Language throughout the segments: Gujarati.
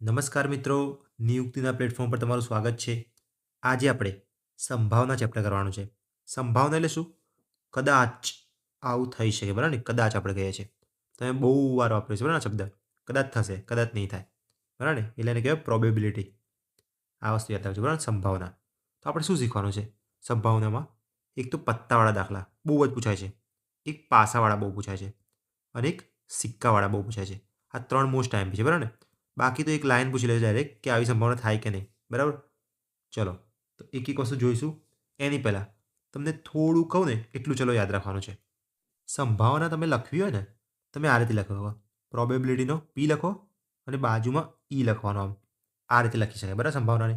નમસ્કાર મિત્રો, નિયુક્તિના પ્લેટફોર્મ પર તમારું સ્વાગત છે. આજે આપણે સંભાવના ચેપ્ટર કરવાનું છે. સંભાવના એટલે શું? કદાચ આવું થઈ શકે, બરાબર ને? કદાચ આપણે કહીએ છીએ. તમે બહુ વાર વાપર્યો છે, બરાબર ને શબ્દ? કદાચ થશે, કદાચ નહીં થાય, બરાબર ને? એટલે એને કહેવાય પ્રોબેબિલિટી. આ વસ્તુ યાદ રાખજો, બરાબર? સંભાવના. તો આપણે શું શીખવાનું છે સંભાવનામાં? એક તો પત્તાવાળા દાખલા બહુ જ પૂછાય છે, એક પાસાવાળા બહુ પૂછાય છે, અને એક સિક્કાવાળા બહુ પૂછાય છે. આ ત્રણ મોસ્ટ ટાઈમ છે, બરાબર ને? બાકી તો એક લાઈન પૂછી લે ડાયરેક્ટ કે આવી સંભાવના થાય કે નહીં, બરાબર? ચલો, તો એક એક વસ્તુ જોઈશું. એની પહેલાં તમને થોડું કહું ને એટલું ચલો યાદ રાખવાનું છે. સંભાવના તમે લખવી હોય ને, તમે આ રીતે લખો. પ્રોબેબિલિટીનો પી લખો અને બાજુમાં ઈ લખવાનો. આમ આ રીતે લખી શકાય, બરાબર? સંભાવનાને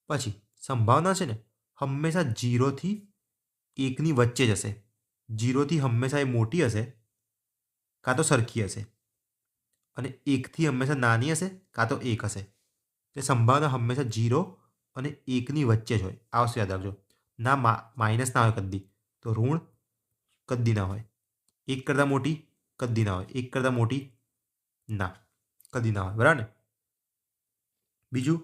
પછી સંભાવના છે ને હંમેશા 0 થી 1ની વચ્ચે જ હશે. 0થી હંમેશા એ મોટી હશે, કાં તો સરખી હશે, અને 1થી હંમેશા નાની હશે, કાં તો 1 હશે. તે સંભાવના હંમેશા 0 અને 1ની વચ્ચે જ હોય. આ વસ્તુ યાદ રાખજો. ના માઇનસ ના હોય કદી, તો ઋણ કદી ના હોય. 1 કરતાં મોટી કદી ના હોય, 1 કરતાં મોટી ના કદી ના હોય, બરાબર ને? બીજું,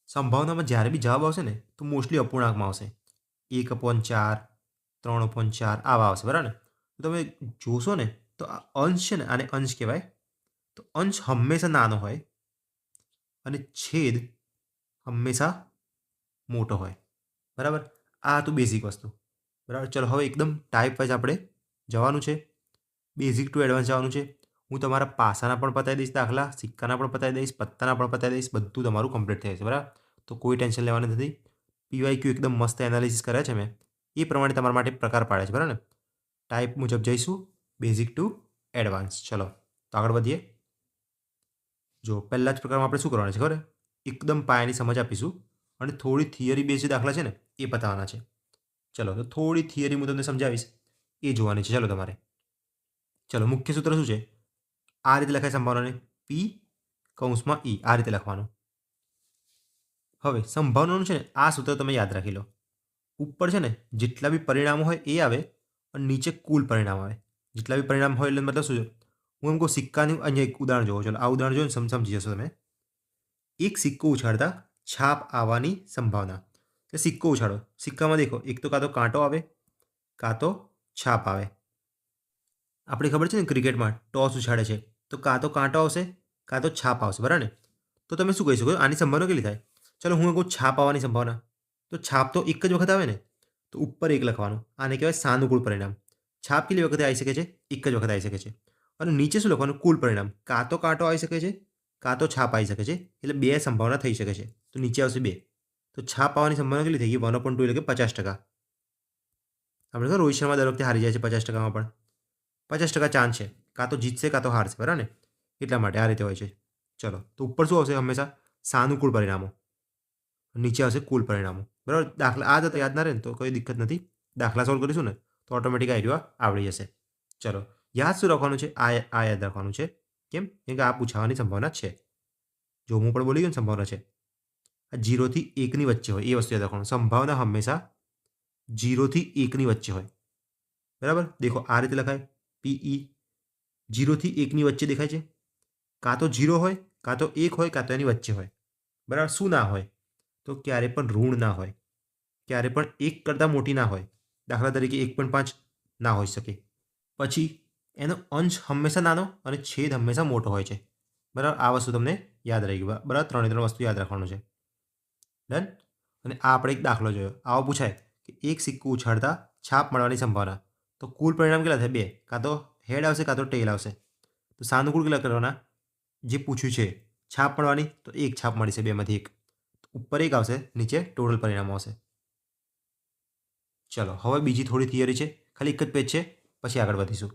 સંભાવનામાં જ્યારે બી જવાબ આવશે ને તો મોસ્ટલી અપૂર્ણાંકમાં આવશે. 1/4, 3/4 આવા આવશે, બરાબર ને? તો તમે જોશો ને તો આ અંશ છે ને, આને અંશ કહેવાય. તો અંશ હંમેશા નાનો હોય અને છેદ હંમેશા મોટો હોય, બરાબર? આ હતું બેઝિક વસ્તુ, બરાબર? ચલો હવે એકદમ ટાઈપ વાઇઝ આપણે જવાનું છે. બેઝિક ટુ એડવાન્સ જવાનું છે. હું તમારા પાસાના પણ પતાવી દઈશ દાખલા, સિક્કાના પણ પતાવી દઈશ, પત્તાના પણ પતાવી દઈશ. બધું તમારું કમ્પ્લીટ થઈ જશે, બરાબર? તો કોઈ ટેન્શન લેવાની નથી. પીવાયક્યુ એકદમ મસ્ત એનાલિસિસ કર્યા છે મેં, એ પ્રમાણે તમારા માટે પ્રકાર પાડે છે, બરાબર ને? ટાઈપ મુજબ જઈશું, બેઝિક ટુ એડવાન્સ. ચલો, તો આગળ વધીએ. જો પહેલા જ પ્રકારમાં આપણે શું કરવાનું છે ખબર? એકદમ પાયાની સમજ આપીશું અને થોડી થિયરી બેઝ જે દાખલા છે ને એ પતાવવાના છે. ચલો, તો થોડી થિયરી હું તમને સમજાવીશ, એ જોવાની છે. ચલો તમારે, ચલો મુખ્ય સૂત્ર શું છે? આ રીતે લખાય સંભાવનાને, પી કૌંસમાં ઈ, આ રીતે લખવાનું. હવે સંભાવનાનું છે ને આ સૂત્ર તમે યાદ રાખી લો. ઉપર છે ને જેટલા બી પરિણામો હોય એ આવે અને નીચે કુલ પરિણામ આવે. જેટલા બી પરિણામ હોય એટલે મતલબ શું છે? હું એમ કહું સિક્કાનું અહીંયા એક ઉદાહરણ જોવો. ચલો, આ ઉદાહરણ જોઈને સમજી જશો તમે. એક સિક્કો ઉછાળતા છાપ આવવાની સંભાવના. એટલે સિક્કો ઉછાળો, સિક્કામાં દેખો એક તો કાં તો કાંટો આવે, કાં તો છાપ આવે. આપણે ખબર છે ને ક્રિકેટમાં ટોસ ઉછાળે છે તો કાં તો કાંટો આવશે, કાં તો છાપ આવશે, બરાબર ને? તો તમે શું કહી શકો આની સંભાવના કેટલી થાય? ચલો હું કહું છાપ આવવાની સંભાવના. તો છાપ તો એક જ વખત આવે ને, તો ઉપર એક લખવાનું. આને કહેવાય સાનુકૂળ પરિણામ. છાપ કેટલી વખતે આવી શકે છે? એક જ વખત આવી શકે છે. અને નીચે શું લખવાનું? કુલ પરિણામ. કાં તો કાંટો આવી શકે છે, કાં તો છાપ આવી શકે છે. એટલે બે સંભાવના થઈ શકે છે. તો નીચે આવશે 2. તો છાપ આવવાની સંભાવના કેટલી થઈ ગઈ? 1/2 એટલે કે 50%. આપણે ખબર રોહિત શર્મા દર વખતે હારી જાય છે 50%માં, પણ 50% ચાન્સ છે કાં તો જીતશે કાં તો હારશે, બરાબર ને? એટલા માટે આ રીતે હોય છે. ચલો, તો ઉપર શું આવશે? હંમેશા સાનુકૂળ પરિણામો, નીચે આવશે કુલ પરિણામો, બરાબર? દાખલા આ તો યાદ ના રહે ને તો કોઈ દિક્કત નથી. દાખલા સોલ્વ કરીશું ને તો ઓટોમેટિક આઈડિયા આવડી જશે. ચલો, યાદ શું રાખવાનું છે? આ યાદ રાખવાનું છે. કેમ? કેમ કે આ પૂછાવાની સંભાવના છે. જો હું પણ બોલી ગયો ને સંભાવના છે. આ 0થી 1ની વચ્ચે હોય એ વસ્તુ યાદ રાખવાનું. સંભાવના હંમેશા 0થી 1ની વચ્ચે હોય, બરાબર? દેખો આ રીતે લખાય, પીઈ 0થી 1ની વચ્ચે દેખાય છે. કાં તો 0 હોય, કાં તો 1 હોય, કાં તો એની વચ્ચે હોય, બરાબર? શું ના હોય? તો ક્યારે પણ ઋણ ના હોય, ક્યારે પણ 1 કરતાં મોટી ના હોય. દાખલા તરીકે 1.5 ના હોઈ શકે. પછી એનો અંશ હંમેશા નાનો અને છેદ હંમેશા મોટો હોય છે, બરાબર? આ વસ્તુ તમને યાદ રહી ગયું, બરાબર? 3 વસ્તુ યાદ રાખવાનું છે. ડન. અને આ આપણે એક દાખલો જોયો. આવો પૂછાય કે એક સિક્કો ઉછાળતા છાપ મળવાની સંભાવના. તો કુલ પરિણામ કેટલા થાય? 2. કાં તો હેડ આવશે, કાં તો ટેલ આવશે. તો સાનુકૂળ કેટલા કરવાના? જે પૂછ્યું છે છાપ મળવાની, તો એક છાપ મળી છે, બેમાંથી એક. ઉપર એક આવશે, નીચે ટોટલ પરિણામ આવશે. ચલો, હવે બીજી થોડી થિયરી છે, ખાલી એક જ પેજ છે, પછી આગળ વધીશું.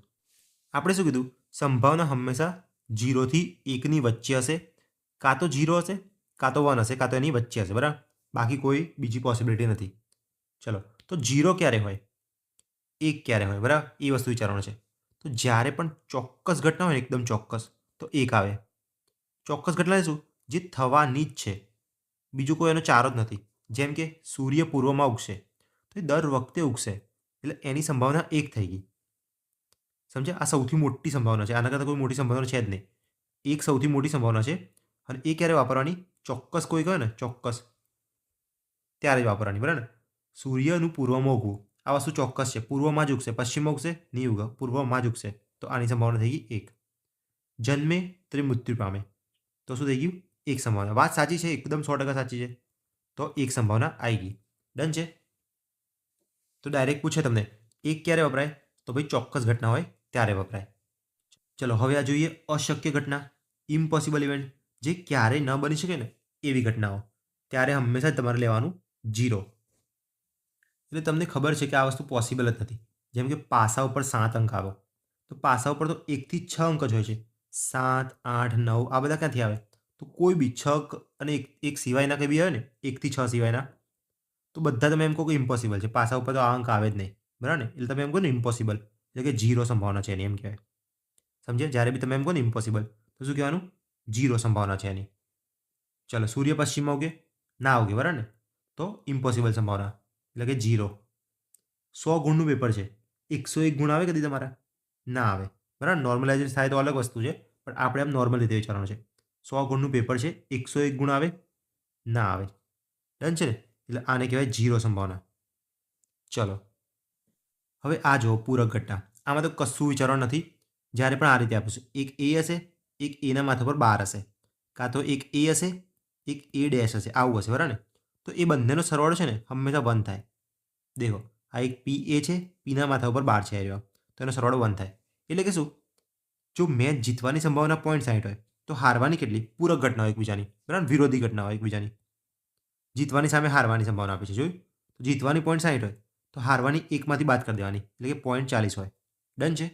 આપણે શું કીધું? સંભાવના હંમેશા 0થી 1ની વચ્ચે હશે. કાં તો 0 હશે, કાં તો 1 હશે, કાં તો એની વચ્ચે હશે, બરાબર? બાકી કોઈ બીજી પોસિબિલિટી નથી. ચલો, તો 0 ક્યારે હોય, 1 ક્યારે હોય, બરાબર? એ વસ્તુ વિચારવાનું છે. તો જ્યારે પણ ચોક્કસ ઘટના હોય ને, એકદમ ચોક્કસ, તો 1 આવે. ચોક્કસ ઘટના શું? જે થવાની જ છે, બીજું કોઈ એનો ચારો જ નથી. જેમ કે સૂર્ય પૂર્વમાં ઉગશે, તો એ દર વખતે ઉગશે, એટલે એની સંભાવના 1 થઈ ગઈ. સમજ્યા? આ સૌથી મોટી સંભાવના છે. આના કરતાં કોઈ મોટી સંભાવના છે જ નહીં. એક સૌથી મોટી સંભાવના છે. અને એ ક્યારે વાપરવાની? ચોક્કસ કોઈ કહે ને ચોક્કસ ત્યારે જ વાપરવાની, બરાબર ને? સૂર્યનું પૂર્વમાં ઉગવું, આ વસ્તુ ચોક્કસ છે. પૂર્વમાં જ ઉગશે, પશ્ચિમમાં ઉગશે નહીં ઉગે, પૂર્વમાં જ ઉગશે. તો આની સંભાવના થઈ ગઈ એક. જન્મે તો એ મૃત્યુ પામે, તો શું થઈ ગયું? એક સંભાવના. વાત સાચી છે, એકદમ 100% સાચી છે. તો એક સંભાવના આવી ગઈ. ડન છે. તો ડાયરેક્ટ પૂછે તમને એક ક્યારે વપરાય? તો ભાઈ ચોક્કસ ઘટના હોય ત્યારે વપરાય. ચલો હવે આ જોઈએ અશક્ય ઘટના, ઇમ્પોસિબલ ઇવેન્ટ, જે ક્યારેય ન બની શકે ને એવી ઘટનાઓ. ત્યારે હંમેશા તમારે લેવાનું 0. એટલે તમને ખબર છે કે આ વસ્તુ પોસિબલ જ નથી. જેમ કે પાસા ઉપર 7 અંક આવે, તો પાસા ઉપર તો 1 થી 6 અંક જ હોય છે. 7, 8, 9 આ બધા ક્યાંથી આવે? તો કોઈ બી 6 અને એક સિવાયના કંઈ બી આવે ને, 1 થી 6 સિવાયના, તો બધા તમે એમ કહો કે ઇમ્પોસિબલ છે. પાસા ઉપર તો આ અંક આવે જ નહીં, બરાબર ને? એટલે તમે એમ કહો ને ઇમ્પોસિબલ, એટલે કે 0 સંભાવના છે એની, એમ કહેવાય. સમજ્યા? જ્યારે બી તમે એમ કહો ને ઇમ્પોસિબલ, તો શું કહેવાનું? 0 સંભાવના છે એની. ચલો સૂર્ય પશ્ચિમમાં ઉગે? ના ઉગે, બરાબર ને? તો ઇમ્પોસિબલ સંભાવના, એટલે કે 0. 100 ગુણનું પેપર છે, 101 ગુણ આવે કદી તમારા? ના આવે, બરાબર? નોર્મલાઇઝેશન થાય તો અલગ વસ્તુ છે, પણ આપણે આમ નોર્મલ રીતે વિચારવાનું છે. 100 ગુણનું પેપર છે, 101 ગુણ આવે? ના આવે. ડન છે ને? એટલે આને કહેવાય 0 સંભાવના. ચલો હવે આ જુઓ પૂરક ઘટના. આમાં તો કશું વિચારવાનું નથી. જ્યારે પણ આ રીતે આપીશું, એક એ હશે, એક એના માથા પર 12 હશે, કાં તો એક એ હશે, એક એ ડેશ હશે, આવું હશે, બરાબર ને? તો એ બંનેનો સરવાળો છે ને હંમેશા 1 થાય. દેખો આ એક પી એ છે, પીના માથા ઉપર 12 છે આવ્યો, તો એનો સરવાળો 1 થાય. એટલે કે શું? જો મેચ જીતવાની સંભાવના 0.60 હોય, તો હારવાની કેટલી? પૂરક ઘટના હોય એકબીજાની, બરાબર? વિરોધી ઘટના હોય એકબીજાની. જીતવાની સામે હારવાની સંભાવના આપી છે, જોયું? તો જીતવાની 0.60 હોય, તો હારવાની એકમાંથી બાદ કરી દેવાની, એટલે કે 0.40 હોય. ડન છે.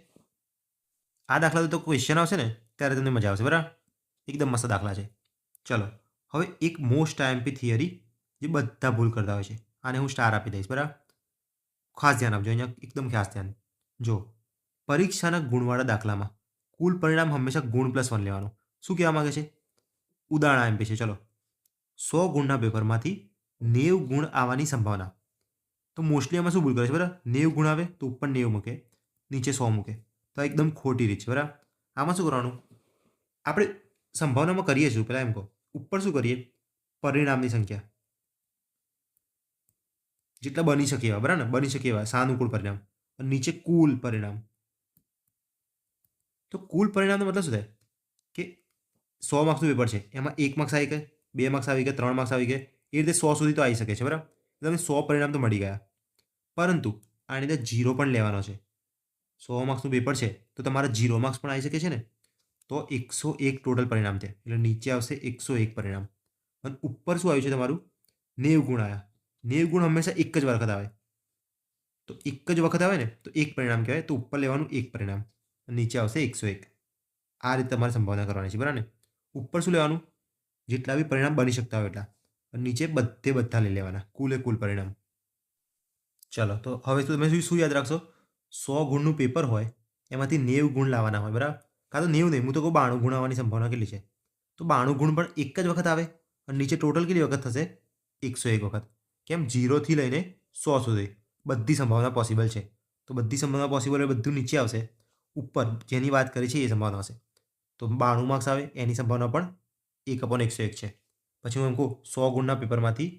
આ દાખલા તો ક્વેશ્ચન આવશે ને ત્યારે તમને મજા આવશે, બરાબર? એકદમ મસ્ત દાખલા છે. ચલો હવે એક મોસ્ટ આઈએમપી થિયરી જે બધા ભૂલ કરતા હોય છે, આને હું સ્ટાર આપી દઈશ, બરાબર? ખાસ ધ્યાન આપજો અહીંયા, એકદમ ખાસ ધ્યાન. જો પરીક્ષાના ગુણવાળા દાખલામાં કુલ પરિણામ હંમેશા ગુણ +1 લેવાનું. શું કહેવા માંગે છે? ઉદાહરણ આઈએમપી છે. ચલો 100 ગુણના પેપરમાંથી 90 ગુણ આવવાની સંભાવના. તો મોસ્ટલી આમાં શું ભૂલ કરે છે, બરાબર? 90 ગુણ આવે તો ઉપર 90 મૂકે, નીચે 100 મૂકે, તો આ એકદમ ખોટી રીત છે, બરાબર? આમાં શું કરવાનું? આપણે સંભાવનામાં કરીએ છીએ પહેલાં એમ કહો, ઉપર શું કરીએ? પરિણામની સંખ્યા જેટલા બની શકે એવા, બરાબર ને? બની શકે એવા સાનુકૂળ પરિણામ, અને નીચે કુલ પરિણામ. તો કુલ પરિણામનો મતલબ શું થાય? કે 100 માર્ક્સનું પેપર છે, એમાં 1 માર્ક્સ આવી ગયા, 2 માર્ક્સ આવી ગયા, 3 માર્ક્સ આવી ગયા, એ રીતે 100 સુધી તો આવી શકે છે, બરાબર? એટલે તમે 100 પરિણામ તો મળી ગયા. પરંતુ આની અંદર 0 પણ લેવાનો છે. 100 માર્ક્સનું પેપર છે તો તમારા 0 માર્ક્સ પણ આવી શકે છે ને? તો 101 ટોટલ પરિણામ છે, એટલે નીચે આવશે 101 પરિણામ. અને ઉપર શું આવ્યું છે તમારું? 90 ગુણ આવ્યા. 90 ગુણ હંમેશા એક જ વખત આવે, તો એક જ વખત આવે ને તો એક પરિણામ કહેવાય. તો ઉપર લેવાનું એક પરિણામ, નીચે આવશે 101. આ રીતે તમારે સંભાવના કરવાની છે, બરાબર ને? ઉપર શું લેવાનું? જેટલા બી પરિણામ બની શકતા હોય એટલા, અને નીચે બધા લઈ લેવાના, કુલે કુલ પરિણામ. ચલો તો હવે તો તમે શું યાદ રાખશો? 100 ગુણનું પેપર હોય, એમાંથી 90 ગુણ લાવવાના હોય, બરાબર? કાં તો 90 નહીં, હું તો કહું 92 ગુણ આવવાની સંભાવના કેટલી છે? તો 92 ગુણ પણ એક જ વખત આવે, અને નીચે ટોટલ કેટલી વખત થશે? 101 વખત. કેમ? 0 થી લઈને 100 સુધી બધી સંભાવના પોસિબલ છે. તો બધી સંભાવના પોસિબલ હોય, બધું નીચે આવશે. ઉપર જેની વાત કરી છે એ સંભાવના હશે. તો 92 માર્ક્સ આવે એની સંભાવના પણ 1/101 છે. પછી હું એમ કહું 100 ગુણના પેપરમાંથી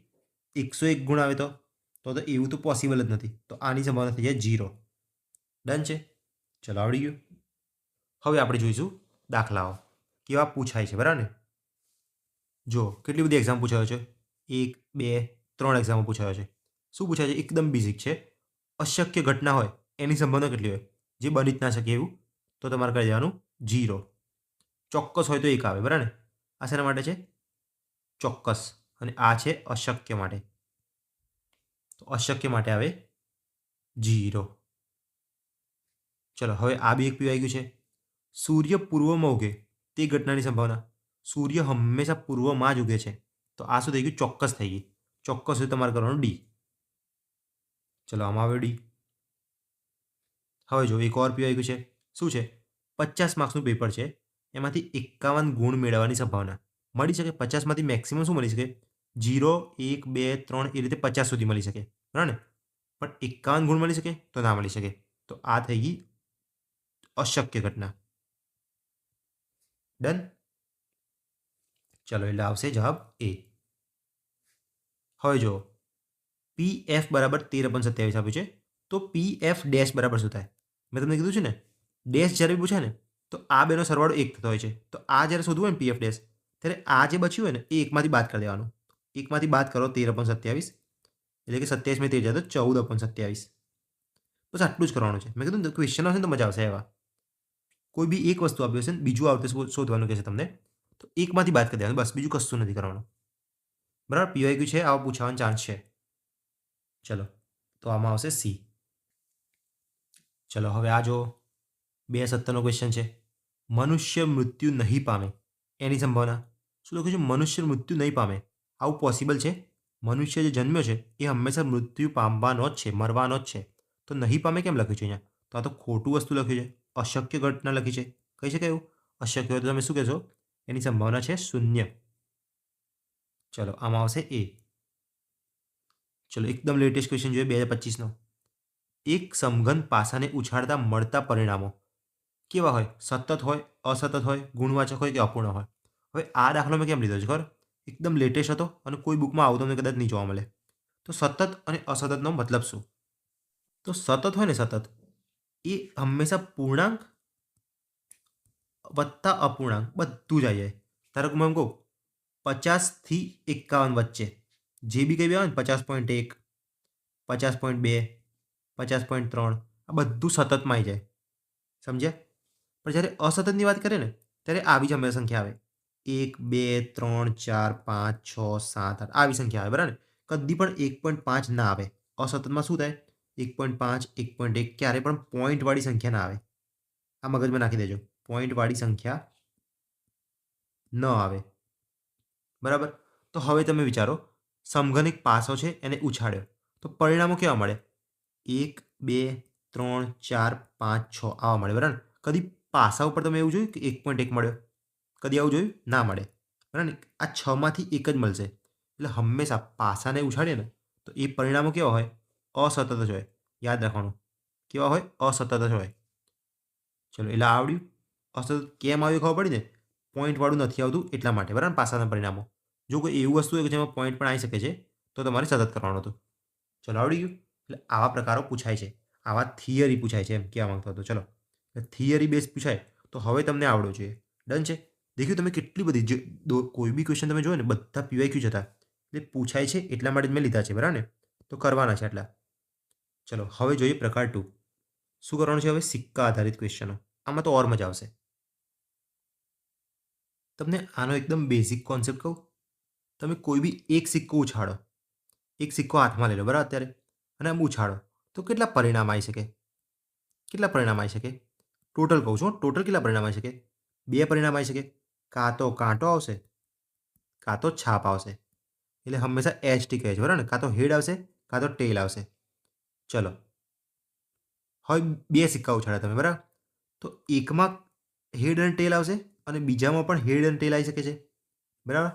101 ગુણ આવે, તો એવું તો પોસિબલ જ નથી. તો આની સંભાવના થઈ જાય 0. ડન છે. ચલો આવડી ગયું. હવે આપણે જોઈશું દાખલાઓ કેવા પૂછાય છે, બરાબર ને? જો કેટલી બધી એક્ઝામ પૂછાયો છે, 1, 2, 3 એક્ઝામો પૂછાયો છે. શું પૂછાય છે? એકદમ બેઝિક છે. અશક્ય ઘટના હોય એની સંભાવના કેટલી હોય? જે બની જ ના શકે એવું, તો તમારે કરી દેવાનું 0. ચોક્કસ હોય તો 1 આવે, બરાબર ને? આ શેના માટે છે? ચોક્કસ. અને આ છે અશક્ય માટે. તો અશક્ય માટે આવે 0. ચલો હવે આ બી એક પી આવી ગયું છે. સૂર્ય પૂર્વમાં ઉગે તે ઘટનાની સંભાવના. સૂર્ય હંમેશા પૂર્વમાં જ ઉગે છે, તો આ શું થઈ ગયું? ચોક્કસ થઈ ગઈ. ચોક્કસ હોય તમારે કરવાનું ડી. ચલો આમાં આવે ડી. હવે જો એક ઓર પી આવી ગયું છે. શું છે? 50 માર્ક્સનું પેપર છે, એમાંથી 51 ગુણ મેળવવાની સંભાવના મળી શકે. 50માંથી મેક્સિમમ શું મળી શકે? 0, 1, 2, 3 એ રીતે 50 સુધી મળી શકે, બરાબર ને? પણ 51 ગુણ મળી શકે? તો ના મળી શકે. તો આ થઈ ગઈ અશક્ય ઘટના. ડન. ચલો એટલે આવશે જવાબ એ. હવે જો પી એફ બરાબર 13/27 આપ્યું છે, તો પી એફ ડેશ બરાબર શું થાય? મેં તમને કીધું છે ને, ડેશ જ્યારે બી પૂછાય ને તો આ બેનો સરવાળો એક થતો હોય છે. તો આ જ્યારે શોધવું હોય ને પી એફ ડેશ, ત્યારે આ જે બચ્યું હોય ને એ એકમાંથી બાદ કરી દેવાનું. એકમાંથી બાદ કરો 13/27, એટલે કે 27 માં 13 જાય તો 14/27. બસ આટલું જ કરવાનું છે. મેં કીધું ને ક્વેશ્ચન આવશે ને તો મજા આવશે એવા. કોઈ બી એક વસ્તુ આપી હશે ને બીજું આવતે શોધવાનું કહેશે તમને, તો એકમાંથી બાદ કરી દેવાનું, બસ બીજું કશું નથી કરવાનું. બરાબર, પીવાયક્યુ છે, આવા પૂછવાનો ચાન્સ છે. ચલો તો આમાં આવશે સી. ચલો હવે આ જો 270નો ક્વેશ્ચન છે. મનુષ્ય મૃત્યુ નહીં પામે એની સંભાવના. શું લખ્યું છે? મનુષ્ય મૃત્યુ નહીં પામે. આવું પોસિબલ છે? મનુષ્ય જે જન્મ્યો છે એ હંમેશા મૃત્યુ પામવાનો જ છે, મરવાનો જ છે. તો નહીં પામે કેમ લખ્યું છે અહીંયા? તો આ તો ખોટું વસ્તુ લખ્યું છે, અશક્ય ઘટના લખી છે. કહી શકાય એવું? અશક્ય હોય તો તમે શું કહેશો? એની સંભાવના છે 0. ચલો આમાં આવશે એ. ચલો એકદમ લેટેસ્ટ ક્વેશ્ચન જોઈએ 2025નો. એક સમઘન પાસાને ઉછાળતા મળતા પરિણામો કેવા હોય? સતત હોય, અસતત હોય, ગુણવાચક હોય કે અપૂર્ણ હોય? હવે આ દાખલો મેં કેમ લીધો છે ખબર? એકદમ લેટેસ્ટ હતો અને કોઈ બુકમાં આવું તમને કદાચ નહીં જોવા મળે. તો સતત અને અસતતનો મતલબ શું? તો સતત હોય ને, સતત એ હંમેશા પૂર્ણાંક વત્તા અપૂર્ણાંક બધું જ આવી જાય. ધારો કે હું એમ કહું 50 થી 51 વચ્ચે જે બી કંઈ બી આવે ને 50.1, 50.2, 50.3, આ બધું સતતમાં આવી જાય. સમજ્યા? પણ જ્યારે અસતતની વાત કરીએ ને ત્યારે આવી જ હંમેશા સંખ્યા આવે. 1, 2, 3, 4, 5, 6, 7, 8 આવી સંખ્યા આવે. બરાબર ને? કદી પણ 1.5 ના આવે. અસતતમાં શું થાય? 1.5, 1.1 ક્યારે પણ પોઈન્ટવાળી સંખ્યા ના આવે. આ મગજમાં નાખી દેજો, પોઈન્ટવાળી સંખ્યા ન આવે. બરાબર? તો હવે તમે વિચારો, સમઘન એક પાસો છે એને ઉછાળ્યો તો પરિણામો કેવા મળે? 1, 2, 3, 4, 5, 6 આવા મળે. બરાબર? કદી પાસા ઉપર તમે એવું જોયું કે 1.1 મળ્યો? કદી આવું જોયું? ના મળે. બરાબર ને? આ 6માંથી એક જ મળશે. એટલે હંમેશા પાસાને ઉછાળીએ ને તો એ પરિણામો કેવા હોય? અસતત જ હોય. યાદ રાખવાનું, કેવા હોય? અસતત જ હોય. ચલો એટલે આવડ્યું. અસતત કેમ આવ્યું ખબર પડી ને? પોઈન્ટવાળું નથી આવતું એટલા માટે. બરાબર? પાસાના પરિણામો. જો કોઈ એવું વસ્તુ હોય કે જેમાં પોઈન્ટ પણ આવી શકે છે તો તમારે સતત કરવાનું હતું. ચલો આવડી ગયું. એટલે આવા પ્રકારો પૂછાય છે, આવા થિયરી પૂછાય છે એમ કહેવા માંગતો હતો. ચલો થિયરી બેઝ પૂછાય તો હવે તમને આવડવું જોઈએ. ડન છે? દેખ્યું તમે કેટલી બધી કોઈ બી ક્વેશ્ચન તમે જોયો ને બધા પીવાયક્યુ જ હતા. એટલે પૂછાય છે એટલા માટે જ મેં લીધા છે. બરાબર ને? તો કરવાના છે એટલા. ચલો હવે જોઈએ પ્રકાર 2. શું કરવાનું છે હવે? સિક્કા આધારિત ક્વેશ્ચનો. આમાં તો ઓર મજા આવશે. તમને આનો એકદમ બેઝિક કોન્સેપ્ટ કહું. તમે કોઈ બી એક સિક્કો ઉછાળો, એક સિક્કો હાથમાં લઈ લો બરાબર અત્યારે, અને આમ ઉછાળો તો કેટલા પરિણામ આવી શકે? કેટલા પરિણામ આવી શકે? ટોટલ કહું છું, ટોટલ કેટલા પરિણામ આવી શકે? 2 પરિણામ આવી શકે. કાં તો કાંટો આવશે, કાં તો છાપ આવશે. એટલે હંમેશા HT કહે છે. બરાબર ને? કાં તો હેડ આવશે, કાં તો ટેલ આવશે. ચલો હવે 2 સિક્કા ઉછાળ્યા તમે. બરાબર? તો એકમાં હેડ અને ટેલ આવશે અને બીજામાં પણ હેડ અને ટેલ આવી શકે છે. બરાબર?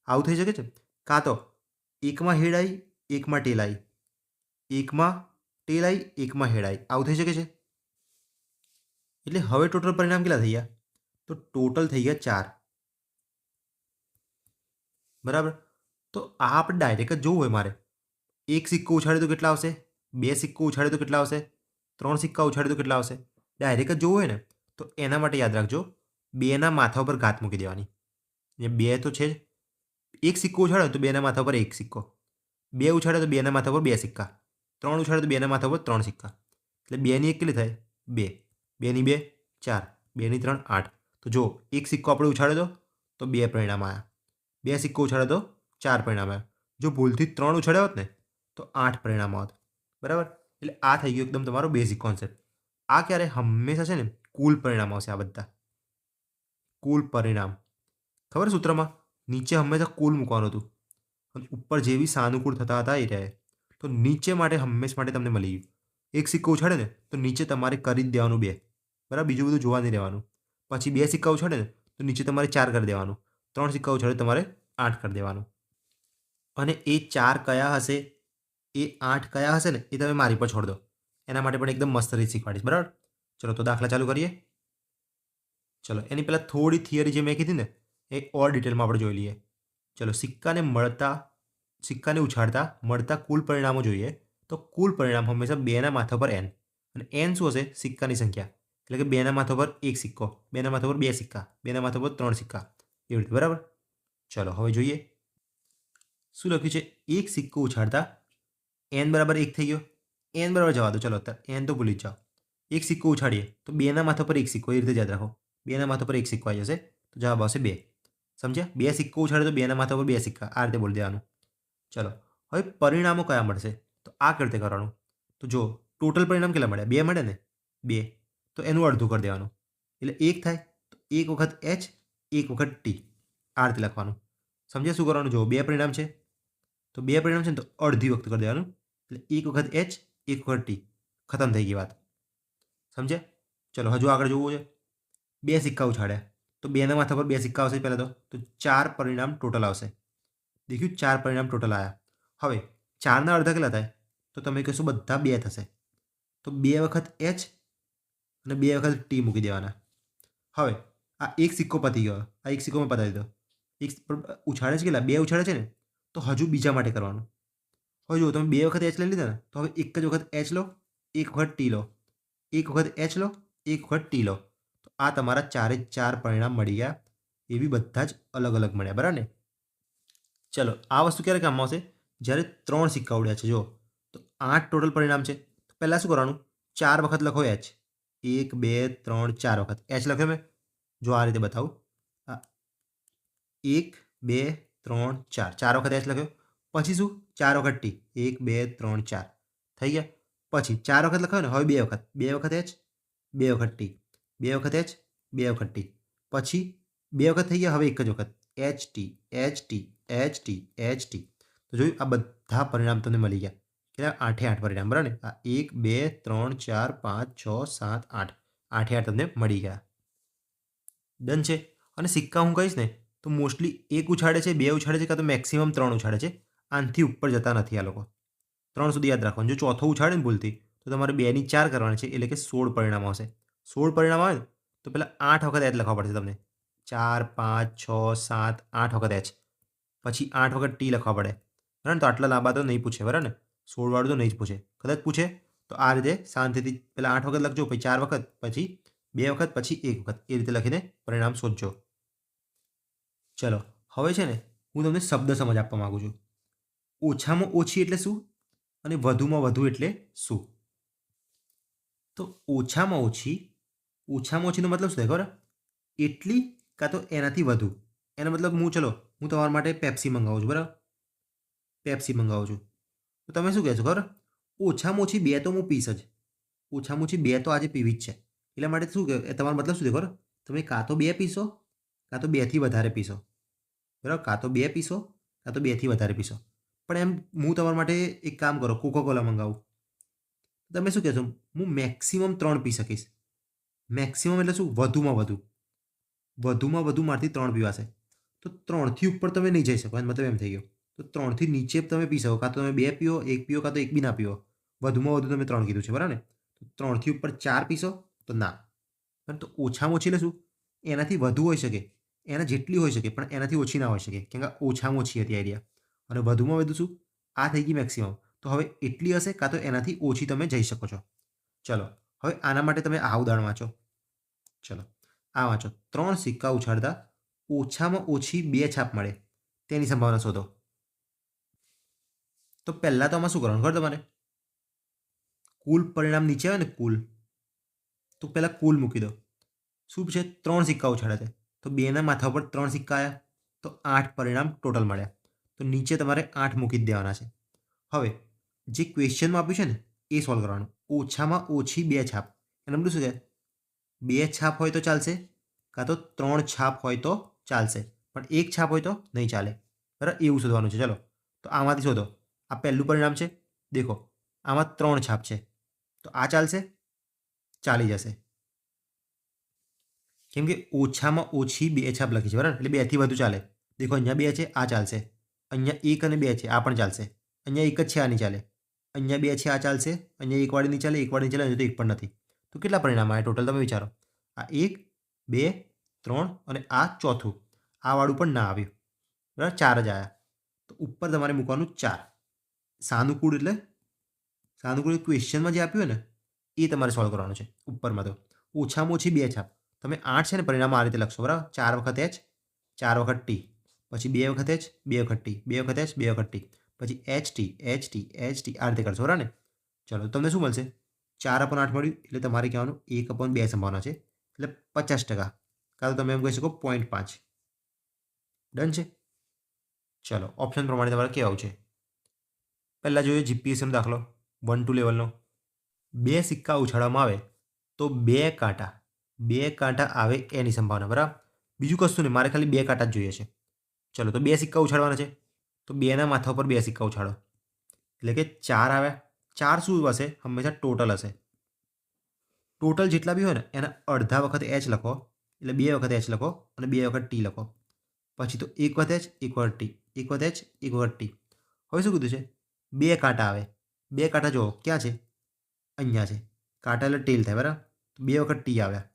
આવું થઈ શકે છે. કાં તો એકમાં હેડ આવી, એકમાં ટેલ આવી, એકમાં ટેલ આવી, એકમાં હેડ આવી, આવું થઈ શકે છે. એટલે હવે ટોટલ પરિણામ કેટલા થઈ ગયા? તો ટોટલ થઈ ગયા 4. બરાબર? તો આ આપણે ડાયરેક્ટ જ જોવું હોય મારે. એક સિક્કો ઉછાળે તો કેટલા આવશે? 2 સિક્કો ઉછાળે તો કેટલા આવશે? 3 સિક્કા ઉછાળે તો કેટલા આવશે? ડાયરેક્ટ જ જોવું હોય ને તો એના માટે યાદ રાખજો, 2ના માથા ઉપર ઘાત મૂકી દેવાની. એ 2 તો છે જ. એક સિક્કો ઉછાળ્યો તો 2ના માથા પર એક સિક્કો, 2 ઉછાળ્યો તો 2ના માથા પર 2 સિક્કા, 3 ઉછાળ્યો તો 2ના માથા પર 3 સિક્કા. એટલે 2ની 1 કેટલી થાય? 2, 2ની 2 4, 2ની 3 8. તો જો એક સિક્કો આપણે ઉછાળ્યો તો 2 પરિણામ આવ્યા, 2 સિક્કો ઉછાળ્યો તો 4 પરિણામ આવ્યા. જો ભૂલથી 3 ઉછાળ્યા હોત ને તો 8 પરિણામ આવત. બરાબર? એટલે આ થઈ ગયું એકદમ તમારો બેઝિક કોન્સેપ્ટ. આ ક્યારે? હંમેશા છે ને કુલ પરિણામ આવશે. આ બધા કુલ પરિણામ. ખબર સૂત્રમાં નીચે હંમેશા કુલ મૂકવાનું હતું અને ઉપર જે બી સાનુકૂળ થતા હતા એ રહે. તો નીચે માટે હંમેશા માટે તમને મળી ગયું. એક સિક્કો ઉછાળે ને તો નીચે તમારે કરી જ દેવાનું 2. બરાબર? બીજું બધું જોવા નહીં રહેવાનું. પછી 2 સિક્કા ઉછાળે ને તો નીચે તમારે 4 કરી દેવાનું, 3 સિક્કા ઉછાળે તમારે 8 કરી દેવાનું. અને એ 4 કયા હશે, એ 8 કયા હશે ને એ તમે મારી પર છોડ દો. એના માટે પણ એકદમ મસ્ત રીત શીખવાડીશ. બરાબર? ચલો તો દાખલા ચાલુ કરીએ. ચલો એની પહેલાં થોડી થિયરી જે મેં કીધી ને એ ઓર ડિટેલમાં આપણે જોઈ લઈએ. ચલો સિક્કાને ઉછાળતા મળતા કુલ પરિણામો જોઈએ. તો કુલ પરિણામ હંમેશા 2ના માથા પર n અને n શું હશે? સિક્કાની સંખ્યા. એટલે કે 2ના માથા પર 1 સિક્કો, 2ના માથા પર 2 સિક્કા, 2ના માથા પર 3 સિક્કા, એવી રીતે. બરાબર? ચલો હવે જોઈએ શું લખ્યું છે. એક સિક્કો ઉછાળતા n બરાબર 1 થઈ ગયો. n બરાબર જવા દો. ચલો અત્યારે n તો ભૂલી જ જાઓ. એક સિક્કો ઉછાળીએ તો 2ના માથા પર 1 સિક્કો, એ રીતે યાદ રાખો. 2ના માથા પર 1 સિક્કો આવી જશે તો જવાબ આવશે 2. સમજ્યા? 2 સિક્કો ઉછાળે તો 2ના માથા પર 2 સિક્કા, આ રીતે બોલી દેવાનું. ચલો હવે પરિણામો કયા મળશે? તો આ કેવી રીતે કરવાનું? તો જો ટોટલ પરિણામ કેટલા મળ્યા? 2 મળે ને? 2. તો એનું અડધું કરી દેવાનું એટલે 1 થાય. તો 1 વખત h, 1 વખત t, આ રીતે લખવાનું. સમજ્યા શું કરવાનું? જો 2 પરિણામ છે તો 2 પરિણામ છે ને તો અડધી વખત કરી દેવાનું એટલે 1 વખત h, 1 વખત t. ખતમ થઈ ગઈ વાત. સમજ્યા? ચલો હજુ આગળ જોવું છે. 2 સિક્કા ઉછાળ્યા તો 2ના માથા પર 2 સિક્કા આવશે પહેલાં તો 4 પરિણામ ટોટલ આવશે. દેખ્યું? 4 પરિણામ ટોટલ આવ્યા. હવે 4ના અડધા કેટલા થાય? તો તમે કહેશો બધા 2 થશે. તો 2 વખત h અને 2 વખત t મૂકી દેવાના. હવે આ એક સિક્કો પતી ગયો. આ એક સિક્કો મેં પતાવી દીધો. એક ઉછાળે છે કેટલા? 2 ઉછાળે છે ને? તો હજુ બીજા માટે કરવાનું. હવે જો તમે 2 વખત h લઈ લીધા ને તો હવે એક જ વખત h લો, 1 વખત t લો, 1 વખત h લો, 1 વખત t લો. તો આ તમારા 4 પરિણામ મળી ગયા. એવી બધા જ અલગ અલગ મળ્યા. બરાબર ને? ચલો આ વસ્તુ ક્યારે કામમાં આવશે? જ્યારે 3 સિક્કા ઉડ્યા છે. જો તો 8 ટોટલ પરિણામ છે. તો પહેલાં શું કરવાનું? 4 વખત લખો h. 1 2 3 4 વખત h લખ્યો મેં. જો આ રીતે બતાવું. 1 2 3 4, 4 વખત h લખ્યો. પછી શું? 4 વખત t. 1 2 3 4 થઈ ગયા. પછી 4 વખત લખાયો ને? હવે 2 વખત. 2 વખત h, 2 વખત t, 2 વખત h, 2 વખત t. પછી 2 વખત થઈ ગયા. હવે એક જ વખત h t, h t, h t, h t. તો જોયું? આ બધા પરિણામ તમને મળી ગયા. કેટલા? 8 પરિણામ. બરાબર ને? આ 1 2 3 4 5 6 7 8, 8 તમને મળી ગયા. ડન છે. અને સિક્કા હું કહીશ ને તો મોસ્ટલી 1 ઉછાળે છે, 2 ઉછાળે છે, કાં તો મેક્સિમમ 3 ઉછાળે છે. આનાથી ઉપર જતા નથી આ લોકો. 3 સુધી યાદ રાખવાનું. જો ચોથો ઉછાળે ને ભૂલથી તો તમારે 2ની 4 કરવાની છે એટલે કે 16 પરિણામ આવશે. 16 પરિણામ આવે ને તો પહેલાં 8 વખત h લખવા પડશે તમને. 4 5 6 7 8 વખત h. પછી 8 વખત t લખવા પડે. બરાબર? તો આટલા લાંબા તો નહીં પૂછે. બરાબર ને? 16 વાળું તો નહીં જ પૂછે. કદાચ પૂછે તો આ રીતે શાંતિથી પહેલાં 8 વખત લખજો, પછી 4 વખત, પછી 2 વખત, પછી 1 વખત, એ રીતે લખીને પરિણામ શોધજો. ચલો હવે છે ને હું તમને શબ્દ સમજ આપવા માગું છું. ઓછામાં ઓછી એટલે શું અને વધુમાં વધુ એટલે શું? તો ઓછામાં ઓછીનો મતલબ શું થાય ખબર? એટલી કાં તો એનાથી વધુ. એનો મતલબ હું તમારા માટે પેપ્સી મંગાવું છું. બરાબર? પેપ્સી મંગાવું છું. તો તમે શું કહેશો ખબર? ઓછામાં ઓછી 2 તો હું પીશ જ. ઓછામાં ઓછી 2 તો આજે પીવી જ છે. એટલા માટે શું કે તમારો મતલબ શું છે ખબર? તમે કાં તો 2 પીશો કાં તો 2થી વધારે પીશો. બરાબર? કાં તો 2 પીશો કાં તો 2થી વધારે પીશો. પણ એમ હું તમારા માટે એક કામ કરો, કોકોકોલા મંગાવું. તમે શું કહેશો? હું મેક્સિમમ 3 પી શકીશ. મેક્સિમમ એટલે શું? વધુમાં વધુ. વધુમાં વધુ મારથી 3 પીવાશે. તો 3થી ઉપર તમે નહીં જઈ શકો. એનો મતલબ એમ થઈ ગયો. તો 3થી નીચે તમે પી શકો. કાં તો તમે 2 પીઓ, 1 પીઓ, કાં તો 1 બી ના પીઓ. વધુમાં વધુ તમે 3 કીધું છે. બરાબર ને? તો 3થી ઉપર 4 પીશો તો ના. પરંતુ ઓછામાં ઓછી એટલે શું? એનાથી વધુ હોઈ શકે, એના જેટલી હોઈ શકે, પણ એનાથી ઓછી ના હોઈ શકે. કેમ કે ઓછામાં ઓછી હતી આઈડિયા. અને વધુમાં વધુ શું? આ થઈ ગઈ મેક્સિમમ. તો હવે એટલી હશે કાં તો એનાથી ઓછી તમે જઈ શકો છો. ચલો હવે આના માટે તમે આ ઉદાહરણ વાંચો. ચલો આ વાંચો. 3 સિક્કા ઉછાળતા ઓછામાં ઓછી 2 છાપ મળે તેની સંભાવના શોધો. તો પહેલાં તો આમાં શું કરવાનું ખબર તમારે? કુલ પરિણામ નીચે આવે ને કુલ, તો પહેલાં કુલ મૂકી દો. શું છે? 3 સિક્કા ઉછાળ્યા છે તો 2ના માથા ઉપર 3 સિક્કા આવ્યા તો 8 પરિણામ ટોટલ મળ્યા. તો નીચે તમારે 8 મૂકી જ દેવાના છે. હવે જે ક્વેશ્ચનમાં આપ્યું છે ને એ સોલ્વ કરવાનું. ઓછામાં ઓછી 2 છાપ. એનું મતલબ શું છે? 2 છાપ હોય તો ચાલશે, કાં તો 3 છાપ હોય તો ચાલશે, પણ 1 છાપ હોય તો નહીં ચાલે. બરાબર? એવું શોધવાનું છે. ચલો તો આમાંથી શોધો. આ પહેલું પરિણામ છે. દેખો આમાં 3 છાપ છે તો આ ચાલશે, ચાલી જશે. કેમ કે ઓછામાં ઓછી 2 છાપ લખી છે. બરાબર? એટલે 2થી વધુ ચાલે. દેખો અહીંયા 2 છે, આ ચાલશે. અહીંયા 1 અને 2 છે, આ પણ ચાલશે. અહીંયા 1 જ છે, આ નહીં ચાલે. અહીંયા 2 છે, આ ચાલશે. અહીંયા 1 વાળી નહીં ચાલે, 1 વાળી નહીં ચાલે, અહીંયા તો 1 પણ નથી. તો કેટલા પરિણામ આવ્યા ટોટલ તમે વિચારો? આ 1 2 3 અને આ ચોથું. આ વાળું પણ ના આવ્યું, બરાબર, 4 જ આવ્યા. તો ઉપર તમારે મૂકવાનું 4. સાનુકૂળ એટલે સાનુકૂળ ક્વેશ્ચનમાં જે આપ્યું હોય ને એ તમારે સોલ્વ કરવાનું છે. ઉપરમાં તો ઓછામાં ઓછી 2 છાપ. તમે 8 છે ને પરિણામ આ રીતે લખશો, બરાબર, 4 વખત H, 4 વખત T, પછી 2 વખત H, 2 વખત T, 2 વખત H, 2 વખત T, પછી HT, HT, HT આ રીતે કરશો, બરાબર ને. ચલો તમને શું મળશે? 4/8 મળ્યું એટલે તમારે કહેવાનું 1/2 સંભાવના છે એટલે 50%. કાં તો તમે એમ કહી શકો 0.5. ડન છે. ચલો ઓપ્શન પ્રમાણે તમારે કેવું છે. પહેલાં જોઈએ જીપીએસએમ દાખલો 1-2 લેવલનો. 2 સિક્કા ઉછાળવામાં આવે તો 2 કાંટા આવે એની સંભાવના, બરાબર. બીજું કશું નહીં, મારે ખાલી 2 કાંટા જ જોઈએ છે. ચલો તો 2 સિક્કા ઉછાળવાના છે તો 2ના માથા ઉપર 2 સિક્કા ઉછાળો એટલે કે 4 આવ્યા. 4 શું હશે? હંમેશા ટોટલ હશે. ટોટલ જેટલા બી હોય ને એના અડધા વખત H લખો એટલે 2 વખત H લખો અને 2 વખત T લખો. પછી તો 1 વખત H, 1 વખત T, 1 વખત H, 1 વખત T. હવે શું કીધું છે? 2 કાંટા આવે. 2 કાંટા જુઓ ક્યાં છે? અહીંયા છે. કાંટા એટલે ટેલ થાય, બરાબર. તો 2 વખત T આવ્યા.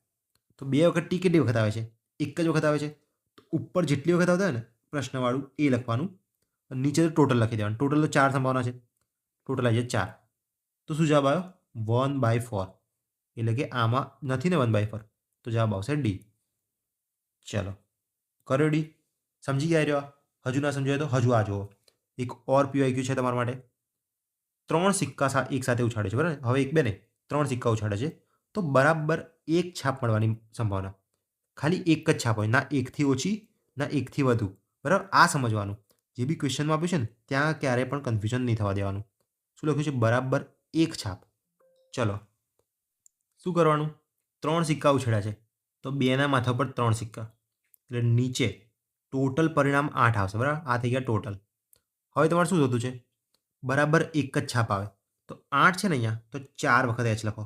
તો 2 વખત T કેટલી વખત આવે છે? એક જ વખત આવે છે. તો ઉપર જેટલી વખત આવતા હોય ને પ્રશ્નવાળું એ લખવાનું અને નીચે તો ટોટલ લખી દેવાનું. ટોટલ તો 4 સંભાવના છે. ટોટલ આવી જાય 4. તો શું જવાબ આવ્યો? 1/4. એટલે કે આમાં નથી ને 1/4 તો જવાબ આવશે ડી. ચલો કર્યો ડી. સમજી ગયા રહ્યો? હજુ ના સમજાય તો હજુ આ જુઓ. એક ઓર PYQ છે તમારા માટે. 3 સિક્કા એક સાથે ઉછાળે છે, બરાબર. હવે 1 2 નહીં, 3 સિક્કા ઉછાળે છે તો બરાબર 1 છાપ મળવાની સંભાવના. ખાલી એક જ છાપ હોય, ના 1થી ઓછી ના 1થી વધુ, બરાબર. આ સમજવાનું. જે બી ક્વેશ્ચનમાં આપ્યું છે ને ત્યાં ક્યારેય પણ કન્ફ્યુઝન નહીં થવા દેવાનું. શું લખ્યું છે? બરાબર 1 છાપ. ચલો શું કરવાનું? 3 સિક્કા ઉછળ્યા છે તો 2ના માથા પર 3 સિક્કા એટલે નીચે ટોટલ પરિણામ 8 આવશે, બરાબર. આ થઈ ગયા ટોટલ. હવે તમારે શું થતું છે? બરાબર એક જ છાપ આવે તો 8 છે ને અહીંયા તો 4 વખત H લખો.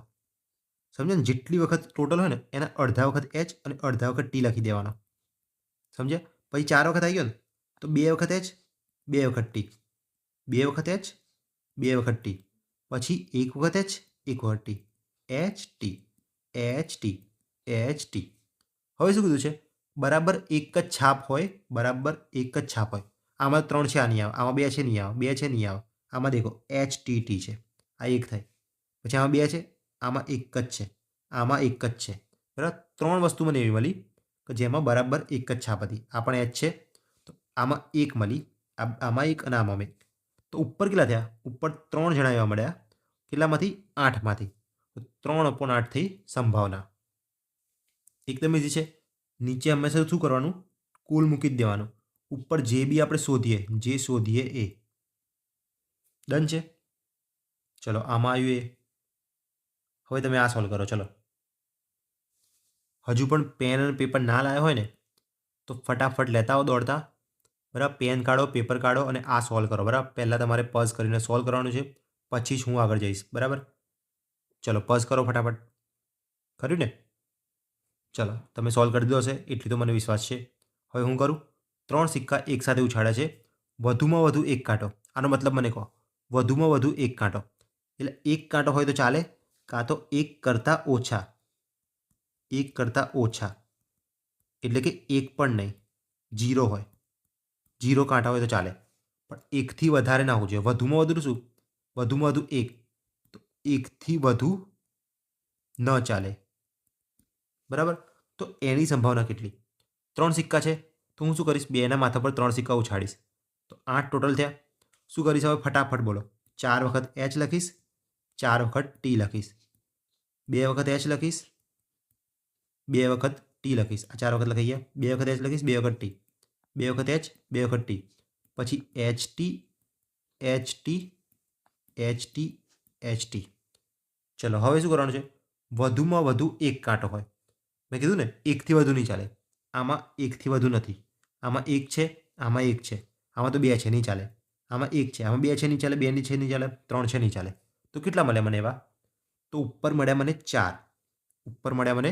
સમજ્યા ને? જેટલી વખત ટોટલ હોય ને એના અડધા વખત H અને અડધા વખત T લખી દેવાનો. સમજ્યા? પછી 4 વખત આવી ગયો ને તો 2 વખત H, 2 વખત T, 2 વખત H, 2 વખત T, પછી 1 વખત H, 1 વખત T, HT, HT, HT. હવે શું કીધું છે? બરાબર એક જ છાપ હોય, બરાબર એક જ છાપ હોય. આમાં 3 છે, આ નહીં આવે. આમાં 2 છે, નહીં આવે. 2 છે, નહીં આવે. આમાં દેખો HTT છે, આ એક થાય. પછી આમાં 2 છે, આમાં એક જ છે, આમાં એક જ છે, બરાબર. 3 વસ્તુ મને એવી મળી કે જેમાં બરાબર એક જ છાપ હતી. આ પણ H છે તો આમાં એક મળી, આમાં એક અને આમાં એક. તો ઉપર કેટલા થયા? ઉપર 3 જણા એવા મળ્યા. કેટલામાંથી? 8માંથી. તો 3/8 થઈ સંભાવના. એકદમ ઇઝી છે. નીચે હંમેશા શું કરવાનું? કુલ મૂકી જ દેવાનું. ઉપર જે બી આપણે શોધીએ એ. ડન છે. ચલો આમાં આવ્યું એ. હવે તમે આ સોલ્વ કરો. ચલો હજુ પણ પેન અને પેપર ના લાવ્યા હોય ને તો ફટાફટ લેતા આવો દોડતા, બરાબર. પેન કાઢો, પેપર કાઢો અને આ સોલ્વ કરો, બરાબર. પહેલાં તમારે પઝ કરીને સોલ્વ કરવાનું છે, પછી જ હું આગળ જઈશ, બરાબર. ચલો પઝ કરો ફટાફટ. કર્યું ને? ચલો તમે સોલ્વ કરી દીધો હશે એટલી તો મને વિશ્વાસ છે. હવે હું કરું? 3 સિક્કા એકસાથે ઉછાળ્યા છે. વધુમાં વધુ એક કાંટો. આનો મતલબ મને કહો. વધુમાં વધુ એક કાંટો એટલે એક કાંટો હોય તો ચાલે, કાં તો એક કરતાં ઓછા. એક કરતાં ઓછા એટલે કે એક પણ નહીં, 0 હોય. 0 કાંટા હોય તો ચાલે, પણ એકથી વધારે ના હોવું જોઈએ. વધુમાં વધુ શું? વધુમાં વધુ એક. તો એકથી વધુ ન ચાલે, બરાબર. તો એની સંભાવના કેટલી? 3 સિક્કા છે તો હું શું કરીશ? 2ના માથા પર 3 સિક્કા ઉછાળીશ તો 8 ટોટલ થયા. શું કરીશ હવે? ફટાફટ બોલો. 4 વખત H લખીશ, 4 વખત T લખીશ, 2 વખત H લખીશ, 2 વખત T લખીશ. આ 4 વખત લખાઈ ગયા. 2 વખત H લખીશ, 2 વખત T, 2 વખત H, 2 વખત T, પછી HT, HT, HT, HT. ચલો હવે શું કરવાનું છે? વધુમાં વધુ એક કાંટો હોય. મેં કીધું ને એકથી વધુ નહીં ચાલે. આમાં એકથી વધુ નથી. આમાં એક છે, આમાં એક છે, આમાં તો 2 છે, નહીં ચાલે. આમાં એક છે, આમાં 2 છે, નહીં ચાલે. 2 ની છે, નહીં ચાલે. 3 છે, નહીં ચાલે. તો કેટલા મળ્યા મને એવા? તો ઉપર મળ્યા મને 4. ઉપર મળ્યા મને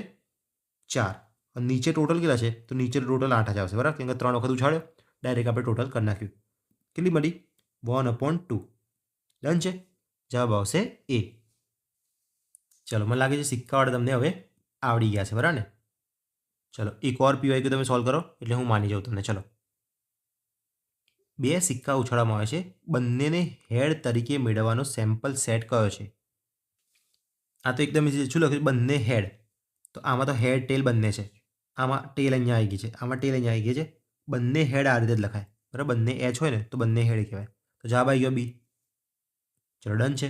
4 અને નીચે ટોટલ કેટલા છે? તો નીચે ટોટલ 8 જ આવશે, બરાબર. કેમ કે 3 વખત ઉછાળ્યો, ડાયરેક્ટ આપણે ટોટલ કરી નાખ્યું. કેટલી મળી? 1/2. ડન છે. જવાબ આવશે એ. ચલો મને લાગે છે સિક્કાવાળા તમને હવે આવડી ગયા છે, બરાબર ને? ચલો એક ઓર પીવાય તમે સોલ્વ કરો એટલે હું માની જાઉં તમને. ચલો, બે સિક્કા ઉછાળવામાં આવે છે, બંનેને હેડ તરીકે મેળવવાનો સેમ્પલ સેટ કયો છે? આ તો એકદમ easy છે. શું લખ્યું? બંને હેડ. તો આમાં તો હેડ ટેલ બંને છે. આમાં ટેલ અહીંયા આવી ગઈ છે, આમાં ટેલ અહીંયા આવી ગઈ છે. બંને હેડ આ રીતે જ લખાય, બરાબર. બંને એચ હોય ને તો બંને હેડ કહેવાય. તો જવાબ આવી ગયો બી. ચલો ડન છે.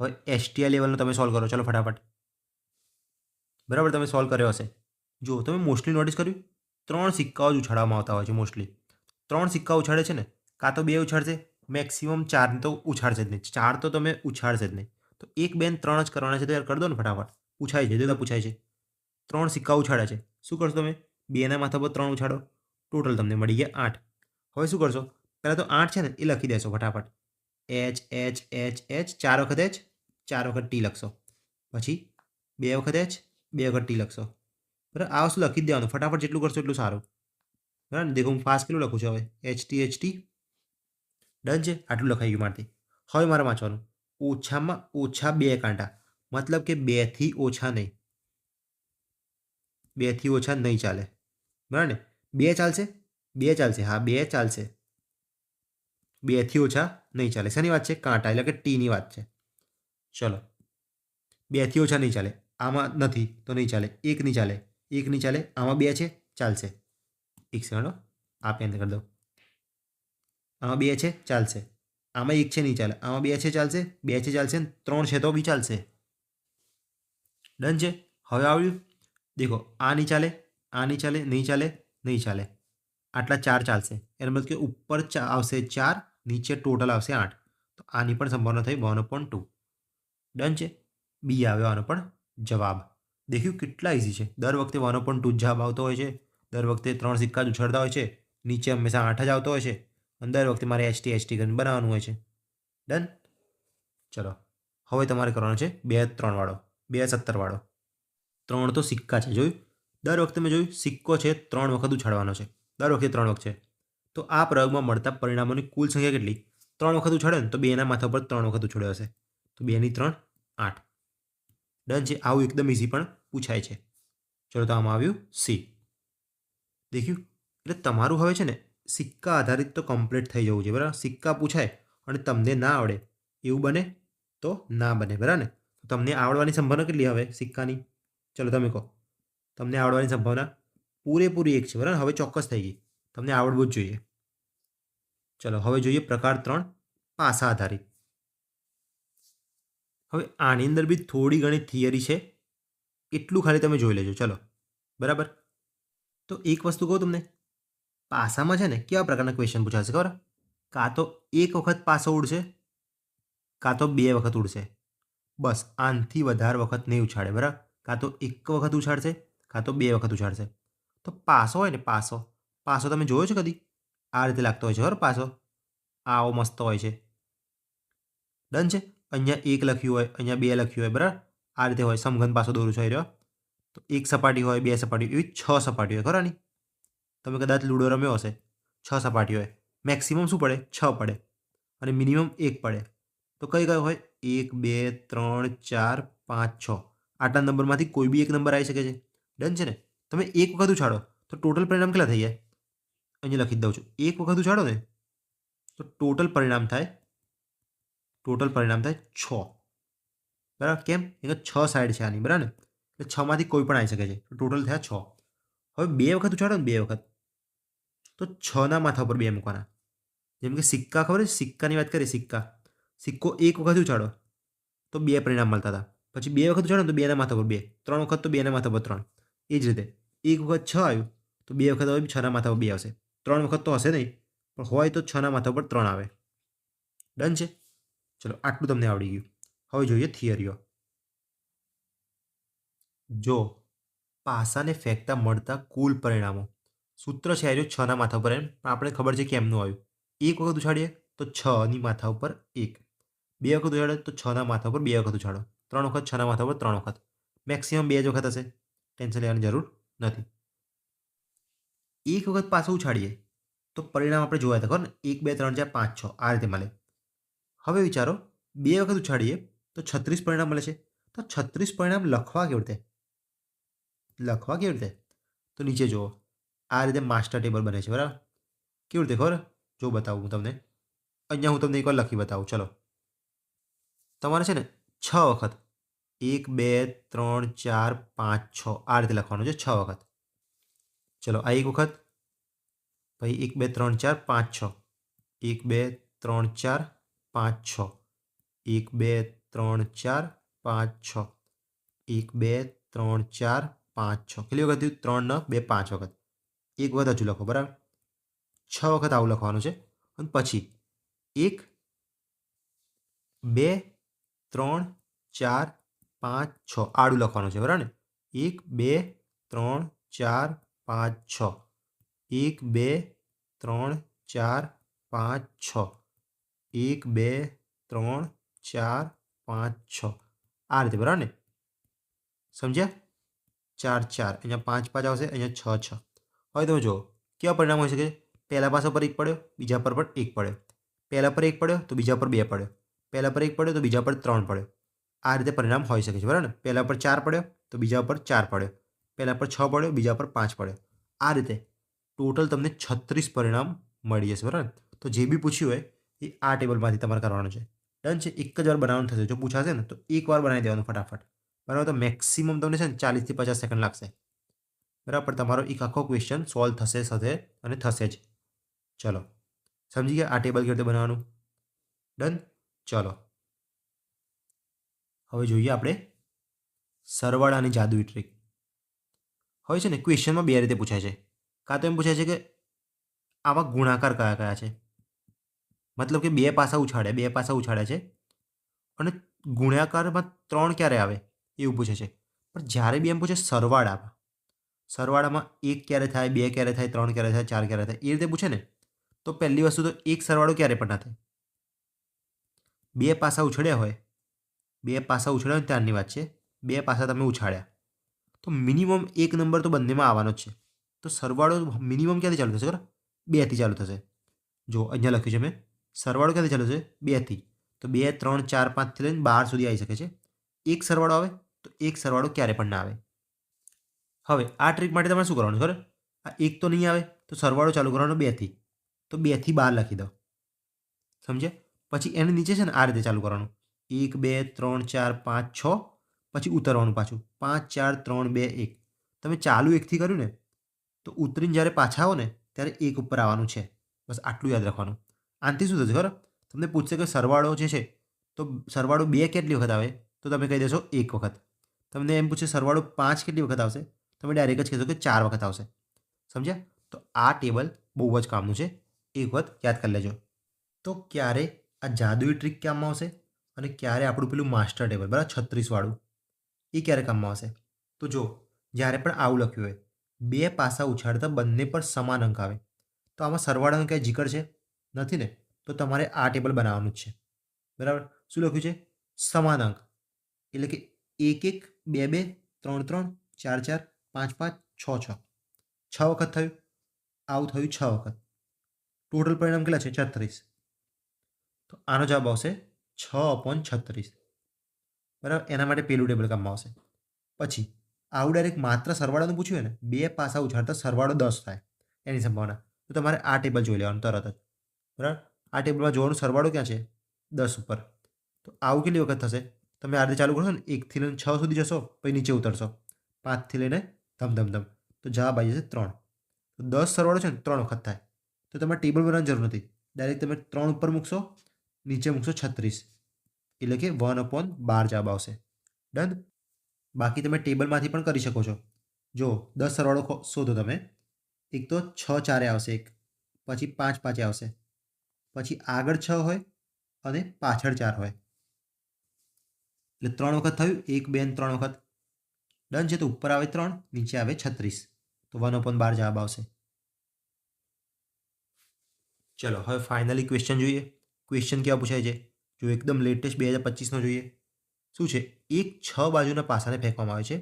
હવે એસટીઆઈ લેવલનો તમે સોલ્વ કરો. ચલો ફટાફટ. બરાબર, તમે સોલ્વ કર્યો હશે. જો તમે મોસ્ટલી નોટિસ કર્યું, 3 સિક્કાઓ જ ઉછાળવામાં આવતા હોય છે મોસ્ટલી. 3 સિક્કા ઉછાળે છે ને, કાં તો 2 ઉછાળશે, મેક્સિમમ 4 તો ઉછાળશે જ નહીં. 4 તો તમે ઉછાળશે જ નહીં. તો 1, 2 ને 3 જ કરવાના છે. તો યાર કરી દો ને ફટાફટ. પૂછાય છે, જો પૂછાય છે. 3 સિક્કા ઉછાળ્યા છે. શું કરશો તમે? 2ના માથા પર 3 ઉછાળો, ટોટલ તમને મળી ગયા 8. હવે શું કરશો? પહેલાં તો 8 છે ને એ લખી દેશો ફટાફટ. એચ એચ એચ એચ 4 વખત એચ, 4 વખત ટી લખશો. પછી 2 વખત એચ, 2 વખત ટી લખશો. બરાબર, આ વસ્તુ લખી જ દેવાનું. ફટાફટ જેટલું કરશો એટલું સારું. બરાબર ને? દેખો હું ફાસ્ટ કેટલું લખું છું હવે. H T. ડન છે. આટલું લખાઈ ગયું મારથી. હવે મારે વાંચવાનું ઓછામાં ઓછા 2 કાંટા, મતલબ કે 2 થી ઓછા નહીં. 2 થી ઓછા નહીં ચાલે, બરાબર ને? 2 ચાલશે, 2 ચાલશે, હા 2 ચાલશે. 2 થી ઓછા નહીં ચાલે. શેની વાત છે? કાંટા, એટલે કે ટીની વાત છે. ચલો, 2 થી ઓછા નહીં ચાલે. આમાં નથી તો નહીં ચાલે. 1 નહીં ચાલે, 1 નહીં ચાલે. આમાં 2 છે, ચાલશે. એક સેકન્ડ, આ પેન કરી દો. આમાં 2 છે, ચાલશે. આમાં 1 છે, નહીં ચાલે. આમાં 2 છે, ચાલશે. 2 છે, ચાલશે. 3 છે તો બી ચાલશે. ડન છે. હવે આવ્યું, દેખો આ નહીં ચાલે, આ નહીં ચાલે, નહીં ચાલે, નહીં ચાલે. આટલા 4 ચાલશે. એનો મતલબ કે ઉપર આવશે 4, નીચે ટોટલ આવશે 8. તો આની પણ સંભાવના થઈ 1/2. ડન છે. બી આવ્યો આનો પણ જવાબ. દેખ્યું કેટલા ઇઝી છે. દર વખતે 1/2 જવાબ આવતો હોય છે. દર વખતે 3 સિક્કા જ ઉછળતા હોય છે. નીચે હંમેશા 8 જ આવતો હોય છે. અને દર વખતે મારે એચટી કરીને બનાવવાનું હોય છે. ડન. ચલો હવે તમારે કરવાનું છે 2, 3 વાળો, 2, 17 વાળો. 3 તો સિક્કા છે, જોયું? દર વખતે મેં જોયું સિક્કો છે 3 વખત ઉછાળવાનો છે. દર વખતે 3 વખત છે. તો આ પ્રયોગમાં મળતા પરિણામોની કુલ સંખ્યા કેટલી? 3 વખત ઉછાળે ને તો 2ના માથા પર 3 વખત ઉછળ્યો હશે. તો 2 ની 3, 8. ડન છે. આવું એકદમ ઇઝી પણ પૂછાય છે. ચલો તો આમાં આવ્યું સી. દેખ્યું? એટલે તમારું હવે છે ને સિક્કા આધારિત તો કમ્પ્લીટ થઈ જવું છે, બરાબર. સિક્કા પૂછાય અને તમને ના આવડે એવું બને તો ના બને, બરાબર ને? તો તમને આવડવાની સંભાવના કેટલી હવે સિક્કાની? ચલો તમે કહો. તમને આવડવાની સંભાવના પૂરેપૂરી 1 છે, બરાબર. હવે ચોક્કસ થઈ ગઈ, તમને આવડવું જ જોઈએ. ચલો હવે જોઈએ પ્રકાર 3, પાસા આધારિત. હવે આની અંદર બી થોડી ઘણી થિયરી છે, એટલું ખાલી તમે જોઈ લેજો. ચલો, બરાબર. તો એક વસ્તુ કહું તમને, પાસામાં છે ને કેવા પ્રકારના ક્વેશ્ચન પૂછાશે ખબર? કાં તો 1 વખત પાસો ઉડશે, કાં તો 2 વખત ઉડશે. બસ આનથી વધારે વખત નહીં ઉછાળે, બરાબર. કાં તો 1 વખત ઉછાળશે, કાં તો 2 વખત ઉછાળશે. તો પાસો હોય ને, પાસો, પાસો તમે જોયો છે કદી? આ રીતે લાગતો હોય છે, બરાબર. પાસો આવો મસ્ત હોય છે. ડન છે. અહીંયા 1 લખ્યું હોય, અહીંયા 2 લખ્યું હોય, બરાબર. આ રીતે હોય. સમઘન પાસો દોરું છું રહ્યો. તો 1 સપાટી હોય, 2 સપાટી, એવી 6 સપાટી હોય, ખરા ની? તમે કદાચ લૂડો રમ્યો હશે. 6 સપાટી હોય. મેક્સિમમ શું પડે? 6 પડે. અને મિનિમમ 1 પડે. તો કઈ કયો હોય? 1, 2, 3, 4, 5, 6. આટલા નંબરમાંથી કોઈ બી એક નંબર આવી શકે છે. ડન છે ને? તમે 1 વખત ઉછાળો તો ટોટલ પરિણામ કેટલા થઈ જાય? અહીંયા લખી દઉં છું. 1 વખત ઉછાળો ને તો ટોટલ પરિણામ થાય 6. બરાબર? કેમ? એ 6 સાઈડ છે આની, બરાબર ને? એટલે 6 માંથી કોઈ પણ આવી શકે છે. તો ટોટલ થયા 6. હવે 2 વખત ઉછાળો ને, 2 વખત, તો 6ના માથા પર 2 મૂકવાના. જેમ કે સિક્કા, ખબર છે? સિક્કાની વાત કરીએ. સિક્કો 1 વખત ઉછાળો તો 2 પરિણામ મળતા હતા. પછી 2 વખત ઉછાળો તો 2ના માથા પર 2, 3 વખત તો 2ના માથા પર 3. એ જ રીતે 1 વખત 6 આવ્યું તો 2 વખત હવે 6ના માથા પર 2 આવશે. 3 વખત તો હશે નહીં, પણ હોય તો 6ના માથા પર 3 આવે. ડન છે. ચલો આટલું તમને આવડી ગયું. હવે જોઈએ થિયરીઓ. જો પાસાને ફેંકતા મળતા કુલ પરિણામો, સૂત્ર છે આવ્યું 6ના માથા પર એમ, પણ આપણે ખબર છે કેમનું આવ્યું. 1 વખત ઉછાળીએ તો 6ની માથા ઉપર 1, 2 વખત ઉછાળો તો 6ના માથા પર 2 વખત ઉછાળો, 3 વખત 6ના માથા પર 3 વખત. મેક્સિમમ 2 જ વખત હશે. ટેન્શન લેવાની જરૂર નથી. 1 વખત પાછું ઉછાળીએ તો પરિણામ આપણે જોયા હતા, ખબર ને? 1, 2, 3, 4, 5, 6 આ રીતે મળે. હવે વિચારો 2 વખત ઉછાળીએ તો 36 પરિણામ મળે છે. તો 36 પરિણામ લખવા કેવી રીતે? તો નીચે જુઓ, આ રીતે માસ્ટર ટેબલ બને છે, બરાબર? કેવી રીતે ખબર? જો બતાવું હું તમને. અહીંયા હું તમને એકવાર લખી બતાવું, ચલો. તમારે છે ને 6 વખત 1 2 3 4 5 6 આ રીતે લખવાનું છે 6 વખત. ચલો આ એક વખત, પછી 1 2 3 4 5 6, 1 2 3 4 5 6, 1 2 3 4 5 6, 1 2 3 4 5 6. કેટલી વખત થયું? 3 ને 2 5 વખત. એક વખત હજુ લખો, બરાબર? 6 વખત આવું લખવાનું છે. અને પછી 1 2 3 4 5 6 આડું લખવાનું છે, બરાબર ને? 1 2 3 4 5 6, 1 2 3 4 5 6, 1 2 3 4 5 6 આ રીતે, બરાબર ને? સમજ્યા? 4 4 અહીંયા 5 5 આવશે, અહીંયા 6 6. હવે તમે જુઓ કેવા પરિણામ હોઈ શકે? પહેલા પાસા પર 1 પડ્યો, બીજા પર પણ 1 પડ્યો. પહેલા પર 1 પડ્યો તો બીજા પર 2 પડ્યો. પહેલા પર 1 પડ્યો તો બીજા પર 3 પડ્યો. આ રીતે પરિણામ હોઈ શકે છે, બરાબર ને? પહેલા પર 4 પડ્યો તો બીજા પર 4 પડ્યો. પહેલા પર 6 પડ્યો, બીજા પર 5 પડ્યો. આ રીતે ટોટલ તમને 36 પરિણામ મળી જશે, બરાબર? તો જે બી પૂછ્યું હોય એ આ ટેબલમાંથી તમારે કરવાનું છે. ડન છે? એક જ વાર બનાવવાનું થશે. જો પૂછાશે ને તો એક વાર બનાવી દેવાનું ફટાફટ, બરાબર? તો મેક્સિમમ તમને છે ને 40 થી 50 સેકન્ડ લાગશે, બરાબર? પણ તમારો એક આખો ક્વેશ્ચન સોલ્વ થશે સાથે અને થશે જ. ચલો, સમજી ગયા આ ટેબલ કેવી રીતે બનાવવાનું? ડન. ચલો હવે જોઈએ આપણે સરવાળાની જાદુઈ ટ્રીક. હવે છે ને ક્વેશ્ચનમાં બે રીતે પૂછાય છે. કાં તો એમ પૂછાય છે કે આવા ગુણાકાર કયા કયા છે, મતલબ કે બે પાસા ઉછાળ્યા છે અને ગુણાકારમાં 3 ક્યારે આવે એવું પૂછે છે. પણ જ્યારે બી એમ પૂછે સરવાળામાં 1 ક્યારે થાય, 2 ક્યારે થાય, 3 ક્યારે થાય, 4 ક્યારે થાય, એ રીતે પૂછે ને તો પહેલી વસ્તુ તો એક સરવાળો ક્યારે પણ ના થાય. બે પાસા ઉછળ્યા હોય ત્યારની વાત છે. બે પાસા તમે ઉછાળ્યા તો મિનિમમ એક નંબર તો બંનેમાં આવવાનો જ છે. તો સરવાળો મિનિમમ ક્યાંથી ચાલુ થશે? બરાબર, 2થી ચાલુ થશે. જો અહીંયા લખ્યું છે મેં, સરવાળો ક્યાંથી ચાલુ થશે? 2થી. તો 2 3 4 5થી લઈને 12 સુધી આવી શકે છે. એક સરવાળો આવે તો એક સરવાળો ક્યારે પણ ના આવે. હવે આ ટ્રીક માટે તમારે શું કરવાનું? ખબર? આ એક તો નહીં આવે તો સરવાળો ચાલુ કરવાનો 2થી. તો 2થી 12 લખી દો, સમજ્યા? પછી એની નીચે છે ને આ રીતે ચાલુ કરવાનું, 1 2 3 4 5 6, પછી ઉતરવાનું પાછું 5 4 3 2 1. તમે ચાલુ 1થી કર્યું ને તો ઉતરીને જ્યારે પાછા આવો ને ત્યારે 1 ઉપર આવવાનું છે. બસ આટલું યાદ રાખવાનું. આનાથી શું થશે ખબર? તમને પૂછશે કે સરવાળો જે છે તો સરવાળો 2 કેટલી વખત આવે તો તમે કહી દેશો 1 વખત. તમને એમ પૂછે સરવાળો 5 કેટલી વખત આવશે, તમે ડાયરેક્ટ જ કહેશો કે 4 વખત આવશે. સમજ્યા? તો આ ટેબલ બહુ જ કામનું છે, એક વખત યાદ કરી લેજો. તો ક્યારે આ જાદુઈ ટ્રીક કામમાં આવશે અને ક્યારે આપણું પેલું માસ્ટર ટેબલ, બરાબર, 36 વાળું, એ ક્યારે કામમાં આવશે? તો જો જ્યારે પણ આવું લખ્યું હોય, બે પાસા ઉછાળતા બંને પર સમાન અંક આવે, તો આમાં સરવાળાનો ક્યાંય જીકર છે? નથી ને? તો તમારે આ ટેબલ બનાવવાનું જ છે, બરાબર? શું લખ્યું છે? સમાન અંક, એટલે કે 1 1 2 2 3 3 4 4 5 5 6 6. 6 વખત થયું, આવું થયું 6 વખત. ટોટલ પરિણામ કેટલા છે? 36. તો આનો જવાબ આવશે 6/36, બરાબર? એના માટે પેલું ટેબલ કામમાં આવશે. પછી આવું ડાયરેક્ટ માત્ર સરવાળાનું પૂછ્યું હોય ને, બે પાસા ઉછાળતા સરવાળો 10 થાય એની સંભાવના, તો તમારે આ ટેબલ જોઈ લેવાનું તરત જ, બરાબર? આ ટેબલમાં જોવાનું સરવાળો ક્યાં છે? 10 ઉપર. તો આવું કેટલી વખત થશે? તમે આ રીતે ચાલુ કરશો ને, 1થી લઈને 6 સુધી જશો, પછી નીચે ઉતરશો, 5થી લઈને ધમ ધમ ધમ, તો જવાબ આવી જશે 3. તો 10 સરવાળો છે ને 3 વખત થાય. તો તમારે ટેબલ બનાવવાની જરૂર નથી, ડાયરેક્ટ તમે 3 ઉપર મૂકશો, નીચે મૂકશો 36, એટલે કે 1/12 જવાબ આવશે. ડન. બાકી તમે ટેબલમાંથી પણ કરી શકો છો. જો 10 સરવાળો શોધો તમે, એક તો 6 4 આવશે એક, પછી 5 5 આવશે, પછી આગળ 6 હોય અને પાછળ 4 હોય, એટલે 3 વખત થયું, 1 2 અને 3 વખત. ડન છે? તો ઉપર આવે 3, નીચે આવે 36, તો 1/12 જવાબ આવશે. ચલો હવે ફાઇનલી ક્વેશ્ચન જોઈએ. ક્વેશ્ચન કેવા પૂછાય છે? જો એકદમ લેટેસ્ટ 2025નો જોઈએ. શું છે? એક 6 બાજુના પાસાને ફેંકવામાં આવે છે,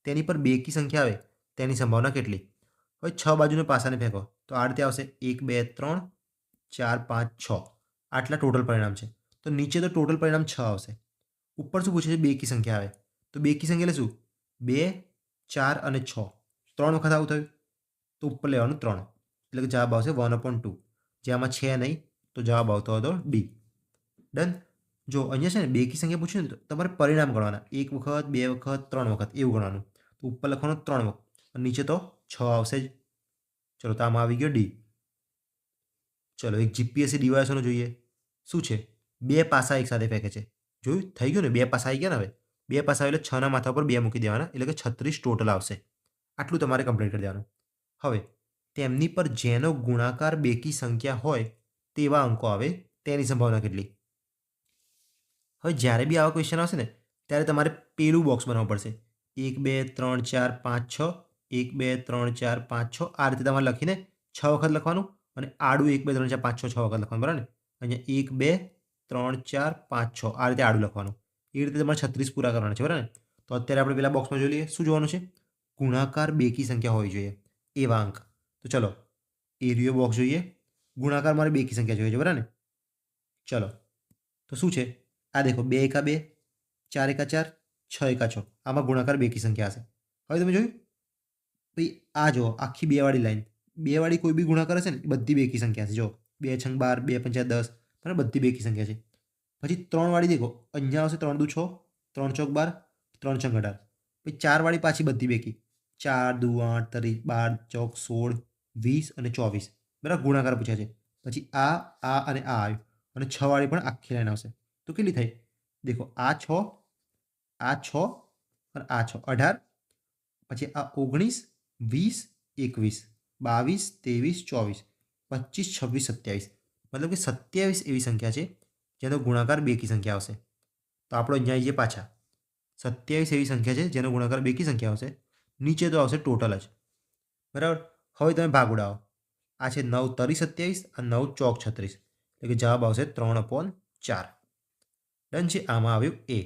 તેની પર બેકી સંખ્યા આવે તેની સંભાવના કેટલી? હવે 6 બાજુના પાસાને ફેંકો તો આ રીતે આવશે, 1 2 3 4 5 6, આટલા ટોટલ પરિણામ છે. તો નીચે તો ટોટલ પરિણામ 6 આવશે. ઉપર શું પૂછે છે? બેકી સંખ્યા આવે. તો બેકી સંખ્યા એટલે શું? 2 4 અને 6, 3 વખત આવું થયું, તો ઉપર લેવાનું 3 એટલે કે જવાબ આવશે 1/2. જે આમાં છે નહીં તો જવાબ આવતો હતો ડી. ડન. જો અહીંયા છે ને બેકી સંખ્યા પૂછ્યું ને તો તમારે પરિણામ ગણવાના 1 વખત 2 વખત 3 વખત એવું ગણવાનું. તો ઉપર લખવાનું 3 વખત અને નીચે તો 6 આવશે જ. ચલો તો આમાં આવી ગયો ડી. ચલો એક જીપીએસસી ડિવાઇસોનો જોઈએ. શું છે? 2 પાસા એક સાથે ફેંકે છે. જોયું? થઈ ગયું ને? 2 પાસા આવી ગયા ને હવે. 2 પાસા આવે એટલે 6ના માથા પર 2 મૂકી દેવાના એટલે કે 36 ટોટલ આવશે. આટલું તમારે કમ્પ્લીટ કરી દેવાનું. હવે તેમની પર જેનો ગુણાકાર બેકી સંખ્યા હોય તેવા અંકો આવે તેની સંભાવના કેટલી? હવે જ્યારે બી આવા ક્વેશ્ચન આવશે ને ત્યારે તમારે પેલું બોક્સ બનાવવું પડશે. 1 2 3 4 5 6 1 2 3 4 5 6 આ રીતે તમારે લખીને 6 વખત લખવાનું અને આડું 1 2 3 4 5 6 6 વખત લખવાનું. બરાબર ને? અહીંયા 1 2 3 4 5 6 આ રીતે આડું લખવાનું. એ રીતે તમારે 36 પૂરા કરવાના છે. બરાબર ને? તો અત્યારે આપણે પેલા બોક્સમાં જોઈ લઈએ. શું જોવાનું છે? ગુણાકાર બેકી સંખ્યા હોવી જોઈએ એવા અંક. તો ચલો એરિયો બોક્સ જોઈએ. ગુણાકાર મારે બેકી સંખ્યા જોઈએ છે. બરાબર ને? ચલો તો શું છે? આ દેખો 2 એકા 2 4 એકા 4 6 એકા 6 આમાં ગુણાકાર બેકી સંખ્યા હશે. હવે તમે જોયું? ભાઈ આ જો આખી 2 વાળી લાઈન 2 વાળી કોઈ બી ગુણાકાર હશે ને એ બધી બેકી સંખ્યા છે. જો 2 છંગ 12 2 પંચા 10 બરાબર બધી બેકી સંખ્યા છે. પછી 3 વાળી દેખો અહીંયા આવશે 3 દુ 6 3 ચોક 12 3 છંગ 18. પછી 4 વાળી પાછી બધી બેકી 4 દુ 8 13 12 ચોક 16 20 અને 24 બરાબર ગુણાકાર પૂછ્યા છે. પછી આ અને આ આવ્યું અને 6 વાળી પણ આખી લાઈન આવશે. તો કેટલી થઈ? દેખો આ 6 આ 6 અને આ 6 18 પછી આ 19 20 21 22 23 24 25 26 27 મતલબ કે 27 એવી સંખ્યા છે જેનો ગુણાકાર બેકી સંખ્યા આવશે. તો આપણો અહીંયા આવીએ પાછા 27 એવી સંખ્યા છે જેનો ગુણાકાર બેકી સંખ્યા આવશે. નીચે તો આવશે ટોટલ જ. બરાબર. હવે તમે ભાગ ઉડાવો. આ છે 9 તરી 27 અને 9 ચોક 36 એટલે કે જવાબ આવશે 3/4. ડન છે. આમાં આવ્યું એ.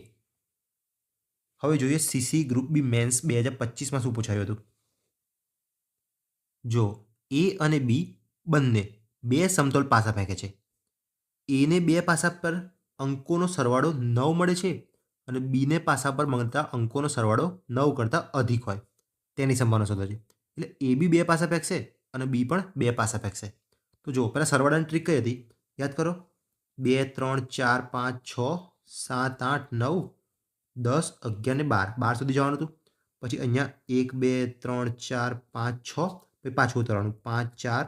હવે જોઈએ સીસી ગ્રુપ બી મેન્સ 2025માં શું પૂછાયું હતું. જો એ અને બી બંને 2 સમતોલ પાસા ફેંકે છે. એને 2 પાસા પર અંકોનો સરવાળો 9 મળે છે અને બીને પાસા પર મળતા અંકોનો સરવાળો 9 કરતાં અધિક હોય તેની સંભાવના શોધો છે. એટલે એ બી 2 પાસા ફેંકશે અને બી પણ 2 પાસા ફેંકશે. તો જો પહેલાં સરવાળાની ટ્રીક કઈ હતી યાદ કરો. 2 3 4 5 6 7 8 9 10 11 ને 12 12 સુધી જવાનું હતું. પછી અહીંયા 1 2 3 4 5 6 પછી પાછું ઉતરવાનું 5 4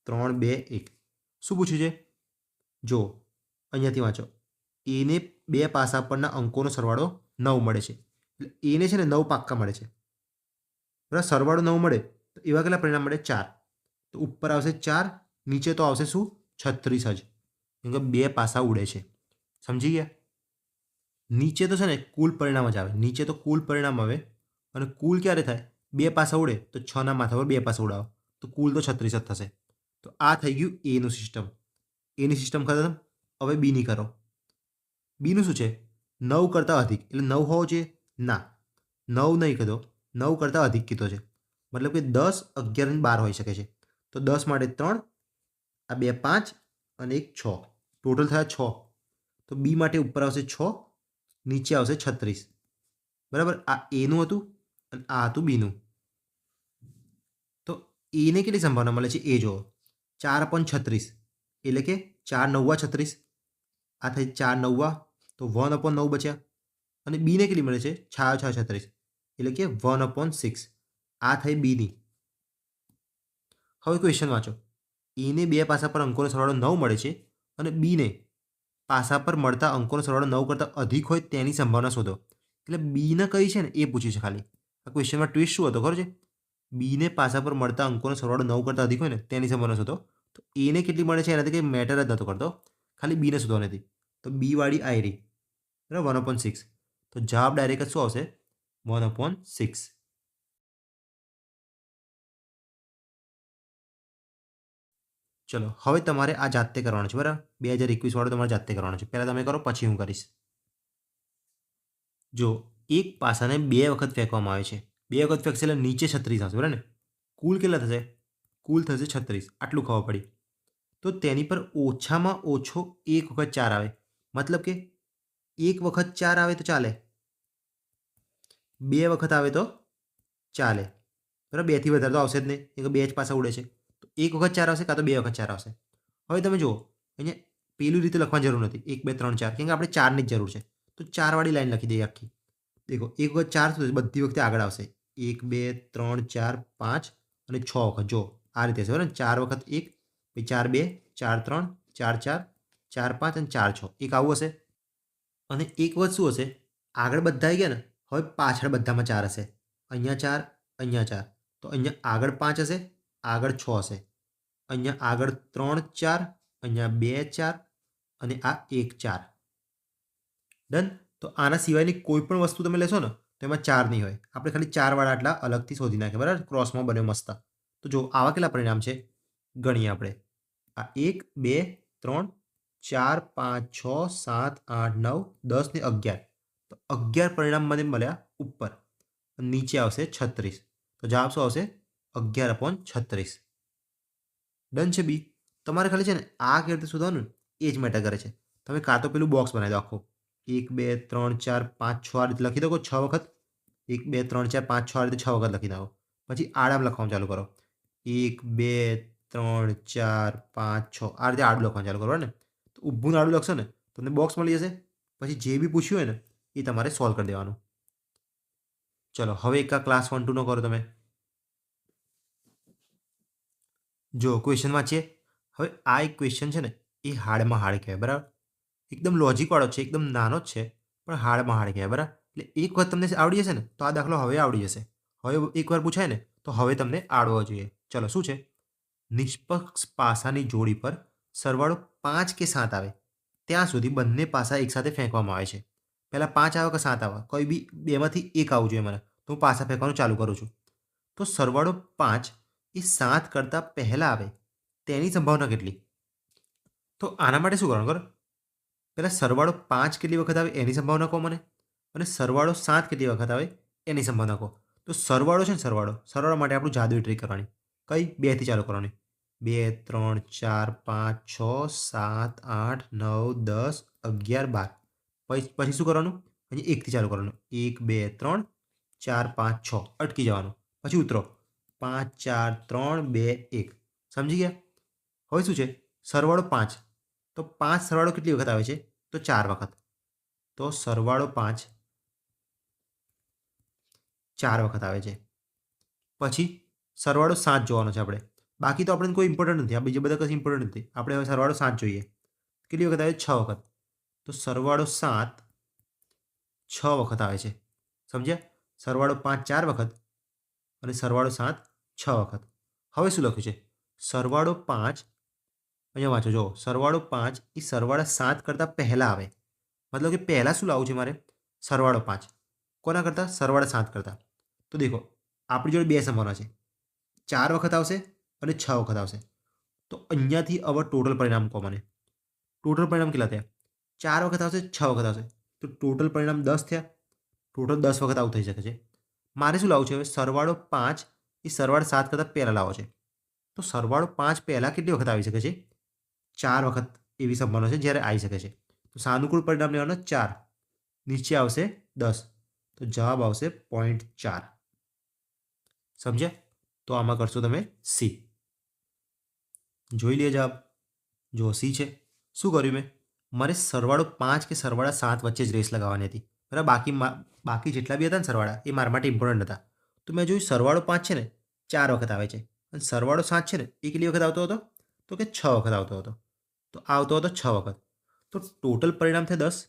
3 2 1. શું પૂછ્યું છે? જો અહીંયાથી વાંચો. એને 2 પાસા પરના અંકોનો સરવાળો 9 મળે છે. એટલે એને છે ને 9 પાક્કા મળે છે. બરાબર. સરવાળો 9 મળે તો એવા કેટલા પરિણામ મળે? 4. તો ઉપર આવશે 4 નીચે તો આવશે શું? 36 જ. કેમ કે 2 પાસા ઉડે છે. સમજી ગયા? નીચે તો છે ને કુલ પરિણામ જ આવે. નીચે તો કુલ પરિણામ આવે અને કુલ ક્યારે થાય? 2 પાસા ઉડે તો 6ના માથા પર 2 પાસા ઉડાવો તો કુલ તો 36 જ થશે. તો આ થઈ ગયું એનું સિસ્ટમ. એની સિસ્ટમ ખતમ. હવે બીની કરો. બીનું શું છે? 9 કરતાં અધિક એટલે 9 હોવો જોઈએ? ના 9 નહીં કીધો 9 કરતાં અધિક કીધો છે. મતલબ કે 10 11 અને 12 હોઈ શકે છે. તો 10 માટે 3 આ 2 5 અને 1 6 ટોટલ થયા 6. તો બી માટે ઉપર આવશે 6 નીચે આવશે 36. બરાબર. આ એનું હતું અને આ હતું બીનું. તો એને કેટલી સંભાવના મળે છે એ જુઓ. 4/36 એટલે કે 4 9 36 આ થઈ 4 9 તો 1/9 બચ્યા. અને બીને કેટલી મળે છે? 6 6 36 એટલે કે 1/6 આ થઈ બીની. હવે ક્વેશ્ચન વાંચો. એને 2 પાસા પર અંકોનો સરવાળો 9 મળે છે અને બીને પાસા પર મળતા અંકોનો સરવાળો 9 કરતાં અધિક હોય તેની સંભાવના શોધો. એટલે બીને કઈ છે ને એ પૂછ્યું છે ખાલી. આ ક્વેશ્ચનમાં ટ્વિસ્ટ શું હતો ખબર છે? બીને પાસા પર મળતા અંકોનો સરવાળો 9 કરતાં અધિક હોય ને તેની સંભાવના શોધો. તો એને કેટલી મળે છે એનાથી કંઈ મેટર જ નહોતો કરતો. ખાલી બીને શોધવાની હતી. તો બી વાળી આઈ રહી. બરાબર 1/6. તો જવાબ ડાયરેક્ટ શું આવશે? 1/6. ચલો હવે તમારે આ જાતે કરવાનું છે. બરાબર. 2021 વાળું તમારે જાતે કરવાનું છે. પહેલાં તમે કરો પછી હું કરીશ. જો એક પાસાને 2 વખત ફેંકવામાં આવે છે. 2 વખત ફેંકશે એટલે નીચે 36 આવશે. બરાબર ને? કુલ કેટલા થશે? કુલ થશે 36. આટલું ખબર પડી. તો તેની પર ઓછામાં ઓછો 1 વખત 4 આવે. મતલબ કે 1 વખત 4 આવે તો ચાલે. 2 વખત આવે તો ચાલે. બરાબર, 2થી વધારે તો આવશે જ નહીં, એક 2 જ પાછા ઉડે છે. તો 1 વખત 4 આવશે કાં તો 2 વખત 4 આવશે. હવે તમે જુઓ અહીંયા પેલી રીતે લખવાની જરૂર નથી 1 2 3 4, કેમ કે આપણે 4ની જ જરૂર છે. તો 4 વાળી લાઈન લખી દઈએ આખી. દેખો 1 વખત 4 શું થશે, બધી વખતે આગળ આવશે. 1 2 3 4 5 અને 6 વખત. જો આ રીતે છે બરાબર ને, 4 વખત 1, પછી 4 2 4 3 4 4 4 5 અને 4 6, એક આવું હશે. અને એક વખત શું હશે, આગળ બધા આવી ગયા ને, હવે પાછળ બધામાં 4 હશે. અહીંયા 4, અહીંયા 4. તો અહીંયા આગળ 5 હશે, આગળ 6 હશે. અહીંયા આગળ 3 4, અહીંયા 2 4 અને આ 1 4. ડન. તો આના સિવાયની કોઈ પણ વસ્તુ તમે લેશો ને તો એમાં 4 નહીં હોય. આપણે ખાલી 4 વાળા આટલા અલગથી શોધી નાખીએ, બરાબર, ક્રોસમાં બન્યો મસ્ત. તો જો આવા કેટલા પરિણામ છે ગણીએ આપણે. આ 1 2 3 4 5 6 7 8 9 10 ને 11. તો 11 પરિણામ મને મળ્યા ઉપર. નીચે આવશે 36. તો જવાબ શું આવશે? 11/36. ડન છે બી. તમારે ખાલી છે ને આ કેવી રીતે શોધવાનું એ જ મેટર કરે છે. તમે કાં તો પેલું બોક્સ બનાવી દો આખું, 1 2 3 4 5 6 આ રીતે લખી દો 6 વખત. 1 2 3 4 5 6 આ રીતે 6 વખત લખી નાખો. પછી આડામ લખવાનું ચાલુ કરો. 1 2 3 4 5 6 આ રીતે આડું લખવાનું ચાલુ કરો ને. તો ઊભું આડું લખશો ને તમને બોક્સ મળી જશે. પછી જે બી પૂછ્યું હોય ને એ તમારે સોલ્વ કરી દેવાનું. ચલો હવે એક આ ક્લાસ 1 2 નો કરો તમે. જો ક્વેશ્ચન વાંચીએ. હવે આ એક ક્વેશ્ચન છે ને એ હાર્ડમાં હાર્ડ કહેવાય, બરાબર. એકદમ લોજિકવાળો છે, એકદમ નાનો જ છે, પણ હાર્ડમાં હાર્ડ કહેવાય, બરાબર. એટલે એક વખત તમને આવડી જશે ને તો આ દાખલો હવે આવડી જશે. હવે એકવાર પૂછાય ને તો હવે તમને આવડવો જોઈએ. ચલો શું છે? નિષ્પક્ષ પાસાની જોડી પર સરવાળો 5 કે 7 આવે ત્યાં સુધી બંને પાસા એકસાથે ફેંકવામાં આવે છે. પહેલાં 5 આવે કે 7 આવે, કોઈ બી બેમાંથી એક આવવું જોઈએ મને. તો હું પાસા ફેંકવાનું ચાલુ કરું છું. તો સરવાળો 5 એ 7 કરતાં પહેલાં આવે તેની સંભાવના કેટલી? તો આના માટે શું કરવાનું ખબર? પહેલાં સરવાળો 5 કેટલી વખત આવે એની સંભાવના કહો મને, અને સરવાળો 7 કેટલી વખત આવે એની સંભાવના કહો. તો સરવાળો છે ને, સરવાળો માટે આપણું જાદુઈ ટ્રીક કરવાની. કઈ? 2થી ચાલુ કરવાની. 2 3 4 5 6 7 8 9 10 11 12. પછી શું કરવાનું? અહીંયા 1થી ચાલુ કરવાનું. 1 2 3 4 5 6 અટકી જવાનું. પછી ઉતરો. 5 4 3 2 1. સમજી ગયા? હવે શું છે? સરવાળો 5. તો 5 સરવાળો કેટલી વખત આવે છે? તો 4 વખત. તો સરવાળો 5 4 વખત આવે છે. પછી સરવાળો 7 જોવાનો છે આપણે. બાકી તો આપણને કોઈ ઇમ્પોર્ટન્ટ નથી, આ બીજા બધા કશું ઇમ્પોર્ટન્ટ નથી. આપણે હવે સરવાળો 7 જોઈએ. કેટલી વખત આવે? 6 વખત. તો સરવાળો 7 6 વખત આવે છે. સમજ્યા? સરવાળો 5 4 વખત અને સરવાળો 7 6 વખત. હવે શું લખ્યું છે? સરવાળો 5, અહીંયા વાંચો, જો સરવાળો 5 એ સરવાળા 7 કરતાં પહેલાં આવે. મતલબ કે પહેલાં શું લાવવું છે મારે? સરવાળો 5. કોના કરતાં? સરવાળા 7 કરતાં. તો દેખો આપણી જોડે બે સંભાવના છે, 4 વખત આવશે અને 6 વખત આવશે. તો અહીંયાથી હવે ટોટલ પરિણામ કહો મને. ટોટલ પરિણામ કેટલા થયા? 4 વખત આવશે, 6 વખત આવશે. તો ટોટલ પરિણામ 10 થયા. ટોટલ 10 વખત આવું થઈ શકે છે. મારે શું લાવવું છે હવે? સરવાળો 5 એ સરવાળો 7 કરતાં પહેલાં લાવો છે. તો સરવાળો 5 પહેલાં કેટલી વખત આવી શકે છે? 4 વખત એવી સંભાવના છે જ્યારે આવી શકે છે. તો સાનુકૂળ પરિણામ લેવાનું 4. નીચે આવશે 10. તો જવાબ આવશે 0.4. સમજ્યા? તો આમાં કરશો તમે સી. જોઈ લે જવાબ. જો સી છે. શું કર્યું મેં? મારે સરવાળો 5 કે સરવાળા 7 વચ્ચે જ રેસ લગાવવાની હતી, બરાબર. બાકી જેટલા બી હતા ને સરવાળા એ મારા માટે ઇમ્પોર્ટન્ટ હતા. તો મેં જોયું સરવાળો 5 છે ને 4 વખત આવે છે, અને સરવાળો 7 છે ને એ કેટલી વખત આવતો હતો? તો કે 6 વખત આવતો હતો. તો આવતો હતો 6 વખત. તો ટોટલ પરિણામ થયા 10.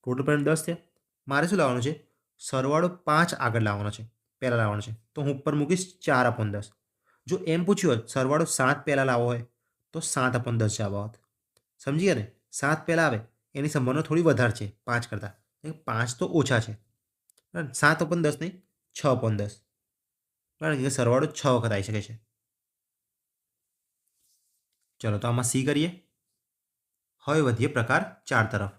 ટોટલ પરિણામ 10 થયા. મારે શું લાવવાનું છે? સરવાળો 5 આગળ લાવવાનો છે, પહેલાં લાવવાનો છે. તો હું ઉપર મૂકીશ 4/10. જો એમ પૂછ્યું હોત સરવાળો 7 પહેલાં લાવવો હોય તો 7/10 જવાબ આવત. સમજી ગયા ને? 7 પહેલાં આવે એની સંભાવના થોડી વધારે છે 5 કરતાં. 5 તો ઓછા છે, બરાબર. 7/10 નહીં, 6/10. કારણ કે સરવાળો 6 વખત આવી શકે છે. ચલો તો આમાં સી કરીએ. હવે વધીએ પ્રકાર 4 તરફ.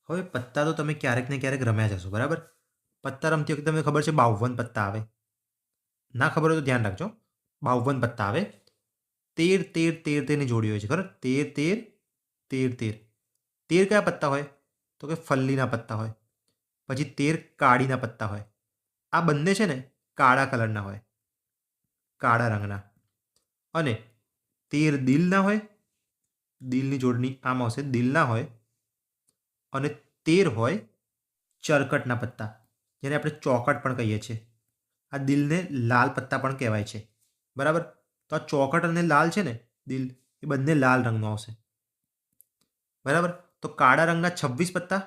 હવે પત્તા તો તમે ક્યારેક ને ક્યારેક રમ્યા જશો, બરાબર. પત્તા રમતી વખતે તમને ખબર છે 52 પત્તા આવે. ના ખબર હોય તો ધ્યાન રાખજો. 52 પત્તા આવે. 13 13 13 13ની જોડી હોય છે, ખબર? 13 13 13 13. 13 કયા પત્તા હોય? તો કે ફલ્લીના પત્તા હોય. પછી 13 કાળીના પત્તા હોય. આ બંને છે ને કાળા કલરના હોય, કાળા રંગના. અને 13 દિલના હોય, દિલની જોડણી આમ આવશે, દિલના હોય. અને 13 હોય ચરકટના પત્તા, જેને આપણે ચોકટ પણ કહીએ છીએ. આ દિલને લાલ પત્તા પણ કહેવાય છે. બરાબર. તો આ ચોકટ અને લાલ છે ને, દિલ, એ બંને લાલ રંગનું આવશે. બરાબર. તો કાળા રંગના 26 પત્તા,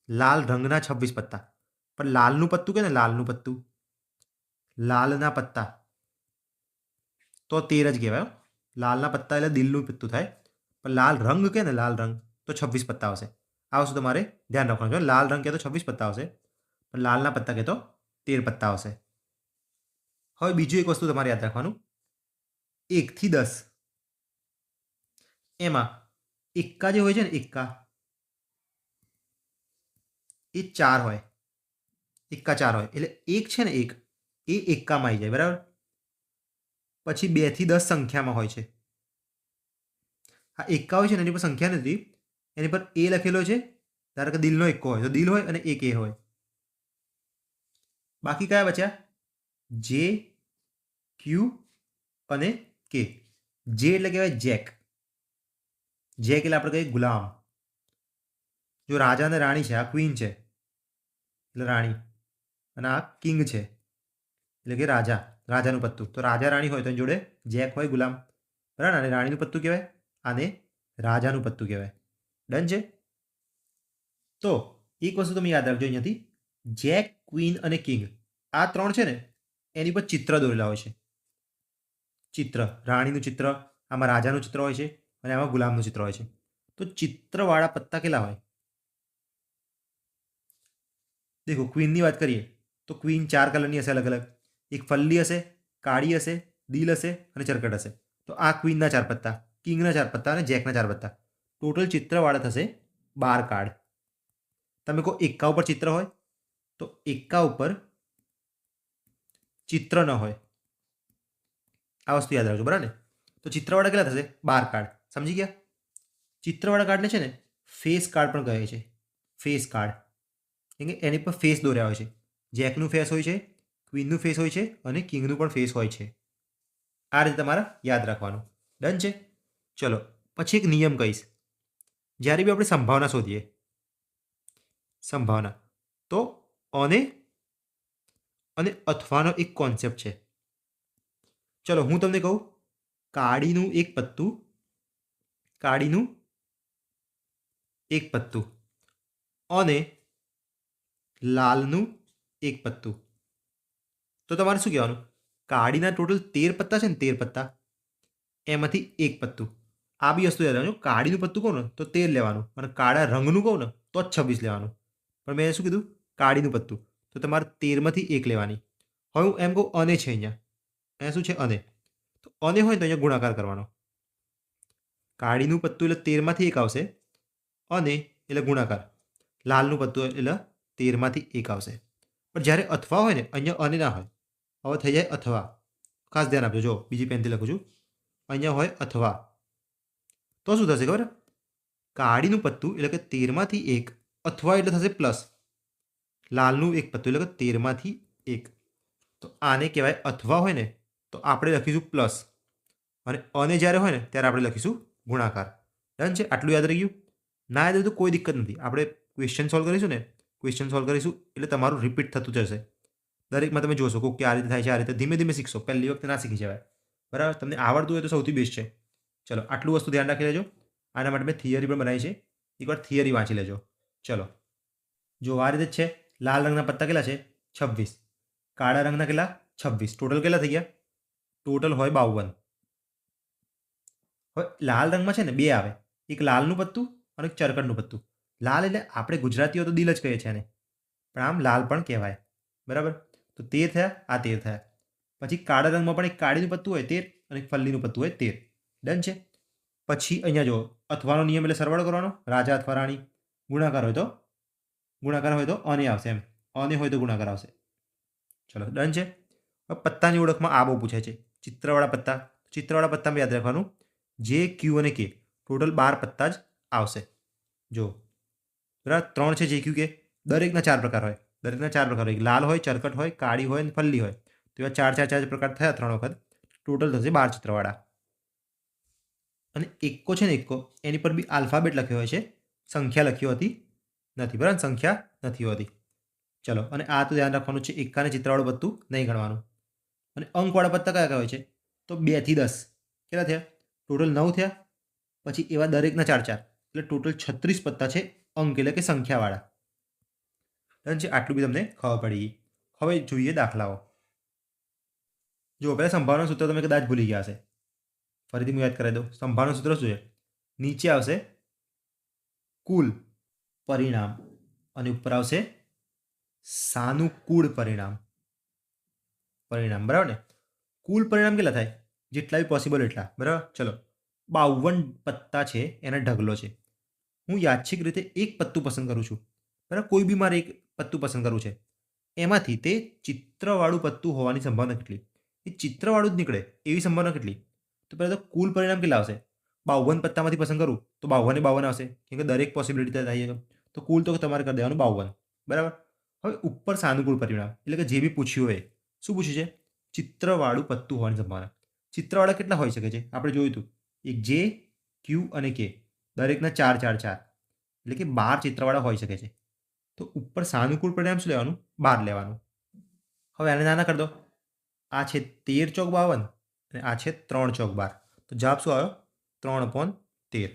લાલ રંગના 26 પત્તા. પણ લાલનું પત્તું કે ને, લાલનું પત્તું, લાલના પત્તા તો 13 જ કહેવાય હો. લાલના પત્તા એટલે દિલનું પત્તું થાય. પણ લાલ રંગ કે ને, લાલ રંગ, તો 26 પત્તા આવશે. આ વસ્તુ તમારે ધ્યાન રાખવાનું છે. લાલ રંગ કહે તો 26 પત્તા આવશે, પણ લાલના પત્તા કહે તો 13 પત્તા આવશે. હવે બીજું એક વસ્તુ તમારે યાદ રાખવાનું, 1 થી 10 એમાં એક્કા જે હોય છે ને, એક્કા, એ 4 હોય. એક્કા 4 હોય એટલે એક છે ને, એક, એ એક્કામાં આવી જાય. બરાબર. પછી 2 થી 10 સંખ્યામાં હોય છે. આ એક્કા હોય છે ને, એની પર સંખ્યા નથી, એની પર એ લખેલો છે. ધારો કે દિલનો એક્કો હોય તો દિલ હોય અને એક એ હોય. બાકી કયા બચ્યા? જે, ક્યુ અને કે. જે એટલે કહેવાય જેક. જેક એટલે આપણે કહીએ ગુલામ. જો રાજા અને રાણી છે, આ ક્વીન છે એટલે રાણી, અને આ કિંગ છે એટલે કે રાજા, રાજાનું પત્તું. તો રાજા રાણી હોય તો એની જોડે જેક હોય, ગુલામ. બરાબર. અને રાણીનું પત્તું કહેવાય, આને રાજાનું પત્તું કહેવાય. ડન છે. તો એક વસ્તુ તમે યાદ રાખજો અહીંયાથી, જેક, ક્વીન અને કિંગ, આ 3 છે ને, એની પર ચિત્ર દોરેલા હોય છે. ચિત્ર, રાણીનું ચિત્ર, આમાં રાજાનું ચિત્ર હોય છે અને આમાં ગુલામનું ચિત્ર હોય છે. તો ચિત્રવાળા પત્તા કેટલા હોય? દેખો, ક્વીનની વાત કરીએ તો ક્વીન 4 કલરની હશે, અલગ અલગ. એક ફલ્લી હશે, કાળી હશે, દિલ હશે અને ચરકટ હશે. તો આ ક્વીનના 4 પત્તા, કિંગના 4 પત્તા અને જેકના 4 પત્તા. ટોટલ ચિત્રવાળા થશે 12 કાર્ડ. તમે કહો એક્કા ઉપર ચિત્ર હોય, તો એક્કા ઉપર ચિત્ર ન હોય. આ વસ્તુ યાદ રાખજો. બરાબર ને? તો ચિત્રવાળા કેટલા થશે? 12 કાર્ડ. સમજી ગયા? ચિત્રવાળા કાર્ડને છે ને ફેસ કાર્ડ પણ કહે છે. ફેસ કાર્ડ, કેમ કે એની પર ફેસ દોર્યા હોય છે. જેકનું ફેસ હોય છે, ક્વીનનું ફેસ હોય છે અને કિંગનું પણ ફેસ હોય છે. આ રીતે તમારે યાદ રાખવાનું. ડન છે. ચલો, પછી એક નિયમ કહીશ. જ્યારે બી આપણે સંભાવના શોધીએ, સંભાવના, તો અને અને અથવાનો એક કોન્સેપ્ટ છે. ચલો, હું તમને કહું, કાળીનું એક પત્તું, કાળીનું એક પત્તું અને લાલનું એક પત્તું. તો તમારે શું કહેવાનું? કાળીના ટોટલ 13 પત્તા છે ને, 13 પત્તા, એમાંથી એક પત્તું. આ બી વસ્તુ યાદ રાખજો, કાળીનું પત્તું કહું ને તો 13 લેવાનું, અને કાળા રંગનું કહું ને તો જ 26 લેવાનું. પણ મેં શું કીધું? કાળીનું પત્તું. તો તમારે 13માંથી એક લેવાની. હવે હું એમ કહું, અને છે અહીંયા, અહીંયા શું છે? અને. તો અને હોય તો અહીંયા ગુણાકાર કરવાનો. કાળીનું પત્તું એટલે 13માંથી એક આવશે, અને એટલે ગુણાકાર. લાલનું પત્તું એટલે 13માંથી એક આવશે. પણ જ્યારે અથવા હોય ને, અહીંયા અને ના હોય. હવે થઈ જાય અથવા. ખાસ ધ્યાન આપજો. જો, બીજી પેનથી લખું છું. અહીંયા હોય અથવા, તો શું થશે ખબર? કાળીનું પત્તું એટલે કે 13માંથી એક, અથવા એટલે થશે પ્લસ. લાલનું એક પત્તું એટલે કે 13માંથી એક. તો આને કહેવાય અથવા હોય ને તો આપણે લખીશું પ્લસ, અને જ્યારે હોય ને ત્યારે આપણે લખીશું ગુણાકાર. ડન છે? આટલું યાદ રહી ગયું? ના યાદ હોય તો કોઈ દિક્કત નથી. આપણે ક્વેશ્ચન સોલ્વ કરીશું ને, ક્વેશ્ચન સોલ્વ કરીશું એટલે તમારું રિપીટ થતું જશે. દરેકમાં તમે જોશો કે આ રીતે થાય છે, આ રીતે ધીમે ધીમે શીખશો. પહેલી વખતે ના શીખી જવાય. બરાબર. તમને આવડતું હોય તો સૌથી બેસ્ટ છે. ચલો, આટલું વસ્તુ ધ્યાન રાખી લેજો. આના માટે મેં થિયરી પણ બનાવી છે, એકવાર થિયરી વાંચી લેજો. ચલો, જો આ રીતે જ છે. લાલ રંગના પત્તા કેટલા છે? 26. કાળા રંગના કેટલા? 26. ટોટલ કેટલા થઈ ગયા? ટોટલ હોય 52. હવે લાલ રંગમાં છે ને 2 આવે, એક લાલનું પત્તું અને એક ચરકટનું પત્તું. લાલ એટલે આપણે ગુજરાતીઓ તો દિલ જ કહીએ છીએ એને, પણ આમ લાલ પણ કહેવાય. બરાબર. તો 13 થયા, આ 13 થયા. પછી કાળા રંગમાં પણ એક કાળીનું પત્તું હોય 13 અને એક ફલ્લીનું પત્તું હોય 13. ડન છે. પછી અહીંયા જો, અથવાનો નિયમ એટલે સરવાળો કરવાનો, રાજા અથવા રાણી. ગુણાકાર હોય તો અને આવશે એમ, અને હોય તો ગુણાકાર આવશે. ચલો, ડન છે. હવે પત્તાની ઓળખમાં આ બહુ પૂછાય છે. ચિત્રવાળા પત્તા. ચિત્રવાળા પત્તામાં યાદ રાખવાનું, જે, ક્યુ અને કે, ટોટલ 12 પત્તા જ આવશે. જો, બરાબર. 3 છે જે, ક્યુ, કે. દરેકના 4 પ્રકાર હોય. દરેકના 4 પ્રકાર હોય. લાલ હોય, ચરકટ હોય, કાળી હોય અને ફલ્લી હોય. તો એવા 4 પ્રકાર થયા 3 વખત. ટોટલ થશે 12 ચિત્રવાળા. અને એક્કો છે ને એક્કો એની પર બી આલ્ફાબેટ લખ્યો હોય છે, સંખ્યા લખી હોતી નથી. બરાબર, સંખ્યા નથી હોતી. ચલો, અને આ તો ધ્યાન રાખવાનું છે, એકાને ચિત્રવાળું પત્તું નહીં ગણવાનું. અને અંકવાળા પત્તા કયા કયા હોય છે? તો 2 થી 10 કેટલા થયા? ટોટલ 9 થયા. પછી એવા દરેકના 4 4 એટલે ટોટલ 36 પત્તા છે અંક એટલે કે સંખ્યાવાળા. ડન છે, આટલું બી તમને ખબર પડી ગઈ. હવે જોઈએ દાખલાઓ. જો પહેલાં સંભાવના સૂત્ર તમે કદાચ ભૂલી ગયા હશે, ફરીથી હું યાદ કરાવી દઉં. સંભાવના સૂત્ર શું છે? નીચે આવશે કુલ પરિણામ અને ઉપર આવશે સાનુકૂળ પરિણામ. બરાબર ને? કુલ પરિણામ કેટલા થાય? જેટલા બી પોસિબલ એટલા. બરાબર, ચલો. 52 પત્તા છે એના ઢગલો છે. હું યાદચ્છિક રીતે એક પત્તું પસંદ કરું છું. બરાબર, કોઈ બી મારે એક પત્તું પસંદ કરવું છે. એમાંથી તે ચિત્રવાળું પત્તું હોવાની સંભાવના કેટલી? એ ચિત્રવાળું જ નીકળે એવી સંભાવના કેટલી? તો પહેલાં તો કુલ પરિણામ કેટલા આવશે? 52 પત્તામાંથી પસંદ કરું તો 52 એ 52 આવશે, કેમ કે દરેક પોસિબિલિટી થાય. તો કુલ તો તમારે કરી દેવાનું 52. બરાબર. હવે ઉપર સાનુકૂળ પરિણામ એટલે કે જે બી પૂછ્યું હોય, શું પૂછ્યું છે? ચિત્રવાળું પત્તું હોવાની સંભાવના. ચિત્રવાળા કેટલા હોઈ શકે છે? આપણે જોયું હતું, એક જે, ક્યુ અને કે, દરેકના 4 4 4 એટલે કે 12 ચિત્રવાળા હોઈ શકે છે. તો ઉપર સાનુકૂળ પરિણામ શું લેવાનું? 12 લેવાનું. હવે આને નાના કરી દો. આ છે 13 ચોક 52 અને આ છે 3 ચોક 12. તો જવાબ શું આવ્યો? 3/13.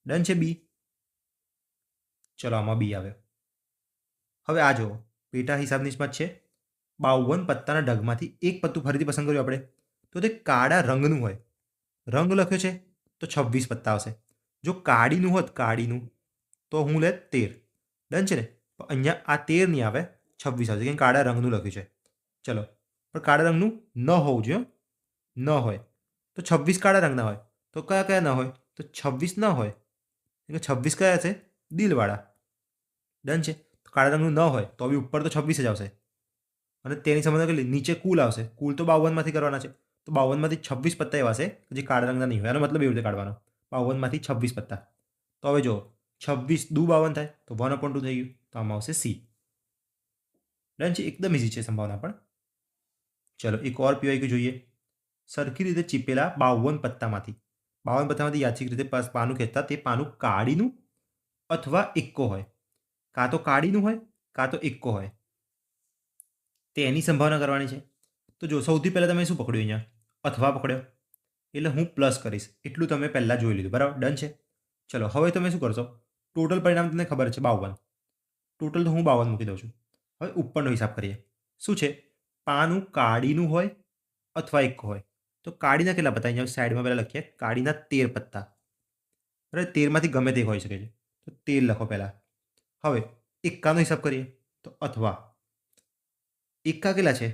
ડન છે બી. ચલો, આમાં બી આવ્યો. હવે આ જુઓ, પેટા હિસાબ નિસ્બત છે. 52 પત્તાના ઢગમાંથી એક પત્તું ફરીથી પસંદ કર્યું આપણે, તો તે કાળા રંગનું હોય. રંગ લખ્યો છે તો 26 પત્તા આવશે. જો કાળીનું હોત, કાળીનું, તો હું લે 13. ડન છે ને? પણ અહીંયા આ 13 નહીં આવે, 26 આવશે, કેમ કાળા રંગનું લખ્યું છે. ચલો, પણ કાળા રંગનું ન હોવું જોઈએ. ન હોય તો 26 કાળા રંગના હોય તો કયા કયા ન હોય? તો 26 ન હોય. એટલે 26 કયા છે? દિલવાળા. ડન છે? તો કાળા રંગનું ન હોય તો બી ઉપર તો 26 જ આવશે. અને તેની સંભાવના કેટલી? નીચે કુલ આવશે. કુલ તો 52માંથી કરવાના છે. તો 52માંથી 26 પત્તા એવા છે જે કાળા રંગના નહીં હોય. એનો મતલબ એવી રીતે કાઢવાનો, 52માંથી 26 પત્તા. તો હવે જો 26 દુ 52 થાય તો 1/2 થઈ ગયું. તો આમાં આવશે સી. ડન છે? એકદમ ઇઝી છે સંભાવના પણ. ચલો, એક ઓર પીવાય જોઈએ. સરખી રીતે ચીપેલા 52 પત્તામાંથી યાદચ્છિક રીતે પાનું ખેંચતા તે પાનું કાળીનું અથવા એક્કો હોય. કાં તો કાળીનું હોય, કાં તો એક્કો હોય. તેની સંભાવના કરવાની છે. તો જો સૌથી પહેલાં તમે શું પકડ્યું? અહીંયા અથવા પકડ્યો એટલે હું પ્લસ કરીશ. એટલું તમે પહેલાં જોઈ લીધું. બરાબર, ડન છે. ચલો, હવે તમે શું કરશો? ટોટલ પરિણામ તમને ખબર છે 52. ટોટલ તો હું 52 મૂકી દઉં છું. હવે ઉપરનો હિસાબ કરીએ. શું છે? પાનું કાળીનું હોય અથવા એક્કો હોય. તો કાળીના કેટલા પત્તા? અહીંયા સાઈડમાં પહેલાં લખીએ. કાળીના 13 પત્તા. બરાબર, 13માંથી ગમે તે હોઈ શકે છે. તો 13 લખો પહેલાં. હવે એક્કાનો હિસાબ કરીએ તો અથવા. એક્કા કેટલા છે?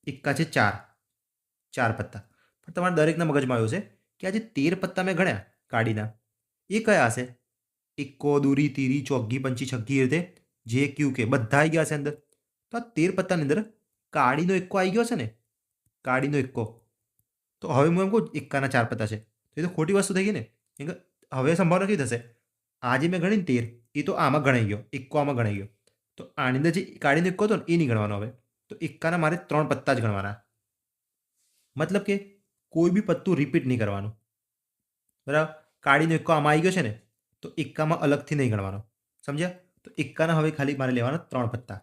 એક્કા છે 4 પત્તા. પણ તમારા દરેકના મગજમાં આવ્યું છે કે આ જે 13 પત્તા મેં ગણ્યા કાળીના, એ કયા હશે? એક્કો, દૂરી, તીરી, ચોગ્ગી, પંચી, છગ્ગી, રીતે જે, ક્યુ, કે બધા આવી ગયા છે અંદર. તો આ 13 પત્તાની અંદર કાળીનો એક્કો આવી ગયો છે ને? કાળીનો એક્કો. તો હવે હું એમ કહું એક્કાના 4 પત્તા છે, તો એ તો ખોટી વસ્તુ થઈ ગઈ ને. કેમ કે હવે સંભાવના કેવી થશે? આ જે મેં ગણીને 13, એ તો આમાં ગણાઈ ગયો, એક્કો આમાં ગણાઈ ગયો. તો આની અંદર જે કાળીનો એક્કો હતો ને એ નહીં ગણવાનો હવે. તો એક્કાના મારે 3 પત્તા જ ગણવાના. મતલબ કે કોઈ બી પત્તું રિપીટ નહીં કરવાનું. બરાબર, કાળીનો એક્કો આમાં આવી ગયો છે ને, તો એક્કામાં અલગથી નહીં ગણવાનો. સમજ્યા? તો એક્કાના હવે ખાલી મારે લેવાના 3 પત્તા.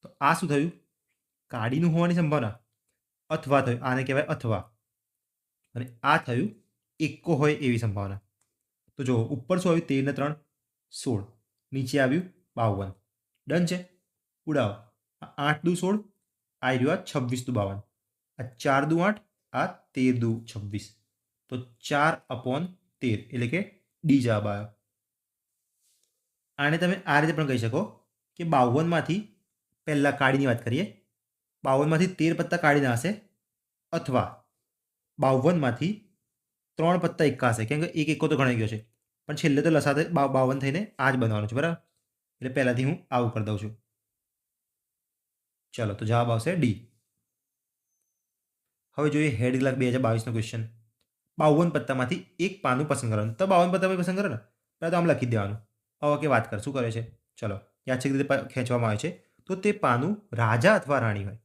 તો આ શું થયું? કાળીનું હોવાની સંભાવના અથવા થયું, આને કહેવાય અથવા. અને આ થયું એક્કો હોય એવી સંભાવના. તો જો ઉપર શું આવ્યું? 13 ને 3 16, નીચે આવ્યું 52. ડન છે? ઉડાવો. 8 દુ 16, આ રહ્યું 26 દુ 52, આ 4 દુ 8, આ 13 દુ 26. તો 4/13 એટલે કે ડી જવાબ આવ્યો. આને તમે આ રીતે પણ કહી શકો કે 52માંથી પહેલાં કાળીની વાત કરીએ, 52માંથી 13 પત્તા કાળીના હશે અથવા 52માંથી 3 પત્તા એક્કા હશે, કેમ કે એક એક્કો તો ગણાઈ ગયો છે. પણ છેલ્લે તો લસાતે 52 થઈને આ જ બનવાનું છે. બરાબર, એટલે પહેલાંથી હું આવું કરી દઉં છું. ચલો, તો જવાબ આવશે ડી. હવે જોઈએ હેડ ક્લાર્ક 2022નો ક્વેશ્ચન. 52 પત્તામાંથી એક પાનું પસંદ કરવાનું. તો 52 પત્તા પસંદ કરો ને, પહેલાં તો આમ લખી દેવાનું. હવે કે વાત કર શું કરે છે? ચલો, યાદચ્છિક રીતે ખેંચવામાં આવે છે. તો તે પાનું રાજા અથવા રાણી હોય.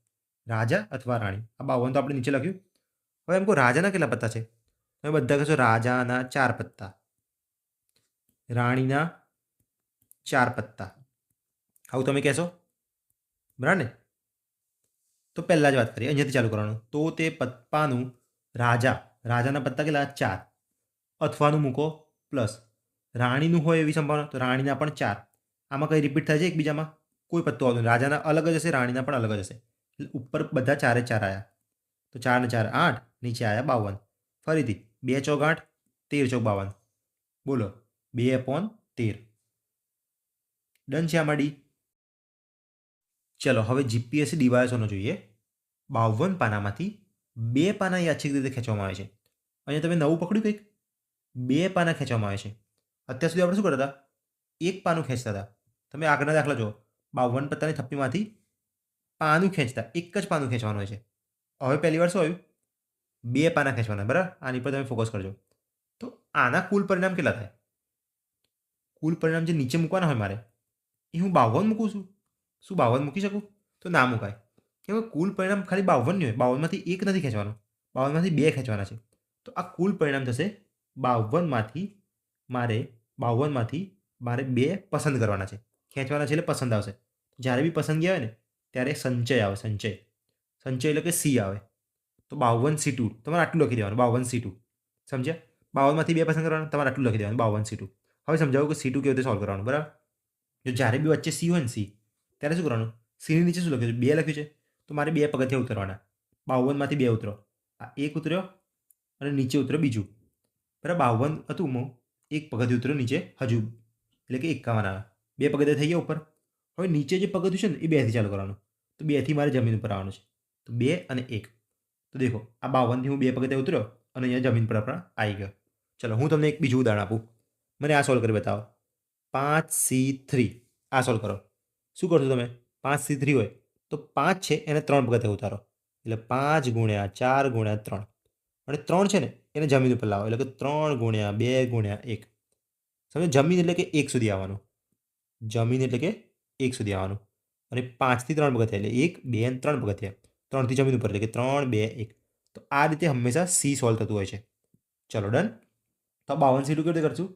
રાજા અથવા રાણી. આ 52 તો આપણે નીચે લખ્યું. હવે એમ કહો રાજાના કેટલા પત્તા છે? તમે બધા કહેશો રાજાના 4 પત્તા, રાણીના 4 પત્તા. આવું તમે કહેશો, બરાબર ને? તો પહેલાં જ વાત કરીએ, અહીંયાથી ચાલુ કરવાનું. તો તે પત્તાનું રાજાના પત્તા કેટલા? 4. અથવાનું મૂકો પ્લસ. રાણીનું હોય એવી સંભાવના, તો રાણીના પણ 4. આમાં કંઈ રિપીટ થાય છે એકબીજામાં? કોઈ પત્તો આવતો નહીં. રાજાના અલગ જ હશે, રાણીના પણ અલગ જ હશે. એટલે ઉપર બધા 4 4 આવ્યા. તો 4 ને 4 8, નીચે આવ્યા 52. ફરીથી 2 ચોક 8, 13 ચોક 52. બોલો 2/13. ડન છે આમાં ડી. ચલો હવે જીપીએસસી ડિવાઇસોનો જોઈએ. 52 પાનામાંથી 2 પાના યાદચ્છિક રીતે ખેંચવામાં આવે છે. અહીંયા તમે નવું પકડ્યું કંઈક? 2 પાના ખેંચવામાં આવે છે. અત્યાર સુધી આપણે શું કરતા હતા? 1 પાનું ખેંચતા હતા. તમે આગળના દાખલા જુઓ. 52 પત્તાની થપ્પીમાંથી પાનું ખેંચતા, એક જ પાનું ખેંચવાનું હોય છે. હવે પહેલી વાર શું આવ્યું? 2 પાના ખેંચવાના, બરાબર? આની પર તમે ફોકસ કરજો. તો આના કુલ પરિણામ કેટલા થાય? કુલ પરિણામ જે નીચે મૂકવાના હોય મારે, એ હું 52 મૂકું છું. શું 52 મૂકી શકું? તો ના મુકાય. કેમ કે કુલ પરિણામ ખાલી 52 નહીં હોય. 52માંથી 1 નથી ખેંચવાનું, 52માંથી 2 ખેંચવાના છે. તો આ કુલ પરિણામ થશે 52માંથી મારે 2 પસંદ કરવાના છે. ખેંચવાના છે એટલે પસંદ આવશે. જ્યારે બી પસંદગી આવે ને ત્યારે સંચય આવે. સંચય એટલે કે સી આવે. તો 52C2 તમારે આટલું લખી દેવાનું. 52C2 સમજ્યા? 52માંથી 2 પસંદ કરવાના, તમારે આટલું લખી દેવાનું 52C2. હવે સમજાવું કે C2 કેવી રીતે સોલ્વ કરવાનું, બરાબર? જો જ્યારે બી વચ્ચે સી હોય ને, સી, ત્યારે શું કરવાનું? સીની નીચે શું લખ્યું છે? 2 લખ્યું છે. તો મારે 2 પગથિયાં ઉતરવાના. 52માંથી 2 ઉતરો. આ 1 ઉતર્યો અને નીચે ઉતર્યો બીજું, બરાબર? 52 હતું, હું 1 પગથિયું ઉતર્યો નીચે હજુ, એટલે કે 51 આવે. 2 પગથિયાં થઈ ગયા ઉપર. હવે નીચે જે પગથિયું છે ને એ 2થી ચાલુ કરવાનું. તો 2થી મારે જમીન ઉપર આવવાનું છે. તો 2 અને 1. તો દેખો આ 52થી હું 2 પગથિયાં ઉતર્યો અને અહીંયા જમીન પર આપણા આવી ગયો. ચલો હું તમને એક બીજું ઉદાહરણ આપું. મને આ સોલ્વ કરી બતાવો. 5C3 આ સોલ્વ કરો. શું કરશો તમે? 5C3 હોય તો 5 છે એને 3 પગથિયાં ઉતારો. એટલે 5 × 4 × 3. અને 3 છે ને એને જમીન ઉપર લાવો. એટલે કે 3 × 2 × 1. સમજો? જમીન એટલે કે 1 સુધી આવવાનું. જમીન એટલે કે 1 સુધી આવવાનું. અને 5થી 3 પગથિયાં એટલે 1 2 અને 3 પગથિયાં. 3થી જમીન ઉપર એટલે કે 3 2 1. તો આ રીતે હંમેશા સી સોલ્વ થતું હોય છે. ચલો ડન. તો 52C2 કેવી રીતે કરશું?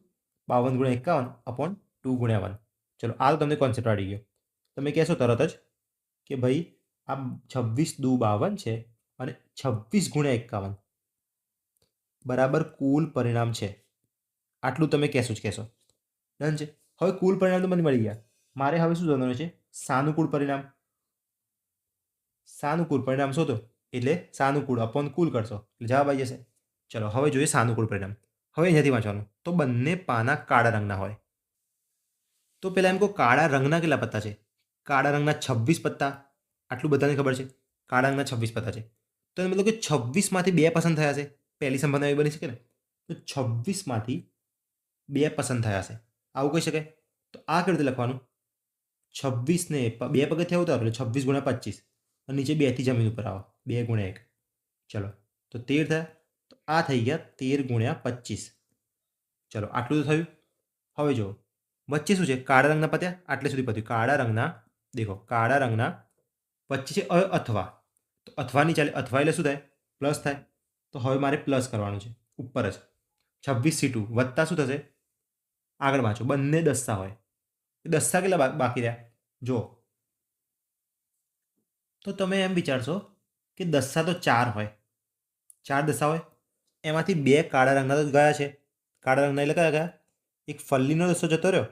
52 × 51/2 × 1. ચલો આ તો તમને કોન્સેપ્ટ આવડી ગયો. તમે કહેશો તરત જ કે ભાઈ આ 26 દુ 52 છે અને 26 × 51 બરાબર કુલ પરિણામ છે. આટલું તમે કહેશો જ કહેશો. ડન છે. હવે કુલ પરિણામ તો મને મળી ગયા. મારે હવે શું શોધવાનું છે? સાનુકૂળ પરિણામ. સાનુકૂળ પરિણામ શોધો એટલે સાનુકૂળ અપોન કુલ કરશો એટલે જવાબ આવી જશે. ચલો હવે જોઈએ સાનુકૂળ પરિણામ. હવે અહીંયાથી વાંચવાનું. તો બંને પાના કાળા રંગના હોય. તો પહેલાં એમ કહો કાળા રંગના કેટલા પત્તા છે? કાળા રંગના 26 પત્તા. આટલું બધાને ખબર છે. કાળા રંગના 26 પત્તા છે. તો એનો મતલબ કે 26માંથી 2 પસંદ થયા છે. પહેલી સંભાવના એવી બની શકે ને. તો 26માંથી 2 પસંદ થયા છે. આવું કહી શકાય. તો આ કેવી રીતે લખવાનું? 26 ને 2 પગથિયાં ઉતારો એટલે 26 × 25 અને નીચે 2થી જમીન ઉપર આવો. 2 × 1. ચલો તો 13 થયા. તો આ થઈ ગયા 13 × 25. ચલો આટલું તો થયું. હવે જુઓ વચ્ચે શું છે? કાળા રંગના પત્યા આટલે સુધી પત્યું. કાળા રંગના દેખો કાળા રંગના વચ્ચે છે અથવા. તો અથવાની ચાલે. અથવા એટલે શું થાય? પ્લસ થાય. તો હવે મારે પ્લસ કરવાનું છે ઉપર જ. 26C2 વત્તા શું થશે? આગળ વાંચો. બંને દસ્તા હોય. દસ્તા કેટલા બાકી રહ્યા? જો તો તમે એમ વિચારશો કે દસ્તા તો 4 હોય. 4 દસ્તા હોય. એમાંથી 2 કાળા રંગના તો ગયા છે. કાળા રંગના એટલે કયા ગયા? એક ફલ્લીનો દસ્તો જતો રહ્યો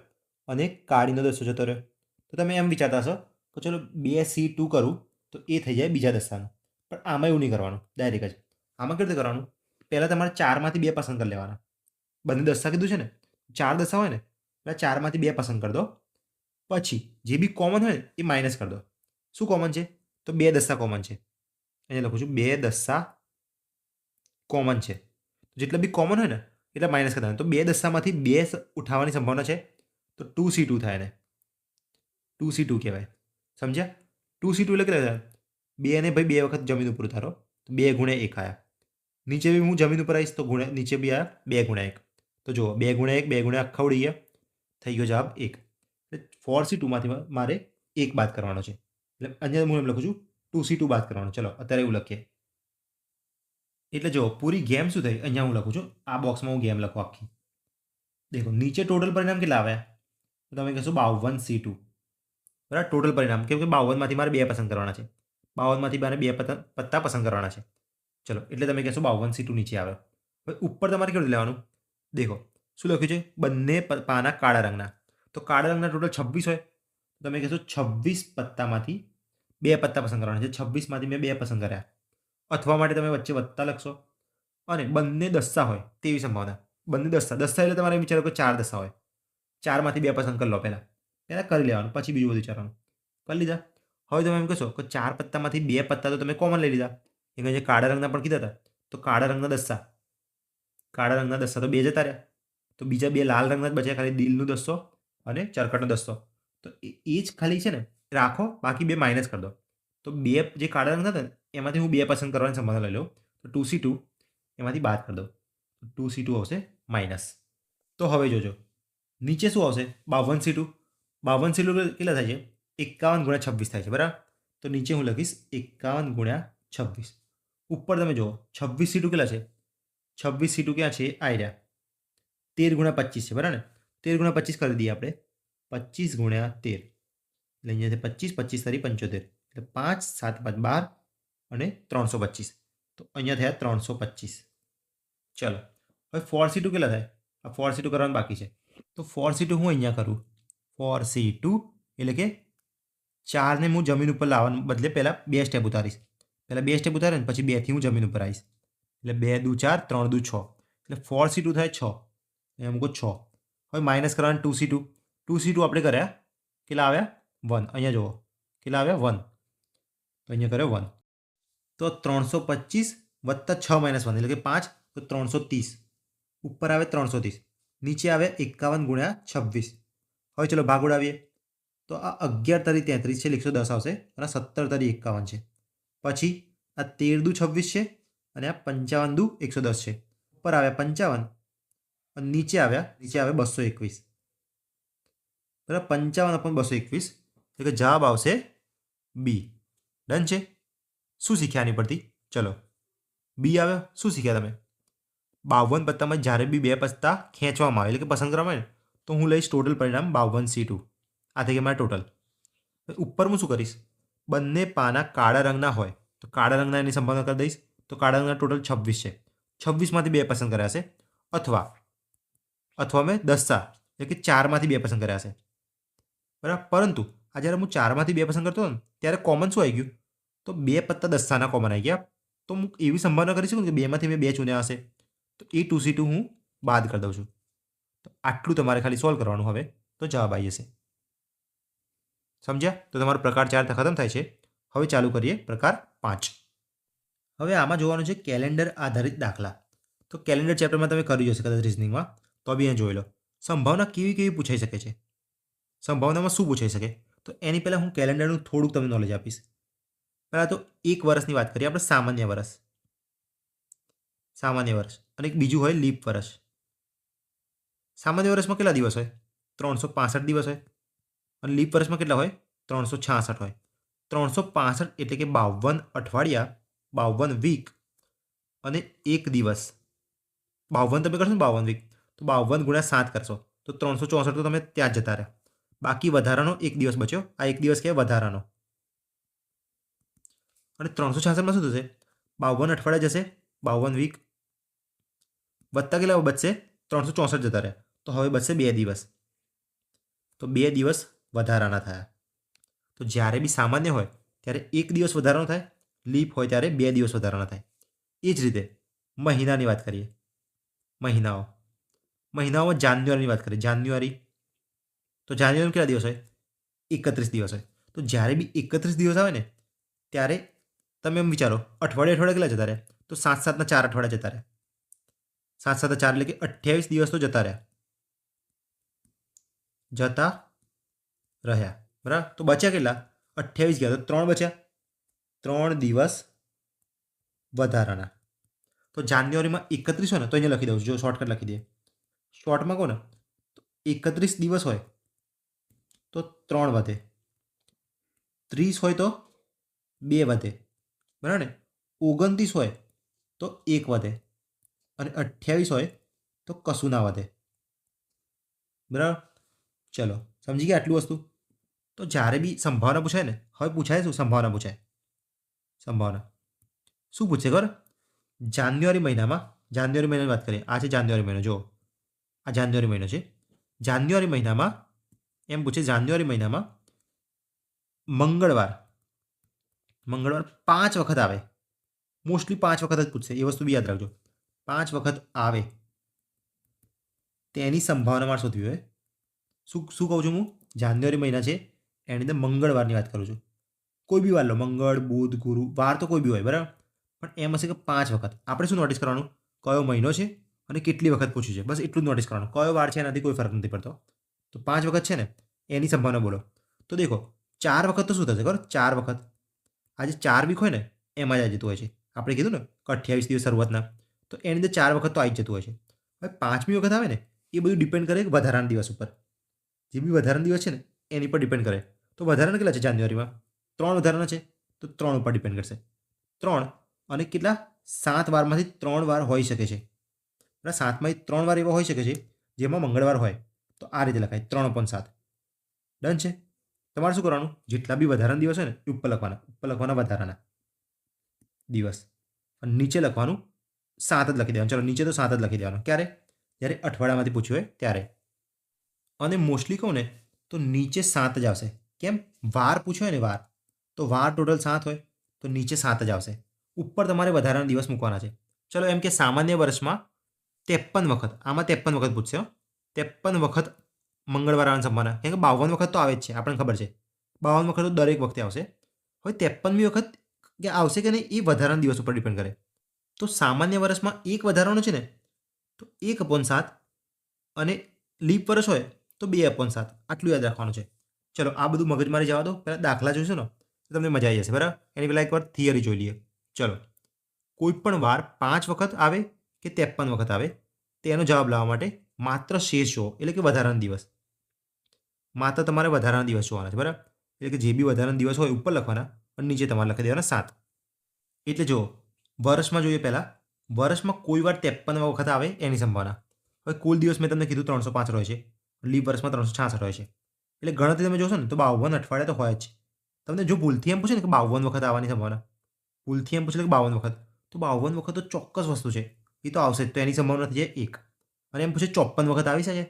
અને એક કાળીનો દસ્તો જતો રહ્યો. તો તમે એમ વિચારતા હશો કે ચલો 2C2 કરું તો એ થઈ જાય બીજા દસ્તાનું. પણ આમાં એવું નહીં કરવાનું. ડાયરેક્ટ જ આમાં કેવી રીતે કરવાનું? પહેલાં તમારે 4માંથી 2 પસંદ કરી લેવાના. બંને દસ્તા કીધું છે ને, 4 દસ્તા હોય ને એટલે 4માંથી 2 પસંદ કરી દો. પછી જે બી કોમન હોય ને એ માઇનસ કરી દો. શું કોમન છે? તો 2 દસ્તા કોમન છે. અહીંયા લખું છું 2 દસ્તા કોમન છે. જેટલા બી કોમન હોય ને એટલે માઇનસ કરી દેવાના. તો 2 દસ્તામાંથી 2 ઉઠાવવાની સંભાવના છે. તો 2C2 થાય ને. 2C2 કહેવાય. સમજ્યા? 2C2 એટલે કેટલા થાય? 2 ને ભાઈ 2 વખત જમીન ઉપર ઉતારો તો 2 × 1 આવ્યા. નીચે બી હું જમીન ઉપર આવીશ તો નીચે બી આવ્યા 2 × 1. તો જુઓ 2 × 1 2 × આખા ઉડી ગયા. થઈ ગયો જવાબ 1. એટલે 4C2માંથી મારે 1 બાદ કરવાનો છે. એટલે અહીંયા હું એમ લખું છું 2C2 બાદ કરવાનું. ચલો અત્યારે એવું લખીએ. એટલે જો પૂરી ગેમ શું થઈ અહીંયા હું લખું છું. આ બોક્સમાં હું ગેમ લખું આખી. દેખો નીચે ટોટલ પરિણામ કેટલા આવ્યા? તો તમે કહેશો 52C2. બરાબર, ટોટલ પરિણામ કેમ કે 52માંથી મારે 2 પસંદ કરવાના છે. 52માંથી મારે 2 પત્તા પસંદ કરવાના છે. ચલો એટલે તમે કહેશો 52C2 નીચે આવે. હવે ઉપર તમારે કેવું લેવાનું? દેખો શું લખ્યું છે? બંને પાના કાળા રંગના. તો કાળા રંગના ટોટલ 26 હોય. તમે કહેશો 26 પત્તામાંથી 2 પત્તા પસંદ કરવાના છે. 26માંથી મેં 2 પસંદ કર્યા. અથવા માટે તમે વચ્ચે વત્તા લખશો. અને બંને દસ્તા હોય તેવી સંભાવના. બંને દસ્તા એટલે તમારે વિચારો કે 4 દસ્તા હોય. 4માંથી 2 પસંદ કરી લો પહેલાં. પહેલાં કરી લેવાનું, પછી બીજું બધું વિચારવાનું. કરી લીધા. હવે તમે એમ કહેશો કે 4 પત્તામાંથી 2 પત્તા તો તમે કોમન લઈ લીધા. એક જે કાળા રંગના પણ કીધા હતા. તો કાળા રંગના દસ્તા તો 2 જતા રહ્યા. તો બીજા 2 લાલ રંગના જ બચ્યા, ખાલી દિલનો દસ્તો અને ચરકટનો દસ્તો. તો એ જ ખાલી છે ને રાખો, બાકી 2 માઇનસ કરી દો. તો 2 જે કાળા રંગના હતા ને એમાંથી હું 2 પસંદ કરવાની સંભાવના લઈ લઉં. તો 2C2 એમાંથી બાદ કરી દો. 2C2 આવશે માઇનસ. તો હવે જોજો નીચે શું આવશે? 52C2. 52C2 કેટલા થાય છે? 51 × 26 થાય છે. બરાબર, તો નીચે હું લખીશ 51 × 26. ઉપર તમે જુઓ 26C2 કેટલા છે? 26C2 ક્યાં છે? આ રહ્યા 13 × 25 છે. બરાબર ને? 13 × 25 કરી દઈએ આપણે. 25 × 13 એટલે અહીંયાથી 25, 25 તારી 75 એટલે 5, 7, 5, 12 અને 325. તો અહીંયા થયા 325. ચલો હવે 4C2 કેટલા થાય? આ 4C2 કરવાનું બાકી છે. તો 4C2 હું અહીંયા કરું. 4C2 એટલે કે 4ને હું જમીન ઉપર લાવવાનું બદલે પહેલાં 2 સ્ટેપ ઉતારીશ. પહેલાં 2 સ્ટેપ ઉતારે ને પછી 2થી હું જમીન ઉપર આવીશ. એટલે 2 દુ 4, 3 દુ 6 એટલે 4C2 થાય 6. અહીંયા મૂકો 6. હવે માઇનસ કરવાનું 2C2. 2C2 આપણે કર્યા કેટલા આવ્યા? 1. અહીંયા જુઓ કેટલા આવ્યા? 1. તો અહીંયા કર્યો 1. તો 325 વત્તા 6 - 1 એટલે કે 5, તો 330. ઉપર આવે 330, નીચે આવે 51 × 26. હવે ચલો ભાગ ઉડાવીએ. તો આ 11 તારી 33 છે, 110 આવશે અને 17 તારી 51 છે. પછી આ 13 દુ 26 છે અને આ 55 દુ 110 છે. ઉપર આવ્યા 55 અને નીચે આવે 221. બરાબર, 55/221 એટલે કે જવાબ આવશે બી. ડન છે. શું શીખ્યા આની પરથી? ચલો બી આવ્યો. શું શીખ્યા તમે? 52 પત્તામાં જ્યારે બી 2 પત્તા ખેંચવામાં આવે એટલે કે પસંદ કરવામાં આવે ને તો હું લઈશ ટોટલ પરિણામ 52C2. આ થઈ ગયા મારા ટોટલ. ઉપર હું શું કરીશ? બંને પાના કાળા રંગના હોય તો કાળા રંગના એની સંભાવના કરી દઈશ. તો કાળા રંગના ટોટલ 26 છે. 26માંથી 2 પસંદ કર્યા છે. અથવા મેં દસ્તા એટલે કે 4માંથી 2 પસંદ કર્યા છે. બરાબર, પરંતુ આ જ્યારે હું 4માંથી 2 પસંદ કરતો હતો ને ત્યારે કોમન શું આવી ગયું? તો 2 પત્તા દસ્તાના કોમન આવી ગયા. તો હું એવી સંભાવના કરી શકું કે 2માંથી મેં 2 ચૂન્યા હશે. તો એ 2C2 હું બાદ કરી દઉં છું. તો આટલું તમારે ખાલી સોલ્વ કરવાનું. હવે તો જવાબ આવી જશે. સમજ્યા? તો તમારો પ્રકાર 4 ખતમ થાય છે. હવે ચાલુ કરીએ પ્રકાર 5. હવે આમાં જોવાનું છે કેલેન્ડર આધારિત દાખલા. તો કેલેન્ડર ચેપ્ટરમાં તમે કરી જશે કદાચ રિઝનિંગમાં, તો બી અહીંયા જોઈ લો. સંભાવના કેવી પૂછાઈ શકે છે? સંભાવનામાં શું પૂછાઈ શકે? તો એની પહેલાં હું કેલેન્ડરનું થોડુંક તમને નોલેજ આપીશ. પહેલાં તો 1 વર્ષની વાત કરીએ આપણે, સામાન્ય વર્ષ અને એક બીજું હોય લીપ વર્ષ. સામાન્ય વર્ષમાં કેટલા દિવસ હોય? 365 દિવસ હોય. અને લીપ વર્ષમાં કેટલા હોય? 366 હોય. 365 એટલે કે 52 અઠવાડિયા, 52 વીક અને 1 દિવસ. 52 તમે કરશો ને 52 વીક, તો 52 × 7 કરશો તો 364 તો તમે ત્યાં જતા રહ્યા. બાકી વધારાનો 1 દિવસ બચ્યો. આ 1 દિવસ કહેવાય વધારાનો. અને 366માં શું થશે? 52 અઠવાડિયા જશે, 52 વીક વત્તા કેટલા બચશે? 364 જતા રહ્યા. તો હવે બચશે 2 દિવસ. તો 2 દિવસ વધારાના થયા. તો જ્યારે બી સામાન્ય હોય ત્યારે 1 દિવસ વધારાનો થાય, લીપ હોય ત્યારે 2 દિવસ વધારાના થાય. એ જ રીતે મહિનાની વાત કરીએ. મહિનાઓમાં જાન્યુઆરીની વાત કરીએ. તો જાન્યુઆરીમાં કેટલા દિવસ હોય? 31 દિવસ હોય. તો જ્યારે બી 31 દિવસ આવે ને ત્યારે તમે એમ વિચારો અઠવાડિયા કેટલા જતા રહ્યા? તો 7 × 7 = 4 અઠવાડિયા જતા રહ્યા. 7 × 7 = 4 એટલે કે 28 દિવસ તો જતા રહ્યા. બરાબર, તો બચ્યા કેટલા? 28 ગયા તો 3 બચ્યા. 3 દિવસ વધારાના. તો જાન્યુઆરીમાં 31 હોય ને તો અહીંયા લખી દઉં છું. જો શોર્ટકટ લખી દઈએ. શોર્ટમાં કહો ને તો 31 દિવસ હોય તો 3 વધે. 30 હોય તો 2 વધે, બરાબર ને? 29 હોય તો 1 વધે અને 28 હોય તો કશું ના વધે, બરાબર? ચલો, સમજી ગયા આટલું વસ્તુ? તો જ્યારે બી સંભાવના પૂછાય ને, હવે પૂછાય શું? સંભાવના પૂછાય. સંભાવના શું પૂછે ખબર? જાન્યુઆરી મહિનાની વાત કરીએ. આ છે જાન્યુઆરી મહિનો. જો આ જાન્યુઆરી મહિનો છે. જાન્યુઆરી મહિનામાં એમ પૂછે, જાન્યુઆરી મહિનામાં મંગળવાર મંગળવાર 5 વખત આવે. મોસ્ટલી 5 વખત જ પૂછશે, એ વસ્તુ બી યાદ રાખજો. 5 વખત આવે તેની સંભાવના મારે શોધવી હોય. શું શું કહું છું હું? જાન્યુઆરી મહિના છે એની અંદર મંગળવારની વાત કરું છું. કોઈ બી વાર લો, મંગળ, બુધ, ગુરુ, વાર તો કોઈ બી હોય, બરાબર? પણ એમ હશે કે 5 વખત. આપણે શું નોટિસ કરવાનું? કયો મહિનો છે અને કેટલી વખત પૂછ્યું છે, બસ એટલું જ નોટિસ કરવાનું. કયો વાર છે એનાથી કોઈ ફરક નથી પડતો. તો 5 વખત છે ને, એની સંભાવના બોલો. તો દેખો, 4 વખત તો શું થશે ખબર? 4 વખત આજે 4 વીક હોય ને એમાં જ આવી જતું હોય છે. આપણે કીધું ને કે 28 દિવસ શરૂઆતના, તો એની અંદર 4 વખત તો આવી જ જતું હોય છે. હવે 5મી વખત આવે ને એ બધું ડિપેન્ડ કરે કે વધારાના દિવસ ઉપર. જે બી વધારાના દિવસ છે ને એની પર ડિપેન્ડ કરે. તો વધારાના કેટલા છે જાન્યુઆરીમાં? 3 વધારાના છે, તો 3 ઉપર ડિપેન્ડ કરશે. 3 અને કેટલા? 7 વારમાંથી 3 વાર હોઈ શકે છે. બરાબર? 7માંથી 3 વાર એવા હોઈ શકે છે જેમાં મંગળવાર હોય. તો આ રીતે લખાય 3/7. ડન છે? તમારે શું કરવાનું? જેટલા બી વધારાના દિવસ હોય ને એ ઉપર લખવાના. ઉપર લખવાના વધારાના દિવસ અને નીચે લખવાનું 7 જ લખી દેવાનું. ચલો, નીચે તો 7 જ લખી દેવાનું. ક્યારે? જ્યારે અઠવાડિયામાંથી પૂછ્યું હોય ત્યારે. અને મોસ્ટલી કહું ને તો નીચે 7 જ આવશે. કેમ? વાર પૂછ્યો હોય ને, વાર, તો વાર ટોટલ 7 હોય તો નીચે 7 જ આવશે. ઉપર તમારે વધારાના દિવસ મૂકવાના છે. ચલો, એમ કે સામાન્ય વર્ષમાં 53 વખત, આમાં 53 વખત પૂછશે. 53 વખત મંગળવાર આવવાની સંભાવના, કેમ કે 52 વખત તો આવે જ છે, આપણને ખબર છે. 52 વખત તો દરેક વખતે આવશે. હવે 53મી વખત કે આવશે કે નહીં એ વધારાના દિવસ ઉપર ડિપેન્ડ કરે. તો સામાન્ય વર્ષમાં એક વધારાનો છે ને, તો 1/7 અને લીપ વર્ષ હોય તો 2/7. આટલું યાદ રાખવાનું છે. ચલો, આ બધું મગજમારી જવા દો. પહેલાં દાખલા જોઈશું ને તો તમને મજા આવી જશે, બરાબર? એની પહેલાં એકવાર થિયરી જોઈ લઈએ. ચલો, કોઈ પણ વાર 5 વખત આવે કે 53 વખત આવે તેનો જવાબ લાવવા માટે માત્ર શેષ જુઓ, એટલે કે વધારાના દિવસ. માત્ર તમારે વધારાના દિવસ જોવાના છે, બરાબર? એટલે કે જે બી વધારાના દિવસ હોય ઉપર લખવાના અને નીચે તમારે લખી દેવાના 7. એટલે જો વર્ષમાં જોઈએ, પહેલાં વર્ષમાં કોઈ વાર 53 વખત આવે એની સંભાવના. હવે કુલ દિવસ મેં તમને કીધું 365 હોય છે. લીપ વર્ષમાં 366 હોય છે. એટલે ગણતરી તમે જોશો ને તો 52 અઠવાડિયા તો હોય જ. તમને જો ભૂલથી એમ પૂછે ને કે 52 વખત આવવાની સંભાવના, ભૂલથી એમ પૂછે કે 52 વખત, તો 52 વખત તો ચોક્કસ વસ્તુ છે, એ તો આવશે જ. તો એની સંભાવના થઈ જાય 1. અને એમ પૂછે 54 વખત આવી શકે,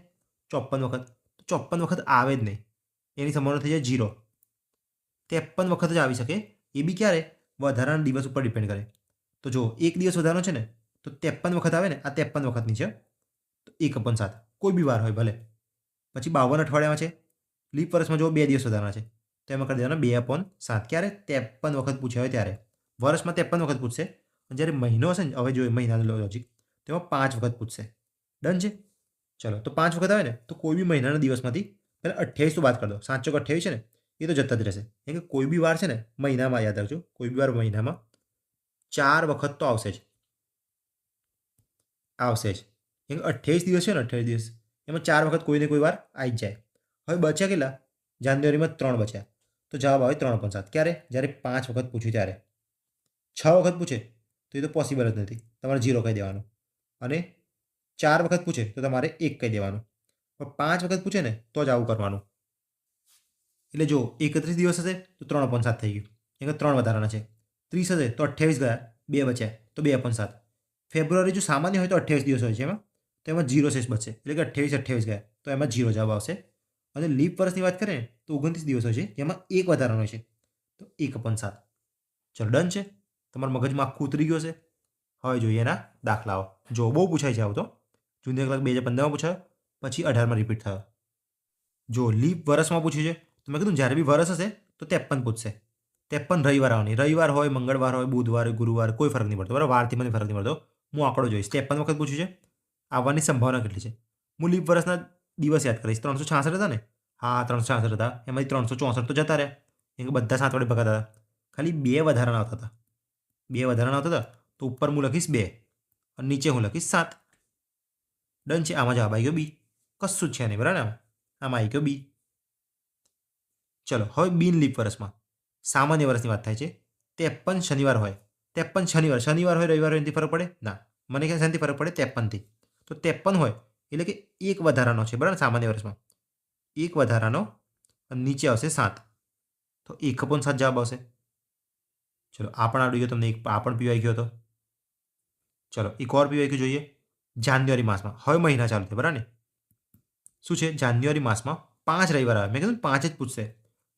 54 વખત, તો 54 વખત આવે જ નહીં, એની સંભાવના થઈ જાય 0. 53 વખત જ આવી શકે, એ બી ક્યારે? વધારાના દિવસ ઉપર ડિપેન્ડ કરે. તો જો એક દિવસ વધારાનો છે ને, તો 53 વખત આવે ને, આ 53 વખતની છે, તો 1/7 કોઈ બી વાર હોય ભલે. પછી 52 અઠવાડિયામાં છે, લીપ વર્ષમાં જો 2 દિવસ વધારાના છે, તો એમાં કરી દેવાના 2/7. ક્યારે? 53 વખત પૂછ્યા હોય ત્યારે. વર્ષમાં 53 વખત પૂછશે અને જ્યારે મહિનો હશે ને, હવે જોઈએ મહિનાનું લોજિક, તેમાં 5 વખત પૂછશે. ડન છે? ચલો, તો 5 વખત આવે ને તો કોઈ બી મહિનાના દિવસમાંથી પહેલાં 28 તો બાદ કરી દો. 7 ચોક 28 છે ને, એ તો જતા જ રહેશે. કેમ કે કોઈ બી વાર છે ને મહિનામાં, યાદ રાખજો, કોઈ બી વાર મહિનામાં 4 વખત તો આવશે જ. આવશે જ. કેમ કે 28 દિવસ છે ને, 28 દિવસ, એમાં 4 વખત કોઈને કોઈ વાર આવી જ જાય. હવે બચ્યા કેટલા? જાન્યુઆરીમાં 3 બચ્યા, તો જવાબ આવે 3/7. ક્યારે? જ્યારે 5 વખત પૂછ્યું ત્યારે. 6 વખત પૂછે તો એ તો પોસિબલ જ નથી, તમારે 0 કહી દેવાનું. અને 4 વખત પૂછે તો તમારે 1 કહી દેવાનું. પણ 5 વખત પૂછે ને તો જ આવું કરવાનું. એટલે જો 31 દિવસ હશે તો 3/7 થઈ ગયું, કેમ કે 3 વધારાના છે. 30 હશે તો 28 ગયા, 2 બચ્યા તો 2/7. ફેબ્રુઆરી જો સામાન્ય હોય તો 28 દિવસ હોય છે એમાં, તો એમાં 0 શેષ બચશે, એટલે કે 28 ગયા, તો એમાં 0 જવાબ આવશે. અને લીપ વર્ષની વાત કરીએ તો 29 દિવસ હોય છે, જેમાં 1 વધારાનો હોય છે, તો 1/7. ચલો, ડન છે? તમારા મગજમાં આખું ઉતરી ગયું હશે. હવે જોઈએ એના દાખલાઓ. જો બહુ પૂછાય છે આવું તો. જૂની કલાક 2015માં પૂછાયો, પછી 18માં રિપીટ થયો. જો લીપ વર્ષમાં પૂછ્યું છે તો મેં કીધું જ્યારે બી વર્ષ હશે તો 53 પૂછશે. 53 રવિવાર આવવાની, રવિવાર હોય, મંગળવાર હોય, બુધવાર હોય, ગુરુવાર, કોઈ ફરક નહીં પડતો, બરાબર? વારથી મને ફરક નહીં પડતો. હું આંકડો જોઈશ. 53 વખત પૂછ્યું છે, આવવાની સંભાવના કેટલી છે? હું લીપ વર્ષના દિવસ યાદ કરીશ. 366 હતા ને? હા, 366 હતા. એમાંથી 364 તો જતા રહ્યા, કેમ કે બધા 7 વડે ભગાતા હતા. ખાલી 2 વધારાના આવતા હતા. 2 વધારાના આવતા હતા, તો ઉપર હું લખીશ 2 અને નીચે હું લખીશ 7. ડન છે? આમાં જવાબ આવી ગયો બી. કશું જ છે નહીં, બરાબર? આમાં આવી ગયો બી. ચલો, હવે બિન લીપ વર્ષમાં સામાન્ય વર્ષની વાત થાય છે. 53 શનિવાર હોય, 53 શનિવાર હોય રવિવાર હોય એનાથી ફરક પડે ના, મને ક્યાં શાંતિ ફરક પડે 53થી. તો 53 હોય એટલે કે એક વધારાનો છે બરાબર સામાન્ય વર્ષમાં, એક વધારાનો અને નીચે આવશે 7. તો 1/7 જવાબ આવશે. ચલો આ પણ આવડી ગયો તમને, એક આ પણ પીવાઈ ગયો હતો. ચલો એક ઓર પીવાઈ ગયું જોઈએ. જાન્યુઆરી માસમાં હવે મહિના ચાલુ થાય બરાબર ને, શું છે જાન્યુઆરી માસમાં 5 રવિવાર આવે. મેં કીધું 5 જ પૂછશે,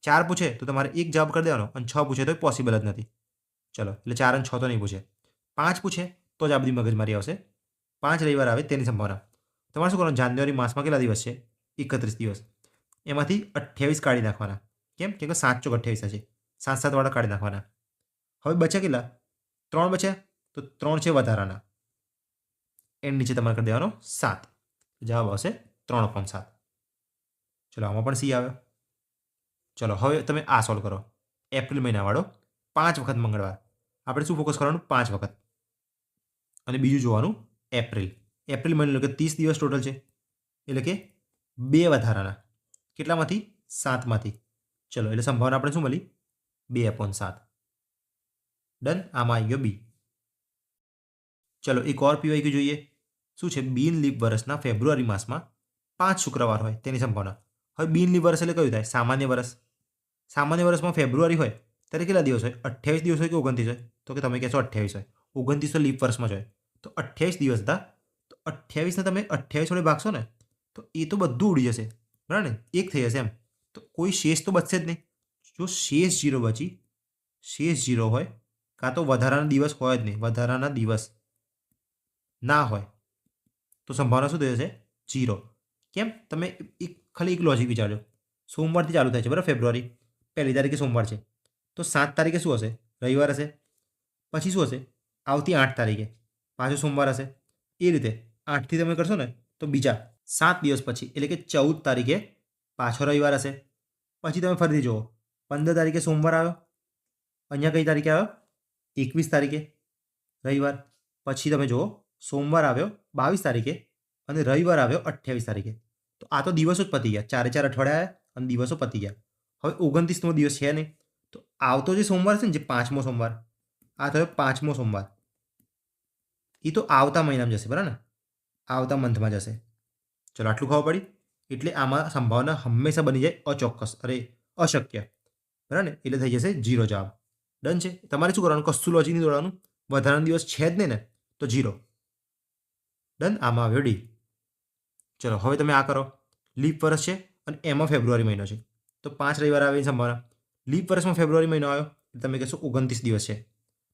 4 પૂછે તો તમારે એક જવાબ કરી દેવાનો અને 6 પૂછે તો પોસિબલ જ નથી. ચલો એટલે 4 અને 6 તો નહીં પૂછે, 5 પૂછે તો જ આ બધી મગજમારી આવશે. 5 રવિવાર આવે તેની સંભાવના. તમારે શું કરવાનું, જાન્યુઆરી માસમાં કેટલા દિવસ છે 31 દિવસ, એમાંથી 28 કાઢી નાખવાના. કેમ કે 7 ચોક 28 થશે, 7 વાળા કાઢી નાખવાના. હવે બચ્યા કેટલા, 3 બચ્યા, તો 3 છે વધારાના, એની નીચે તમારે કરી દેવાનો 7. જવાબ આવશે 3/7. ચલો આમાં પણ સી આવ્યો. ચલો હવે તમે આ સોલ્વ કરો. એપ્રિલ મહિનાવાળો 5 વખત મંગળવાર, આપણે શું ફોકસ કરવાનું 5 વખત, અને બીજું જોવાનું એપ્રિલ. એપ્રિલ મહિનો એટલે કે 30 દિવસ ટોટલ છે, એટલે કે 2 વધારાના, કેટલામાંથી 7માંથી. ચલો એટલે સંભાવના આપણે શું મળી 2/7. ડન, આમાં આવી ગયો બી. ચલો એક ઓર પીવાઈ જોઈએ. શું છે, બિન લીપ વર્ષના ફેબ્રુઆરી માસમાં 5 શુક્રવાર હોય તેની સંભાવના. હવે બિન લીપ વર્ષ એટલે કયું થાય, સામાન્ય વર્ષ. સામાન્ય વર્ષમાં ફેબ્રુઆરી હોય ત્યારે કેટલા દિવસ હોય, 28 દિવસ હોય કે 29 હોય, તો કે તમે કહેશો 28 હોય, 29 તો લીપ વર્ષમાં જ હોય. તો 28 દિવસ હતા, તો 28ને તમે 28 વડે ભાગશો ને તો એ તો બધું ઉડી જશે બરાબર ને, એક થઈ જશે એમ. તો કોઈ શેષ તો બચશે જ નહીં. જો શેષ 0 બચી, શેષ 0 હોય કાં તો વધારાના દિવસ હોય જ નહીં, વધારાના દિવસ ના હોય તો સંભાવના શું થઈ જશે 0. કેમ, તમે ખાલી એક લોજિક વિચારજો. સોમવારથી ચાલુ થાય છે બરાબર, ફેબ્રુઆરી 1 તારીખે સોમવાર છે, તો 7 તારીખે શું હશે, રવિવાર હશે. પછી શું હશે, આવતી 8 તારીખે પાછો સોમવાર હશે. એ રીતે 8થી તમે કરશો ને તો બીજા 7 દિવસ પછી એટલે કે 14 તારીખે પાછો રવિવાર હશે. પછી તમે ફરીથી જુઓ, 15 તારીખે સોમવાર આવ્યો, અહીંયા કઈ તારીખે આવ્યો 21 તારીખે રવિવાર. પછી તમે જુઓ સોમવાર આવ્યો 22 તારીખે અને રવિવાર આવ્યો 28 તારીખે. તો આ તો દિવસો જ પતી ગયા, 4 અઠવાડિયા આવ્યા અને દિવસો પતી ગયા. હવે 29મો દિવસ છે નહીં, તો આવતો જે સોમવાર છે ને, જે 5મો સોમવાર, આ થયો 5મો સોમવાર, એ તો આવતા મહિનામાં જશે બરાબર ને, આવતા મંથમાં જશે. ચલો આટલું ખબર પડી. એટલે આમાં સંભાવના હંમેશા બની જાય અચોક્કસ, અશક્ય બરાબર ને, એટલે થઈ જશે 0 જવાબ. ડન છે. તમારે શું કરવાનું, કશું લોજિક નહીં દોડવાનું, વધારાનો દિવસ છે જ નહીં ને તો 0. ડન, આમાં આવ્યો ડી. ચલો હવે તમે આ કરો. લીપ વર્ષ છે અને એમાં ફેબ્રુઆરી મહિનો છે, તો 5 રવિવાર આવે એની સંભાવના. લીપ વર્ષમાં ફેબ્રુઆરી મહિનો આવ્યો એટલે તમે કહેશો 29 દિવસ છે,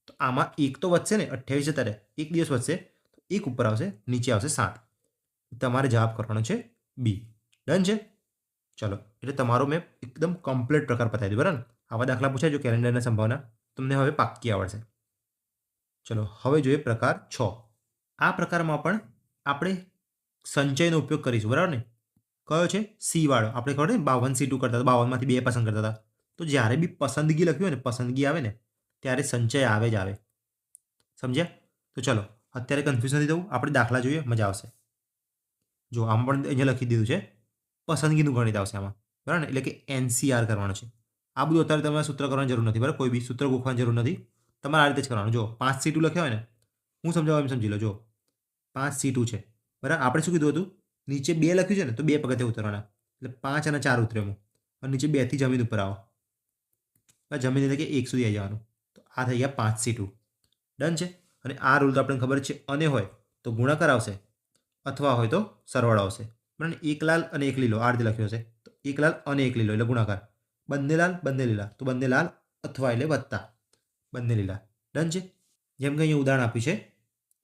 તો આમાં એક તો વધશે ને, 28 ત્યારે એક દિવસ વધશે, તો એક ઉપર આવશે, નીચે આવશે 7. તમારે જવાબ કરવાનો છે બી. ડન છે. ચલો એટલે તમારો મેં એકદમ કમ્પ્લીટ પ્રકાર બતાવી દીધો બરાબર ને. આવા દાખલા પૂછાય જો કેલેન્ડરની સંભાવના તમને હવે પાક્કી આવડશે. ચલો હવે જોઈએ પ્રકાર 6. આ પ્રકારમાં પણ આપણે સંચયનો ઉપયોગ કરીશું બરાબર ને. કયો છે, સી વાળો. આપણે ખબર ને 52 C2 કરતા હતા, 52માંથી 2 પસંદ કરતા હતા. તો જ્યારે બી પસંદગી લખ્યું હોય ને, પસંદગી આવે ને ત્યારે સંચય આવે જ આવે. સમજ્યા? તો ચલો અત્યારે કન્ફ્યુઝ નથી થવું, આપણે દાખલા જોઈએ, મજા આવશે. જો આમ પણ અહીંયા લખી દીધું છે, પસંદગીનું ગણિત આવશે આમાં બરાબર ને, એટલે કે NCR કરવાનું છે. આ બધું અત્યારે તમારે સૂત્ર કરવાની જરૂર નથી બરાબર, કોઈ બી સૂત્ર ગોખવાની જરૂર નથી, તમારે આ રીતે જ કરવાનું. જો 5 C2 લખ્યા હોય ને, હું સમજાવવા એમ સમજી લો. જો 5 C2 છે બરાબર, આપણે શું કીધું હતું, નીચે 2 લખ્યું છે ને તો 2 પગથિયાં ઉતરવાના, એટલે 5 અને 4 ઉતર્યો હું, અને નીચે 2 થી જમીન ઉપર આવો, જમીન એટલે કે 1 સુધી આવી જવાનું. તો આ થઈ ગયા 5 C2. ડન છે. અને આ રૂલ તો આપણને ખબર છે, અને હોય તો ગુણાકાર આવશે અથવા હોય તો સરવાળો આવશે બરાબર. એક લાલ અને એક લીલો આ રીતે લખ્યો હશે, તો એક લાલ અને એક લીલો એટલે ગુણાકાર, બંને લાલ બંને લીલા તો બંને લાલ અથવા એટલે વત્તા બંને લીલા. ડન છે. જેમ કે અહીંયા ઉદાહરણ આપ્યું છે,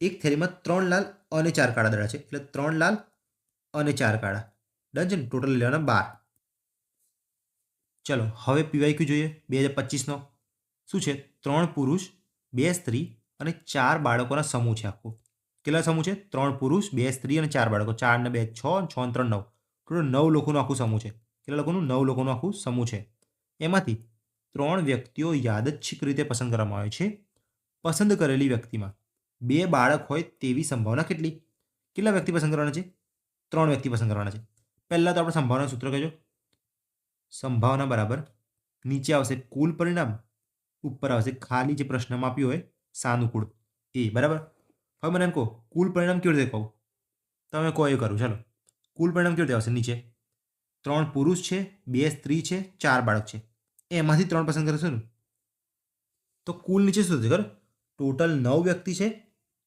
એક થેલીમાં 3 લાલ અને 4 કાળા દડા છે, એટલે 3 લાલ અને 4 કાળા. ડન છે ને, ટોટલ લેવાના 12. ચલો હવે પીવાયક્યુ જોઈએ 2025નો. શું છે, 3 પુરુષ 2 સ્ત્રી અને 4 બાળકોના સમૂહ છે. આખું કેટલા સમૂહ છે, 3 પુરુષ 2 સ્ત્રી અને 4 બાળકો, 4 ને 2 6, 6 ને 3 9, ટોટલ 9 લોકોનું આખું સમૂહ છે. કેટલા લોકોનું, 9 લોકોનું આખું સમૂહ છે. એમાંથી 3 વ્યક્તિઓ યાદચ્છિક રીતે પસંદ કરવામાં આવે છે. પસંદ કરેલી વ્યક્તિમાં 2 બાળક હોય તેવી સંભાવના કેટલી? કેટલા વ્યક્તિ પસંદ કરવાના છે, 3 વ્યક્તિ પસંદ કરવાના છે. પહેલાં તો આપણે સંભાવના સૂત્ર કહેજો. સંભાવના બરાબર નીચે આવશે કુલ પરિણામ ઉપર આવશે ખાલી જે પ્રશ્નમાં આપ્યું હોય સાનુકૂળ એ, બરાબર. હવે મને એમ કહો કુલ પરિણામ કેવી રીતે કહું? તમે કહો એ કરું. ચાલો, કુલ પરિણામ કેવી રીતે આવશે? નીચે 3 પુરુષ છે, 2 સ્ત્રી છે, 4 બાળક છે, એમાંથી 3 પસંદ કરશો ને તો કુલ નીચે શું થશે? ખબર? ટોટલ 9 વ્યક્તિ છે,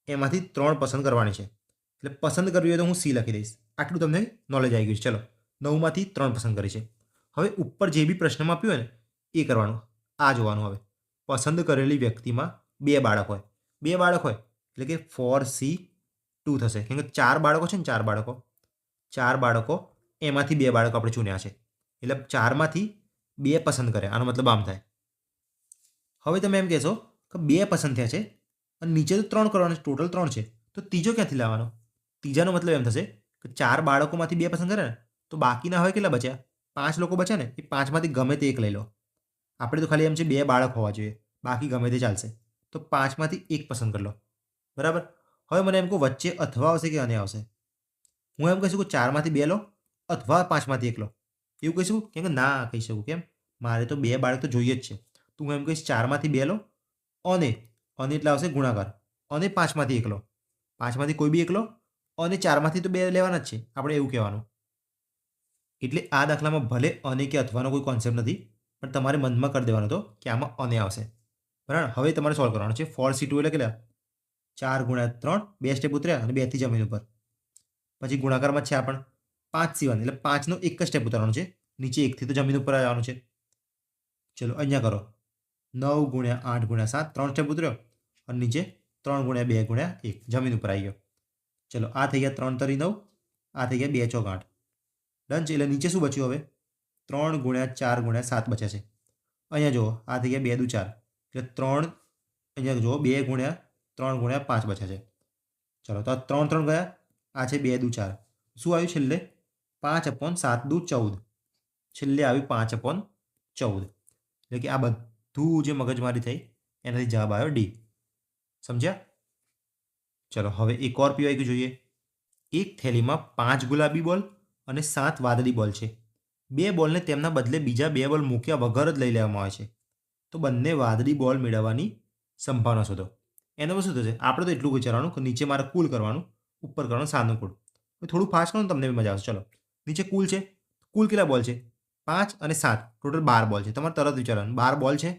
એમાંથી 3 પસંદ કરવાની છે. એટલે પસંદ કરવી હોય તો હું સી લખી દઈશ. આટલું તમને નોલેજ આવી ગયું છે. ચલો, 9માંથી 3 પસંદ કરી છે. હવે ઉપર જે બી પ્રશ્નમાં આપ્યું હોય ને એ કરવાનું. આ જોવાનું. હવે પસંદ કરેલી વ્યક્તિમાં 2 બાળક હોય. 2 બાળક હોય એટલે કે 4C2 થશે. કેમ કે 4 બાળકો છે ને, 4 બાળકો એમાંથી 2 બાળકો આપણે ચૂન્યા છે. એટલે 4માંથી 2 પસંદ કર્યા. આનો મતલબ આમ થાય. હવે તમે એમ કહેશો કે 2 પસંદ થયા છે અને નીચે તો 3 કરવાના છે, ટોટલ 3 છે, તો ત્રીજો ક્યાંથી લાવવાનો? ત્રીજાનો મતલબ એમ થશે કે 4 બાળકોમાંથી 2 પસંદ કરે ને તો બાકીના હવે કેટલા બચ્યા? 5 લોકો બચ્યા ને, એ 5માંથી ગમે તે એક લઈ લો. આપણે તો ખાલી એમ છે 2 બાળક હોવા જોઈએ, બાકી ગમે તે ચાલશે. તો 5માંથી 1 પસંદ કરી લો, બરાબર. હવે મને એમ કહો વચ્ચે અથવા આવશે કે અને આવશે? હું એમ કહીશું કે 4માંથી 2 લો અથવા 5માંથી 1 લો, એવું કહીશું? કેમ કે ના કહી શકું. કેમ? મારે તો 2 બાળક તો જોઈએ જ છે. તો હું એમ કહીશ 4માંથી 2 લો અને એટલે આવશે ગુણાકાર, અને 5માંથી 1 લો. 5માંથી કોઈ બી 1 લો અને 4માંથી તો 2 લેવાના જ છે, આપણે એવું કહેવાનું. એટલે આ દાખલામાં ભલે અને કે અથવાનો કોઈ કોન્સેપ્ટ નથી, પણ તમારે મનમાં કરી દેવાનો હતો કે આમાં અને આવશે, બરાબર. હવે તમારે સોલ્વ કરવાનું છે. 4C2 એટલે કેટલા? 4 ગુણ્યા 3, 2 સ્ટેપ ઉતર્યા અને 2 થી જમીન ઉપર. પછી ગુણાકારમાં છે આપણ 5C1 એટલે 5નો એક જ સ્ટેપ ઉતારવાનો છે, નીચે 1 થી તો જમીન ઉપર આવવાનું છે. ચલો અહીંયા કરો. 9 ગુણ્યા 8 ગુણ્યા 7, 3 સ્ટેપ ઉતર્યો અને નીચે 3 ગુણ્યા 2 ગુણ્યા 1 જમીન ઉપર આવી ગયો. ચલો, આ થઈ ગયા 3 તરી 9, આ થઈ ગયા 2 ચોક 8. ડન છે. એટલે નીચે શું બચ્યું? હવે 3 ગુણ્યા 4 ગુણ્યા 7 બચ્યા છે. અહીંયા જુઓ, આ થઈ ગયા 2 દુ 4 એટલે 3. અહીંયા જુઓ 2 ગુણ્યા 3 ગુણ્યા 5 બચ્યા છે. ચલો, તો આ 3 3 ગયા, આ છે 2 દુ 4. શું આવ્યું છેલ્લે? 5/7 દુ 14. છેલ્લે આવ્યું 5/14. એટલે કે આ બધું જે મગજમારી થઈ એનાથી જવાબ આવ્યો ડી. સમજ્યા? ચલો, હવે એક ઓર પીવાય જોઈએ. એક થેલીમાં 5 ગુલાબી બોલ અને 7 વાદળી બોલ છે. 2 બોલને તેમના બદલે બીજા 2 બોલ મૂક્યા વગર જ લઈ લેવામાં આવે છે. તો બંને વાદળી બોલ મેળવવાની સંભાવના શોધો. એનો શું થશે? આપણે તો એટલું વિચારવાનું કે નીચે મારે કુલ કરવાનું, ઉપર કરવાનું સાનુકૂળ. થોડું ફાસ્ટ કરો ને તમને બી મજા આવશે. ચલો, નીચે કુલ છે. કુલ કેટલા બોલ છે? 5 અને 7, ટોટલ 12 બોલ છે. તમારે તરત વિચારવાનું 12 બોલ છે.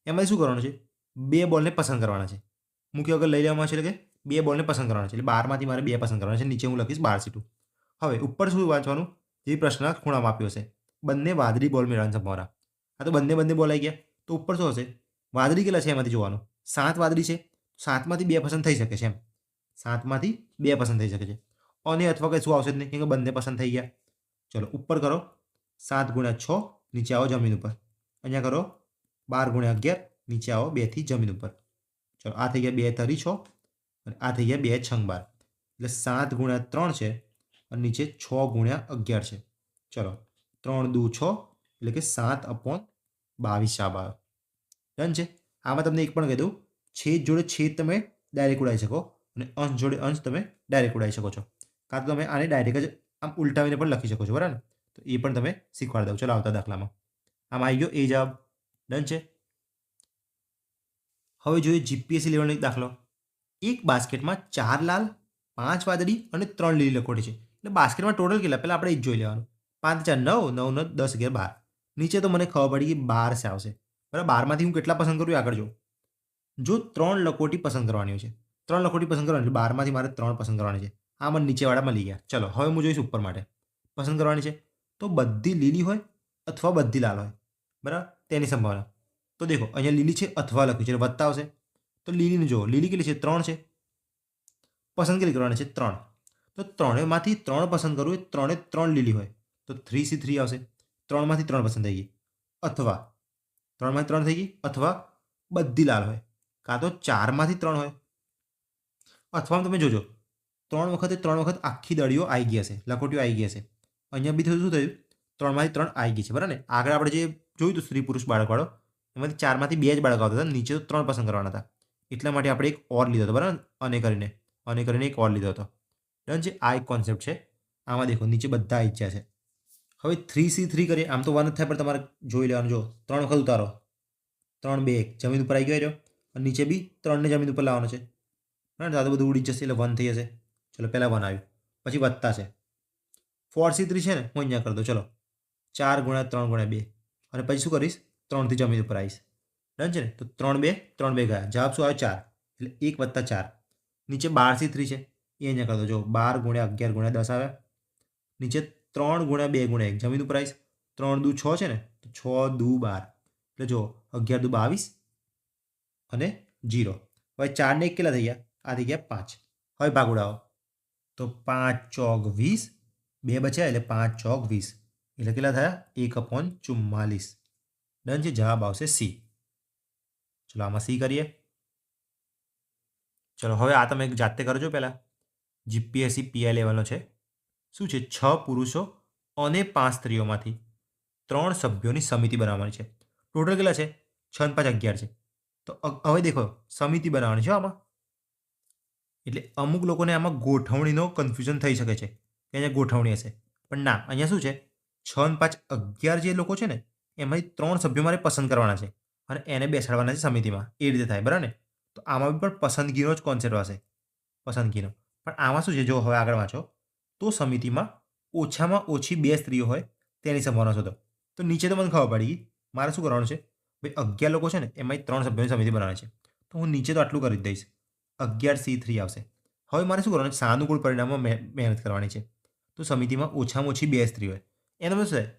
એમાંથી શું કરવાનું છે? 2 બોલને પસંદ કરવાના છે. મૂક્યા વગર લઈ લેવામાં છે એટલે કે 2 બોલને પસંદ કરવાના છે. એટલે 12માંથી મારે 2 પસંદ કરવાના છે. નીચે હું લખીશ 12C2. હવે ઉપર શું વાંચવાનું? જે પ્રશ્ન ખૂણામાં આપ્યો હશે, બંને વાદળી બોલ મેળવવાની સંભાવના. આ તો બંને બોલ આવી ગયા. તો ઉપર શું હશે? વાદળી કેટલા છે એમાંથી જોવાનું. 7 વાદળી છે, 7માંથી 2 પસંદ થઈ શકે છે. એમ 7માંથી 2 પસંદ થઈ શકે છે. અને અથવા કંઈ શું આવશે જ નહીં, કેમ કે બંને પસંદ થઈ ગયા. ચલો, ઉપર કરો. 7 ગુણ્યા 6, નીચે આવો જમીન ઉપર. અહીંયા કરો 12 ગુણ્યા 11, નીચે આવો 2 થી જમીન ઉપર. ચલો, આ થઈ ગયા 2 તરી 6 અને આ થઈ ગયા 2 છંગ 12. એટલે 7 ગુણ્યા 3 છે અને નીચે 6 ગુણ્યા 11 છે. ચલો, 3 દુ 6 એટલે કે 7/22 જવાબ આવ્યો. ડન છે. આમાં તમને એક પણ કહી દઉં, છેદ જોડે છેદ તમે ડાયરેક્ટ ઉડાવી શકો અને અંશ જોડે અંશ તમે ડાયરેક્ટ ઉડાવી શકો છો. કાં તો તમે આને ડાયરેક્ટ જ આમ ઉલટાવીને પણ લખી શકો છો, બરાબર. તો એ પણ તમે શીખવાડી દઉં. ચલો, આવતા દાખલામાં આમ આવી ગયો એ જવાબ. ડન છે. હવે જોઈએ જીપીએસસી લેવલનો એક દાખલો. એક બાસ્કેટમાં 4 લાલ, 5 વાદળી અને 3 લીલી લખોટી છે. એટલે બાસ્કેટમાં ટોટલ કેટલા? પહેલાં આપણે એ જ જોઈ લેવાનું. 5 4 9, 9 9 10 11 12. નીચે તો મને ખબર પડી કે 12 આવશે, બરાબર. 12માંથી હું કેટલા પસંદ કરું આગળ જો. જો 3 લખોટી પસંદ કરવાની હોય છે, 3 લખોટી પસંદ કરવાની એટલે 12માંથી મારે 3 પસંદ કરવાની છે. આ મને નીચેવાળા મળી ગયા. ચલો, હવે હું જોઈશ ઉપર માટે પસંદ કરવાની છે. તો બધી લીલી હોય અથવા બધી લાલ હોય, બરાબર, તેની સંભાવના. તો દેખો અહીંયા લીલી છે અથવા લખ્યું છે એટલે વત્તા આવશે. તો લીલીને જુઓ, લીલી કેટલી છે? 3 છે. પસંદ કેટલી કરવાની છે? 3. તો 3માંથી 3 પસંદ કરવું એ 3 3 લીલી હોય તો 3C3 આવશે. 3માંથી 3 પસંદ થઈ ગઈ. અથવા 3માંથી 3 થઈ ગઈ, અથવા બધી લાલ હોય, કાં તો 4માંથી 3 હોય. અથવા તમે જોજો 3 વખતે 3 વખત આખી દળીઓ આવી ગઈ હશે, લખોટીઓ આવી ગઈ હશે. અહીંયા બી શું થયું? 3માંથી 3 આવી ગઈ છે, બરાબર ને. આગળ આપણે જે જોયું હતું સ્ત્રી પુરુષ બાળકવાળો, એમાંથી 4માંથી 2 જ બાળક આવતા હતા, નીચે તો 3 પસંદ કરવાના હતા. એટલા માટે આપણે એક ઓર લીધો હતો, બરાબર. અને કરીને એક ઓર લીધો હતો. ડન છે. આ એક કોન્સેપ્ટ છે. આમાં દેખો નીચે બધા ઈચ્છા છે. હવે 3C3 કરીએ. આમ તો 1 જ થાય, પણ તમારે જોઈ લેવાનું. જો 3 વખત ઉતારો 3 2 1 જમીન ઉપર આવી ગયો રહ્યો અને નીચે બી 3 ને જમીન ઉપર લાવવાનો છે બરાબર. તો બધું ઉડી જશે એટલે 1 થઈ જશે. ચલો પહેલાં 1 આવ્યું, પછી વત્તા છે 4C3 છે ને હું અહીંયા કરી દઉં. ચલો 4 ગુણ્યા 3 ગુણ્યા 2 અને પછી શું કરીશ 3થી જમીન ઉપર આવીશ. ડન છે ને. તો 3 2 3 2 ગયા, જવાબ શું આવ્યો 4 એટલે 1 વત્તા 4. નીચે 12C3 છે એ અહીંયા કરી દો. જો 12 ગુણ્યા 11 ગુણ્યા 10 આવે. નીચે 3 ગુણ્યા 2 ગુણ્યા 1 જમીન ઉપર આવીશ. 3 દુ 6 છે ને તો 6 દુ 12 એટલે જો 11 દુ 22 અને 0. હવે 4 ને 1 કેટલા થઈ ગયા? આ થઈ ગયા 5. હવે ભાગ ઉડાવો તો 5 ચોક 20, 2 બચ્યા એટલે 5 ચોક 20 એટલે કેટલા થયા 1/44. ડન છે. જવાબ આવશે સી. ચલો આમાં સી કરીએ. ચલો હવે આ તમે જાતે કરજો. પહેલાં જીપીએસસી પીઆઈ લેવલનો છે. શું છે? 6 પુરુષો અને 5 સ્ત્રીઓમાંથી 3 સભ્યોની સમિતિ બનાવવાની છે. ટોટલ કેટલા છે? 6 ને 5 11 છે. તો હવે દેખો સમિતિ બનાવવાની છે આમાં. એટલે અમુક લોકોને આમાં ગોઠવણીનો કન્ફ્યુઝન થઈ શકે છે કે અહીંયા ગોઠવણી હશે, પણ ના, અહીંયા શું છે 6 ને 5 11 જે લોકો છે ને એમાંથી 3 સભ્યો મારે પસંદ કરવાના છે અને એને બેસાડવાના છે સમિતિમાં. એ રીતે થાય બરાબર ને. તો આમાં પણ પસંદગીનો જ કોન્સેપ્ટ હશે, પસંદગીનો. પણ આમાં શું છે જો હવે આગળ વાંચો તો સમિતિમાં ઓછામાં ઓછી 2 સ્ત્રીઓ હોય તેની સંભાવના શોધો. તો નીચે તો મને ખબર પડી ગઈ મારે શું કરવાનું છે. ભાઈ 11 લોકો છે ને એમાંથી 3 સભ્યોની સમિતિ બનાવવાની છે. તો હું નીચે તો આટલું કરી જ દઈશ. 11C3 આવશે. હવે મારે શું કરવાનું છે? સાનુકૂળ પરિણામમાં મહેનત કરવાની છે. તો સમિતિમાં ઓછામાં ઓછી 2 સ્ત્રી હોય. એનો મતલબ શું થાય?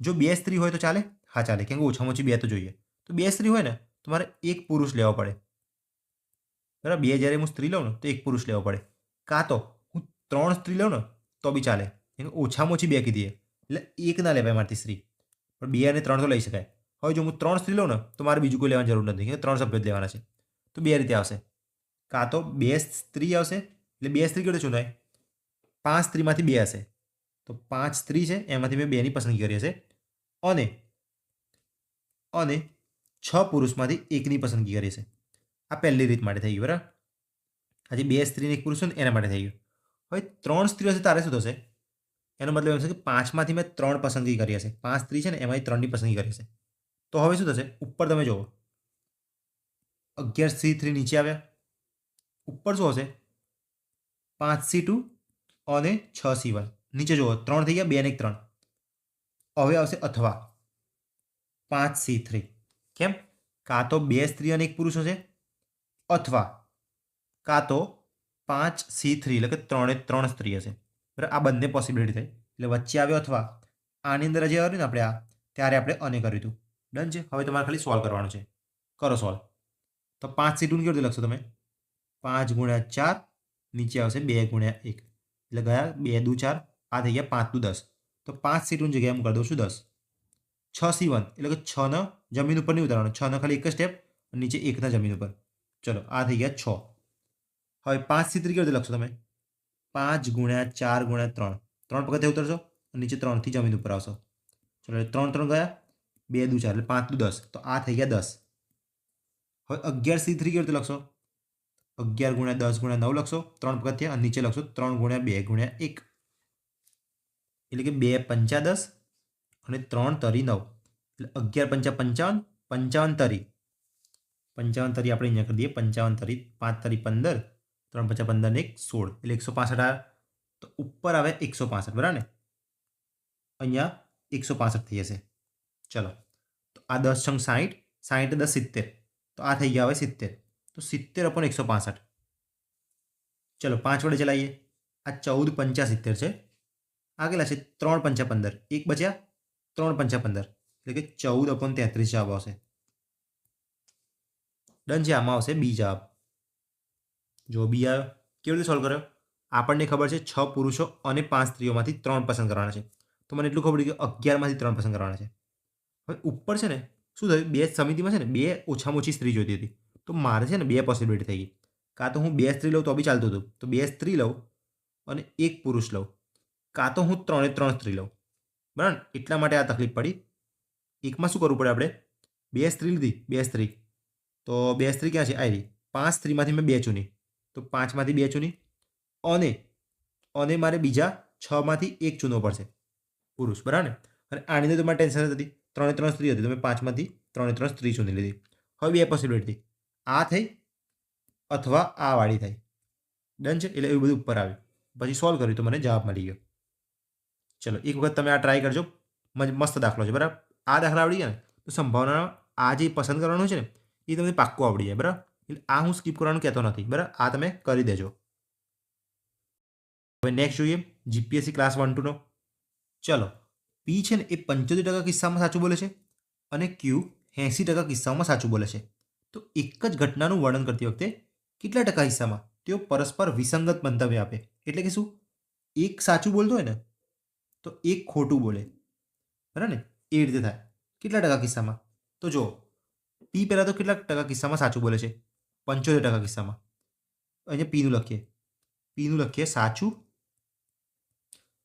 જો 2 સ્ત્રી હોય તો ચાલે? હા ચાલે, કેમ કે ઓછામાં ઓછી 2 તો જોઈએ. તો 2 સ્ત્રી હોય ને તો મારે 1 પુરુષ લેવો પડે બરાબર. 2 જ્યારે હું સ્ત્રી લઉં ને તો 1 પુરુષ લેવો પડે. કાં તો હું 3 સ્ત્રી લઉં ને તો બી ચાલે, કેમ કે ઓછામાં ઓછી 2 કીધી એટલે 1 ના લેવાય મારથી સ્ત્રી, પણ 2 અને 3 તો લઈ શકાય. હવે જો હું 3 સ્ત્રી લઉં ને તો મારે બીજું કોઈ લેવાની જરૂર નથી, કેમ કે 3 સભ્યો જ લેવાના છે. તો 2 રીતે આવશે. કાં તો 2 સ્ત્રી આવશે એટલે 2 સ્ત્રી કેટલી શું થાય? 5 સ્ત્રીમાંથી 2 હશે તો 5 સ્ત્રી છે એમાંથી મેં 2ની પસંદગી કરી હશે અને 6 પુરુષમાંથી 1ની પસંદગી કરી હશે. આ પહેલી રીત માટે થઈ ગયું બરાબર. હજી 2 સ્ત્રી અને 1 પુરુષ ને એના માટે થઈ ગયું. હવે 3 સ્ત્રીઓ હશે તારે શું થશે? એનો મતલબ એમ છે કે 5માંથી મેં 3 પસંદગી કરી હશે. 5 સ્ત્રી છે ને એમાંથી 3ની પસંદગી કરી હશે. તો હવે શું થશે? ઉપર તમે જુઓ 11C3 નીચે આવ્યા. ઉપર શું હશે? 5C2 અને 6C1. નીચે જુઓ 3 થઈ ગયા, 2 ને 1 3. હવે આવશે અથવા 5C3. કેમ? કાં તો 2 સ્ત્રી અને 1 પુરુષ હશે અથવા કાં તો 5C3 એટલે કે 3 સ્ત્રી હશે બરાબર. આ બંને પોસિબિલિટી થઈ એટલે વચ્ચે આવ્યો અથવા. આની અંદર જે આવ્યું ને આપણે આ ત્યારે આપણે અને કર્યું હતું. ડન છે. હવે તમારે ખાલી સોલ્વ કરવાનું છે. કરો સોલ્વ. તો 5C2 કેવી રીતે લખશો તમે? 5 ગુણ્યા 4 નીચે આવશે 2 ગુણ્યા 1 એટલે ગયા 2 દુ 4, આ થઈ ગયા 5 દુ 10. તો 5C2 ની જગ્યાએ હું કરી દઉં છું 10. 6C1 એટલે કે 6 ને જમીન ઉપર નહીં ઉતારવાનો, 6 ને ખાલી એક જ સ્ટેપ નીચે 1 ના જમીન ઉપર. ચલો આ થઈ ગયા 6. હવે 5C3 કેવી રીતે લખશો તમે? 5 ગુણ્યા 4 ગુણ્યા 3, 3 પગથિયાં ઉતરશો અને નીચે 3થી જમીન ઉપર આવશો. ચલો 3 3 ગયા, 2 દુ 4 એટલે 5 દુ 10. તો આ થઈ ગયા 10. હવે 11C3 કેવી રીતે લખશો? 11 ગુણ્યા 10 ગુણ્યા 9 લખશો 3 પગથિયાં અને નીચે લખશો 3 ગુણ્યા 2 ગુણ્યા 1 એટલે કે 2 પંચા 10 અને 3 તરી 9 એટલે 11 પંચા 55, 55 તરી 55 તરી આપણે અહીંયા કરી દઈએ. 55 તરી 5 તરી 15, 3 પંચા 15 ને 1 16 એટલે 165 આવે. તો ઉપર આવે 165 બરાબર ને. અહીંયા 165 થઈ જશે. ચલો તો આ 10 છંગ 60, 60 10 70 તો આ થઈ ગયા હવે 70. તો 70/165. ચલો 5 વડે ચલાવીએ. આ 14 પંચા 70 છે. આ કેટલા છે? 3 પંચા 15, 1 બચ્યા 3 પંચા 15 એટલે કે 14/33 જવાબ આવશે. ડન છે. આમાં આવશે બી જવાબ. જો બી આવ્યો. કેવી રીતે સોલ્વ કર્યો? આપણને ખબર છે 6 પુરુષો અને 5 સ્ત્રીઓમાંથી 3 પસંદ કરવાના છે. તો મને એટલું ખબર પડી કે 11માંથી 3 પસંદ કરવાના છે. હવે ઉપર છે ને શું થયું? 2 સમિતિમાં છે ને 2 ઓછામાં ઓછી સ્ત્રી જોઈતી હતી. તો મારે છે ને 2 પોસિબિલિટી થઈ ગઈ. કાં તો હું 2 સ્ત્રી લઉં તો બી ચાલતું હતું, તો 2 સ્ત્રી લઉં અને 1 પુરુષ લઉં. કાં તો હું 3 સ્ત્રી લઉં બરાબર. એટલા માટે આ તકલીફ પડી. એકમાં શું કરવું પડે આપણે? 2 સ્ત્રી લીધી, 2 સ્ત્રી તો 2 સ્ત્રી ક્યાં છે? આવી 5 સ્ત્રીમાંથી મેં 2 ચૂની તો 5માંથી 2 ચૂની અને મારે બીજા 6માંથી 1 ચૂનવો પડશે પુરુષ બરાબર ને. અને આની અંદર તો મારે ટેન્શન હતી ત્રણે ત્રણ સ્ત્રી હતી, તમે 5માંથી ત્રણે ત્રણ સ્ત્રી ચૂની લીધી. હવે બે પોસિબિલિટી, આ થઈ અથવા આ વાળી થઈ. ડન છે. એટલે એવું બધું ઉપર આવ્યું. પછી સોલ્વ કર્યું તો મને જવાબ મળી ગયો. ચલો એક વખત તમે આ ટ્રાય કરજો. મસ્ત દાખલો છે, બરાબર. આ દાખલા આવડી ગયા ને તો સંભાવના આ જે પસંદ કરવાનું છે ને એ તમને પાક્કું આવડી જાય, બરાબર. એટલે આ હું સ્કીપ કરવાનું કહેતો નથી, બરાબર. આ તમે કરી દેજો. હવે નેક્સ્ટ જોઈએ જીપીએસસી ક્લાસ 1-2 નો. ચલો પી છે ને એ 75% કિસ્સામાં સાચું બોલે છે અને ક્યુ 80% કિસ્સામાં સાચું બોલે છે. તો એક જ ઘટનાનું વર્ણન કરતી વખતે કેટલા ટકા હિસ્સામાં તેઓ પરસ્પર વિસંગત મંતવ્ય આપે? એટલે કે શું, એક સાચું બોલતો હોય ને તો એક ખોટું બોલે, બરાબર ને? એ રીતે થાય. કેટલા ટકા કિસ્સામાં? તો જો પી પહેલાં તો કેટલા ટકા કિસ્સામાં સાચું બોલે છે? 75% કિસ્સામાં. અહીંયા પીનું લખીએ. પીનું લખીએ સાચું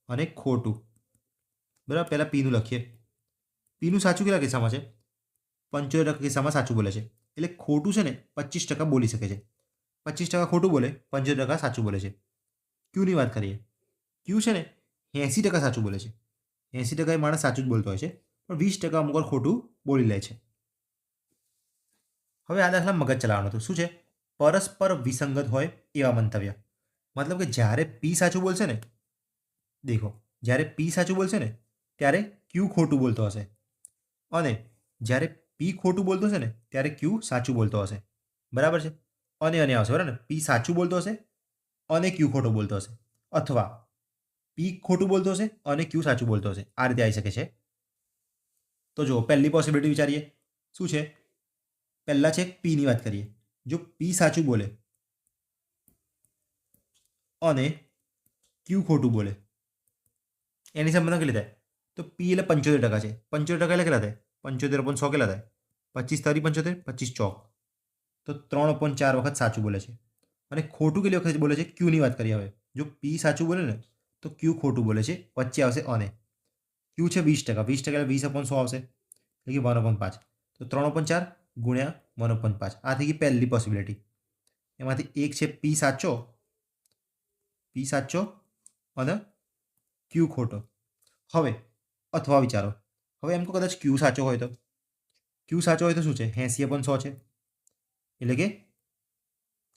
અને ખોટું, બરાબર. પહેલાં પીનું લખીએ. પીનું સાચું કેટલા કિસ્સામાં છે? 75% કિસ્સામાં સાચું બોલે છે. એટલે ખોટું છે ને 25% બોલી શકે છે. 25% ખોટું બોલે, 75% સાચું બોલે છે. ક્યુની વાત કરીએ. ક્યુ છે ને 80% સાચું બોલે છે. 80% એ માણસ સાચું જ બોલતો હોય છે, પણ 20% અમુક વાર ખોટું બોલી લે છે. હવે આ દાખલા મગજ ચલાવવાનું હતું. શું છે? પરસ્પર વિસંગત હોય એવા મંતવ્ય. મતલબ કે જ્યારે પી સાચું બોલશે ને, દેખો જ્યારે પી સાચું બોલશે ને ત્યારે ક્યુ ખોટું બોલતો હશે, અને જ્યારે પી ખોટું બોલતો હશે ને ત્યારે ક્યુ સાચું બોલતો હશે, બરાબર છે. અને આવશે, બરાબર ને? પી સાચું બોલતો હશે અને ક્યુ ખોટું બોલતો હશે, અથવા પી ખોટું બોલતો હશે અને ક્યુ સાચું બોલતો હશે. આ રીતે આવી શકે છે. તો જો પહેલી પોસિબિલિટી વિચારીએ. શું છે? પહેલા છે પીની વાત કરીએ. જો પી સાચું બોલે અને ક્યુ ખોટું બોલે, એની સંભાવના કેટલી થાય? તો પી એટલે 75% છે. 75% એટલે કેટલા થાય? 75/100 કેટલા થાય? 25 × 75, 25 ચોક. તો 3/4 વખત સાચું બોલે છે. અને ખોટું કેટલી વખત બોલે છે? ક્યુની વાત કરીએ હવે. જો પી સાચું બોલે ને તો ક્યુ ખોટું બોલે છે. વચ્ચે આવશે અને. ક્યુ છે 20%. 20% એટલે 20/100 આવશે, એટલે કે 1/5. તો 3/4 ગુણ્યા 1/5. આ થઈ ગઈ પહેલી પોસિબિલિટી. એમાંથી એક છે પી સાચો અને ક્યુ ખોટો. હવે અથવા વિચારો. હવે એમ તો કદાચ ક્યુ સાચો હોય તો શું છે? 80/100 છે. એટલે કે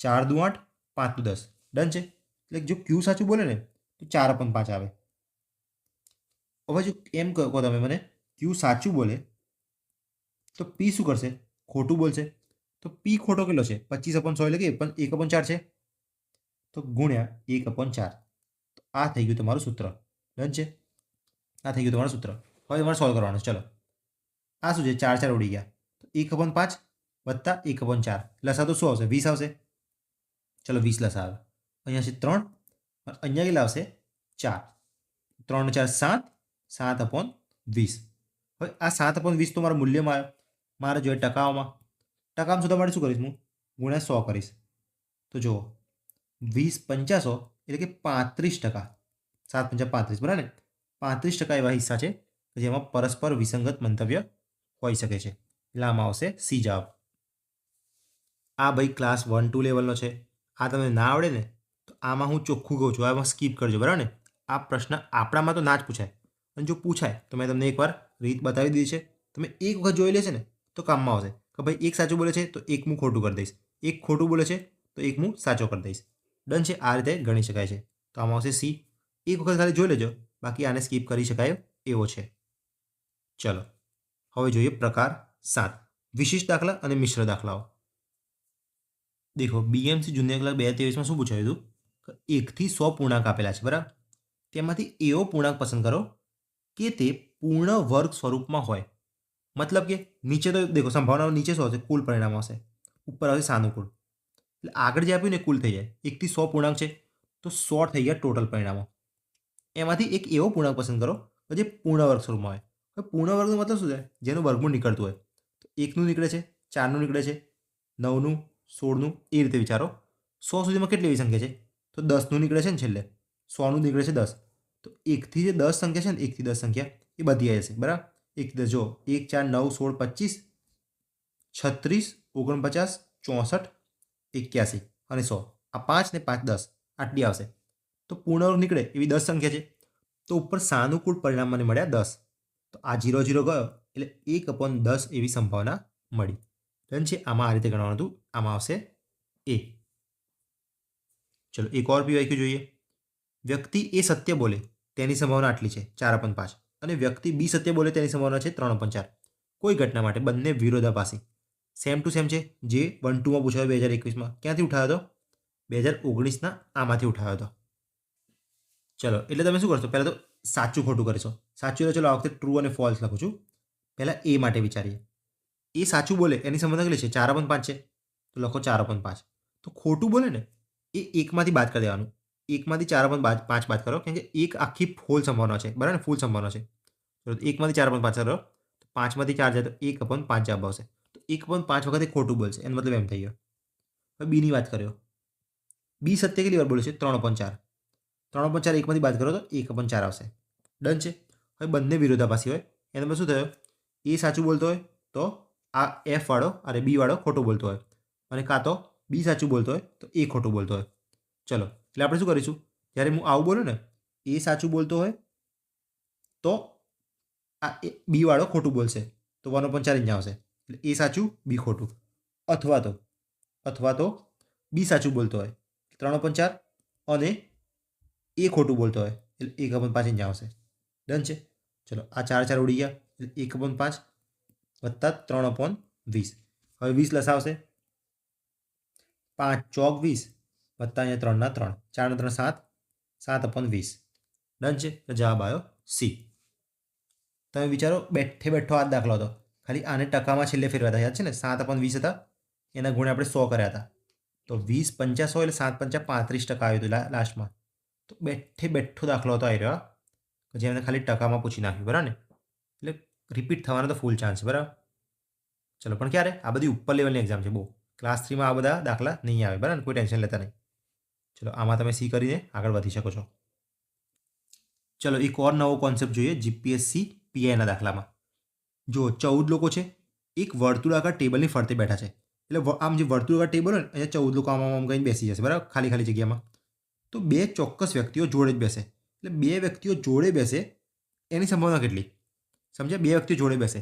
4 દુ 8, 5 દુ 10. ડન છે. એટલે જો ક્યુ સાચું બોલે ને તો 4/5 આવે. હવે જો એમ કહો તમે મને ક્યુ સાચું બોલે તો પી શું કરશે? ખોટું બોલશે. તો પી ખોટો કેટલો છે? 25/100 એટલે કે 1/4 છે. તો ગુણ્યા 1/4. તો આ થઈ ગયું તમારું સૂત્ર. ડન છે. આ થઈ ગયું તમારું સૂત્ર. હવે તમારે સોલ્વ કરવાનું છે. ચલો આ શું છે? 4 4 ઉડી ગયા. તો 1/5 વત્તા 1/4 લસા તો શું આવશે? 20 આવશે. ચલો 20 લસા આવે. અહીંયા છે 3, અહીંયા કેટલા આવશે? 4. 3 4 7, 7/20. હવે આ 7/20 તો મારા મૂલ્યમાં આવ્યો. મારે જોઈએ ટકાઓમાં. ટકામાં સુધા માટે શું કરીશ? હું ગુણ્યા 100 કરીશ. તો જુઓ 20/50 એટલે કે 35%. 7 × 35, બરાબર ને? 35% એવા હિસ્સા છે કે જેમાં પરસ્પર વિસંગત મંતવ્ય હોઈ શકે છે. એટલે આમાં આવશે સી જવાબ. આ ભાઈ ક્લાસ 1-2 લેવલનો છે. આ તમને ના આવડે ને તો આમાં હું ચોખ્ખું કહું છું, આમાં સ્કીપ કરજો, બરાબર ને? આ પ્રશ્ન આપણામાં તો ના જ પૂછાય, અને જો પૂછાય તો મેં તમને એકવાર રીત બતાવી દીધી છે. તમે એક વખત જોઈ લેશે ને તો કામમાં આવશે કે ભાઈ એક સાચું બોલે છે તો એક હું ખોટું કરી દઈશ, એક ખોટું બોલે છે તો એક હું સાચો કરી દઈશ. ડન છે. આ રીતે ગણી શકાય છે. તો આમાં આવશે સી. એક વખત ખાલી જોઈ લેજો, બાકી આને સ્કીપ કરી શકાય એવો છે. ચલો હવે જોઈએ પ્રકાર 7, વિશિષ્ટ દાખલા અને મિશ્ર દાખલાઓ. દેખો બીએમસી જુનિયર ક્લાસ 2023માં શું પૂછાયું હતું કે 1 થી 100 પૂર્ણાંક આપેલા છે, બરાબર. તેમાંથી એવો પૂર્ણાંક પસંદ કરો કે તે પૂર્ણ વર્ગ સ્વરૂપમાં હોય. મતલબ કે નીચે તો દેખો સંભાવનાઓ નીચે શું હશે? કુલ પરિણામ હશે. ઉપર આવશે સાનુકૂળ. એટલે આગળ જે આપ્યું ને કુલ થઈ જાય. 1 થી 100 પૂર્ણાંક છે તો 100 થઈ ગયા ટોટલ પરિણામો. એમાંથી એક એવો પૂર્ણાંક પસંદ કરો કે જે પૂર્ણ વર્ગ સ્વરૂપમાં હોય. હવે પૂર્ણ વર્ગનો મતલબ શું છે? જેનું વર્ગમૂળ નીકળતું હોય. તો 1નું નીકળે છે, 4નું નીકળે છે, 9નું, 16નું, એ રીતે વિચારો. 100 સુધીમાં કેટલી એવી સંખ્યા છે? તો 10નું નીકળે છે ને છેલ્લે. 100નું નીકળે છે 10. તો 1થી જે 10 સંખ્યા છે ને, 1થી 10 સંખ્યા એ બધી આવી જશે, બરાબર. 1 10 જો 1 4 9 16 25 36 49 64 81 અને 100. આ 5 ને 5 10 આટલી આવશે. તો પૂર્ણ વર્ગ નીકળે એવી 10 સંખ્યા છે. તો ઉપર સાનુકૂળ પરિણામ મને મળ્યા 10. તો આ 0 0 ગયો એટલે 1/10 એવી સંભાવના મળી. ડન છે. આમાં આ રીતે ગણવાનું હતું. આમાં આવશે એ. ચલો એક ઓર પીવાયક્યુ જોઈએ. વ્યક્તિ એ સત્ય બોલે તેની સંભાવના આટલી છે 4/5 અને વ્યક્તિ બી સત્ય બોલે તેની સંભાવના છે 3/4. કોઈ ઘટના માટે બંને વિરોધાભાસી સેમ ટુ સેમ છે. જે 1-2માં પૂછાયો 2021માં ક્યાંથી ઉઠાવ્યો હતો? 2019ના આમાંથી ઉઠાવ્યો હતો. ચલો એટલે તમે શું કરશો? પહેલાં તો સાચું ખોટું કરીશો. સાચું એટલે ચલો આ વખતે ટ્રુ અને ફોલ્સ લખું છું. પહેલાં એ માટે વિચારીએ. એ સાચું બોલે એની સંભાવના કેટલી છે? 4/5 છે. તો લખો 4/5. તો ખોટું બોલે ને એ એકમાંથી બાદ કરી દેવાનું. એકમાંથી 4/5 બાદ કરો, કેમ કે એક આખી ફૂલ સંભાવના છે, બરાબર ને? ફૂલ સંભાવના છે. તો એકમાંથી 4/5 કરો તો 5માંથી 4 જાય તો 1/5 જવાબ આવશે. તો 1/5 વખત એ ખોટું બોલશે, એનો મતલબ એમ થઈ ગયો. હવે બીની વાત કર્યો. બી સત્ય કેટલી વાર બોલે છે? 3/4. 3/4 એકમાંથી બાદ કરો તો 1/4 આવશે. ડન છે. હવે બંને વિરોધાભાસી હોય એનો શું થયો? એ સાચું બોલતો હોય તો આ એફ વાળો અને બી વાળો ખોટું બોલતો હોય, અને કાં તો બી સાચું બોલતો હોય તો એ ખોટું બોલતો હોય. ચલો એટલે આપણે શું કરીશું? જ્યારે હું આવું બોલું ને એ સાચું બોલતો હોય તો આ બી વાળો ખોટું બોલશે તો 1/4 અહીંયા આવશે. એટલે એ સાચું બી ખોટું. અથવા તો બી સાચું બોલતો હોય 3/4 અને એ ખોટું બોલતો હોય એટલે 1/5 અહીંયા આવશે. ડન છે. ચલો આ 4 ઉડી ગયા એટલે 1/5 વત્તા 3/20. હવે 20 લસાવશે. 5 ચોક 20 વત્તા અહીંયા 3 ના 3, 4 ના 3 7, 7/20. ડન છે. તો જવાબ આવ્યો સી. તમે વિચારો બેઠે બેઠો આ દાખલો હતો, ખાલી આને ટકામાં છેલ્લે ફેરવ્યા હતા, યાદ છે ને? 7/20 હતા, એના ગુણે આપણે 100 કર્યા હતા. તો 20 50 100 એટલે 7 × 5 35% આવ્યું હતું લાસ્ટમાં. તો બેઠે બેઠો દાખલો હતો આવી રહ્યો, જે એમને ખાલી ટકામાં પૂછી નાખ્યું, બરાબર ને? એટલે રિપીટ થવાનો તો ફૂલ ચાન્સ છે, બરાબર? ચલો પણ ક્યારે? આ બધી ઉપર લેવલની એક્ઝામ છે. બહુ ક્લાસ 3માં આ બધા દાખલા નહીં આવે, બરાબર? કોઈ ટેન્શન લેતા નહીં. ચલો આમાં તમે સી કરીને આગળ વધી શકો છો. ચલો એક ઓર નવો કોન્સેપ્ટ જોઈએ જીપીએસસી પીઆઈના દાખલામાં. જો 14 લોકો છે, એક વર્તુળાકાર ટેબલની ફરતે બેઠા છે. એટલે આમ જે વર્તુળાકાર ટેબલ હોય ને અહીંયા 14 લોકો આમ કરીને બેસી જશે, બરાબર? ખાલી ખાલી જગ્યામાં. તો બે ચોક્કસ વ્યક્તિઓ જોડે જ બેસે. એટલે બે વ્યક્તિઓ જોડે બેસે એની સંભાવના કેટલી? સમજ્યા? બે વ્યક્તિઓ જોડે બેસે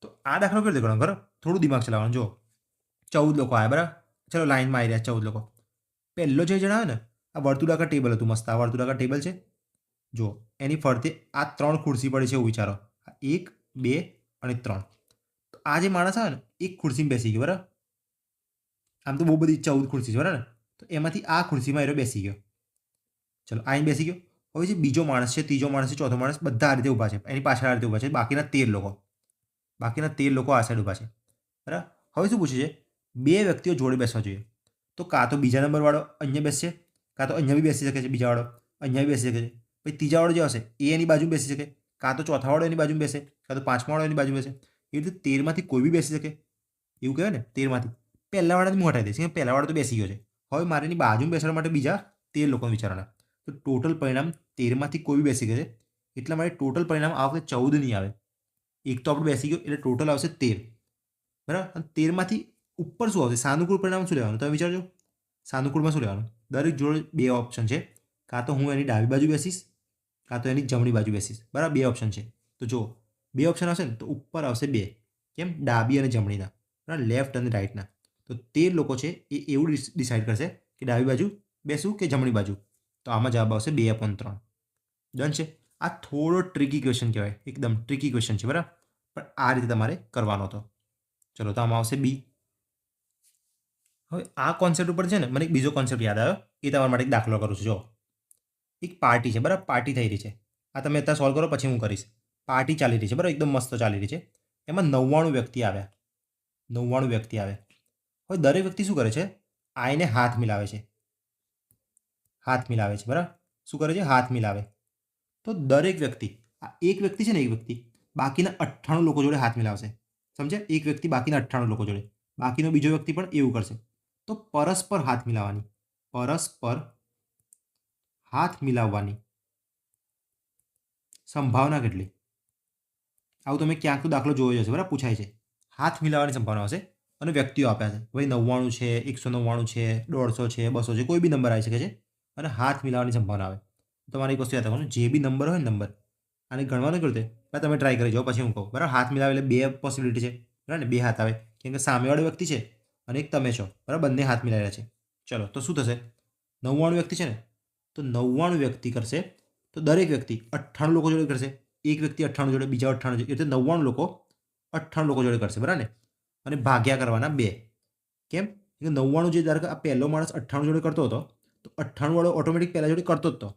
તો આ દાખલો કેવી રીતે ગણો? બરાબર, થોડું દિમાગ ચલાવવાનું. જો 14 લોકો આવ્યા, બરાબર? ચલો લાઈનમાં આવી રહ્યા 14 લોકો. પહેલો જે જણાવે ને આ વર્તુળાકાર ટેબલ હતું, મસ્ત. આ વર્તુળાકાર ટેબલ છે. જો એની ફરતે આ 3 ખુરશી પડી છે એવું વિચારો. 1 2 અને 3. તો આ જે માણસ આવે ને એક ખુરશીમાં બેસી ગયો, બરાબર? આમ તો બહુ બધી 14 ખુરશી છે, બરાબર ને? તો એમાંથી આ ખુરશીમાં એ બેસી ગયો. ચલો અહીં બેસી ગયો. હવે જે બીજો માણસ છે, ત્રીજો માણસ છે, ચોથો માણસ બધા આ રીતે ઊભા છે, એની પાછળ આ રીતે ઊભા છે. બાકીના 13 લોકો આ સાઈડ ઊભા છે, બરાબર? હવે શું પૂછે છે? બે વ્યક્તિઓ જોડે બેસવા જોઈએ. તો કાં તો બીજા નંબરવાળો અહીંયા બેસશે, કાં તો અહીંયા બી બેસી શકે છે, બીજાવાળો અહીંયા બી બેસી શકે છે. પછી ત્રીજાવાળો જે હશે એ એની બાજુ બેસી શકે, કાં તો ચોથાવાળો એની બાજુ બેસે, કાં તો પાંચમાવાળો એની બાજુ બેસે. એ રીતે 13માંથી કોઈ બી બેસી શકે. એવું કહેવાય ને 13માંથી. પહેલાવાળાને હું હટાવી દઈશ, પહેલાવાળો તો બેસી ગયો છે. હવે મારે એની બાજુમાં બેસવા માટે બીજા 13 લોકોને વિચારવાના. તો ટોટલ પરિણામ 13માંથી કોઈ બી બેસી ગયો છે, એટલા માટે ટોટલ પરિણામ આ વખતે 14 નહીં આવે. એક તો આપણે બેસી ગયો એટલે ટોટલ આવશે 13, બરાબર? અને 13માંથી ઉપર શું આવશે? સાનુકૂળ પરિણામ શું લેવાનું? તમે વિચારજો. સાનુકૂળમાં શું લેવાનું? દરેક જોડે બે ઓપ્શન છે. કાં તો હું એની ડાબી બાજુ બેસીશ, કાં તો એની જમણી બાજુ બેસીશ, બરાબર? બે ઓપ્શન છે. તો જો બે ઓપ્શન આવશે ને તો ઉપર આવશે 2. કેમ? ડાબી અને જમણીના, બરાબર? લેફ્ટ અને રાઈટના. તો 13 લોકો છે એ એવું ડિસાઇડ કરશે કે ડાબી બાજુ બેસું કે જમણી બાજુ. તો આમાં જવાબ આવશે 2/3. ડન છે. આ થોડો ટ્રિકી ક્વેશ્ચન કહેવાય, એકદમ ટ્રિકી ક્વેશ્ચન છે, બરાબર? પણ આ રીતે તમારે કરવાનો હતો. ચલો તો આમાં આવશે બી. હવે આ કોન્સેપ્ટ ઉપર છે ને મને એક બીજો કોન્સેપ્ટ યાદ આવ્યો, એ તમારા માટે એક દાખલો કરું છું. જો એક પાર્ટી છે, બરાબર? પાર્ટી થઈ રહી છે. આ તમે અત્યારે સોલ્વ કરો પછી હું કરીશ. પાર્ટી ચાલી રહી છે, બરાબર? એકદમ મસ્ત ચાલી રહી છે. એમાં 99 વ્યક્તિ આવ્યા. 99 વ્યક્તિ આવ્યા. હવે દરેક વ્યક્તિ શું કરે છે? આઈને હાથ મિલાવે છે. હાથ મિલાવે છે, બરાબર? શું કરે છે? હાથ મિલાવે. તો દરેક વ્યક્તિ, આ એક વ્યક્તિ છે ને, એક વ્યક્તિ બાકીના 98 લોકો જોડે હાથ મિલાવશે. સમજ્યા? એક વ્યક્તિ બાકીના 98 લોકો જોડે, બાકીનો બીજો વ્યક્તિ પણ એવું કરશે. તો પરસ્પર હાથ મિલાવવાની, પરસ્પર હાથ મિલાવવાની સંભાવના કેટલી? આવું તમે ક્યાંક તો દાખલો જોયો હશે, બરાબર? પૂછાય છે. હાથ મિલાવવાની સંભાવના હશે અને વ્યક્તિઓ આપ્યા છે. ભાઈ 99 છે, 199 છે, 150 છે, 200 છે, કોઈ બી નંબર આવી શકે છે અને હાથ મિલાવવાની સંભાવના આવે. તમારે એક વસ્તુ યાદ રાખવાનું, જે બી નંબર હોય ને, નંબર આને ગણવાનું કેવી રીતે? ભાઈ તમે ટ્રાય કરી જાઓ પછી હું કહું, બરાબર? હાથ મિલાવે એટલે 2 પોસિબિલિટી છે, બરાબર ને? 2 હાથ આવે કેમ કે સામેવાળો વ્યક્તિ છે અને એક તમે છો, બરાબર? બંને હાથ મિલાવેલા છે. ચલો તો શું થશે? 99 વ્યક્તિ છે ને, તો 99 વ્યક્તિ કરશે તો દરેક વ્યક્તિ 98 લોકો જોડે કરશે. એક વ્યક્તિ 98 જોડે, બીજા 98 જોડે, એટલે 99 લોકો 98 લોકો જોડે કરશે, બરાબર ને? અને ભાગ્યા કરવાના 2. કેમ? કે 99 જે ધારો કે આ પહેલો માણસ 98 જોડે કરતો હતો, તો 98 વાળો ઓટોમેટિક પહેલા જોડે કરતો જ હતો,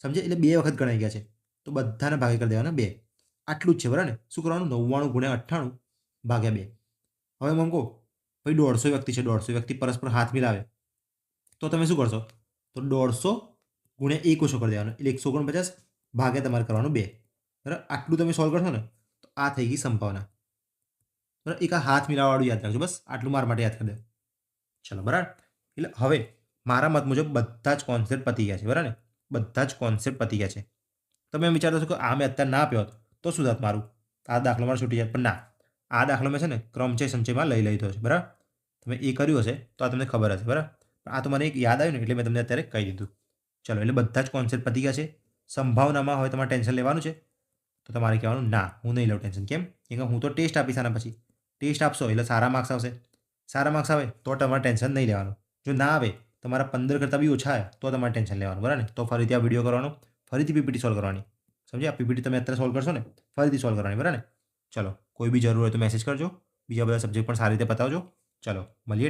સમજે? એટલે 2 વખત ગણાઈ ગયા છે. તો બધાને ભાગે કરી દેવાના 2. આટલું જ છે, બરાબર ને? શું કરવાનું? 99 ગુણ્યા 98 ભાગ્યા 2. હવે હું કહું ભાઈ 150 વ્યક્તિ છે, 150 વ્યક્તિ પરસ્પર હાથ મિલાવે, તો તમે શું કરશો? તો 150 ગુણ્યા 1 ઓછો કરી દેવાનો, એટલે 149 ભાગ્યા તમારે કરવાનું 2. બરાબર? આટલું તમે સોલ્વ કરશો ને તો આ થઈ ગઈ સંભાવના. બરાબર? એક આ હાથ મિલાવવાળું યાદ રાખજો, બસ આટલું મારા માટે યાદ કરી દો. ચલો, બરાબર? એટલે હવે મારા મત મુજબ બધા જ કોન્સેપ્ટ પતી ગયા છે, બરાબર ને? બધા જ કોન્સેપ્ટ પતી ગયા છે. તમે એમ વિચારતા છો કે આ મેં અત્યારે ના આપ્યો હોત તો શું થાત મારું? આ દાખલો મારો છૂટી જાય, પણ ના, આ દાખલો મેં છે ને ક્રમચય સંચયમાં લઈ લીધો છે, બરાબર? તમે એ કર્યું હશે તો આ તમને ખબર હશે, બરાબર? આ તો મને એક યાદ આવ્યું ને એટલે મેં તમને અત્યારે કહી દીધું. ચલો, એટલે બધા જ કોન્સેપ્ટ પતી ગયા છે. સંભાવનામાં હવે તમારે ટેન્શન લેવાનું છે તો તમારે કહેવાનું ના, હું નહીં લઉં ટેન્શન. કેમ? કેમ કે હું તો ટેસ્ટ આપીશ આના પછી. ટેસ્ટ આપશો એટલે સારા માર્ક્સ આવશે. સારા માર્ક્સ આવે તો તમારે ટેન્શન નહીં લેવાનું. જો ના આવે, તમારા 15 કરતાં બી ઓછા આવે તો તમારે ટેન્શન લેવાનું, બરાબર ને? તો ફરીથી આ વિડીયો કરવાનો, ફરીથી પીપીટી સોલ્વ કરવાની, સમજ્યા? આ પીપીટી તમે અત્યારે સોલ્વ કરશો ને, ફરીથી સોલ્વ કરવાની, બરાબર ને? ચલો, કોઈ બી જરૂર હોય તો મેસેજ કરજો. બીજા બધા સબ્જેક્ટ પણ સારી રીતે પતાવજો. ચલો, મળીએ.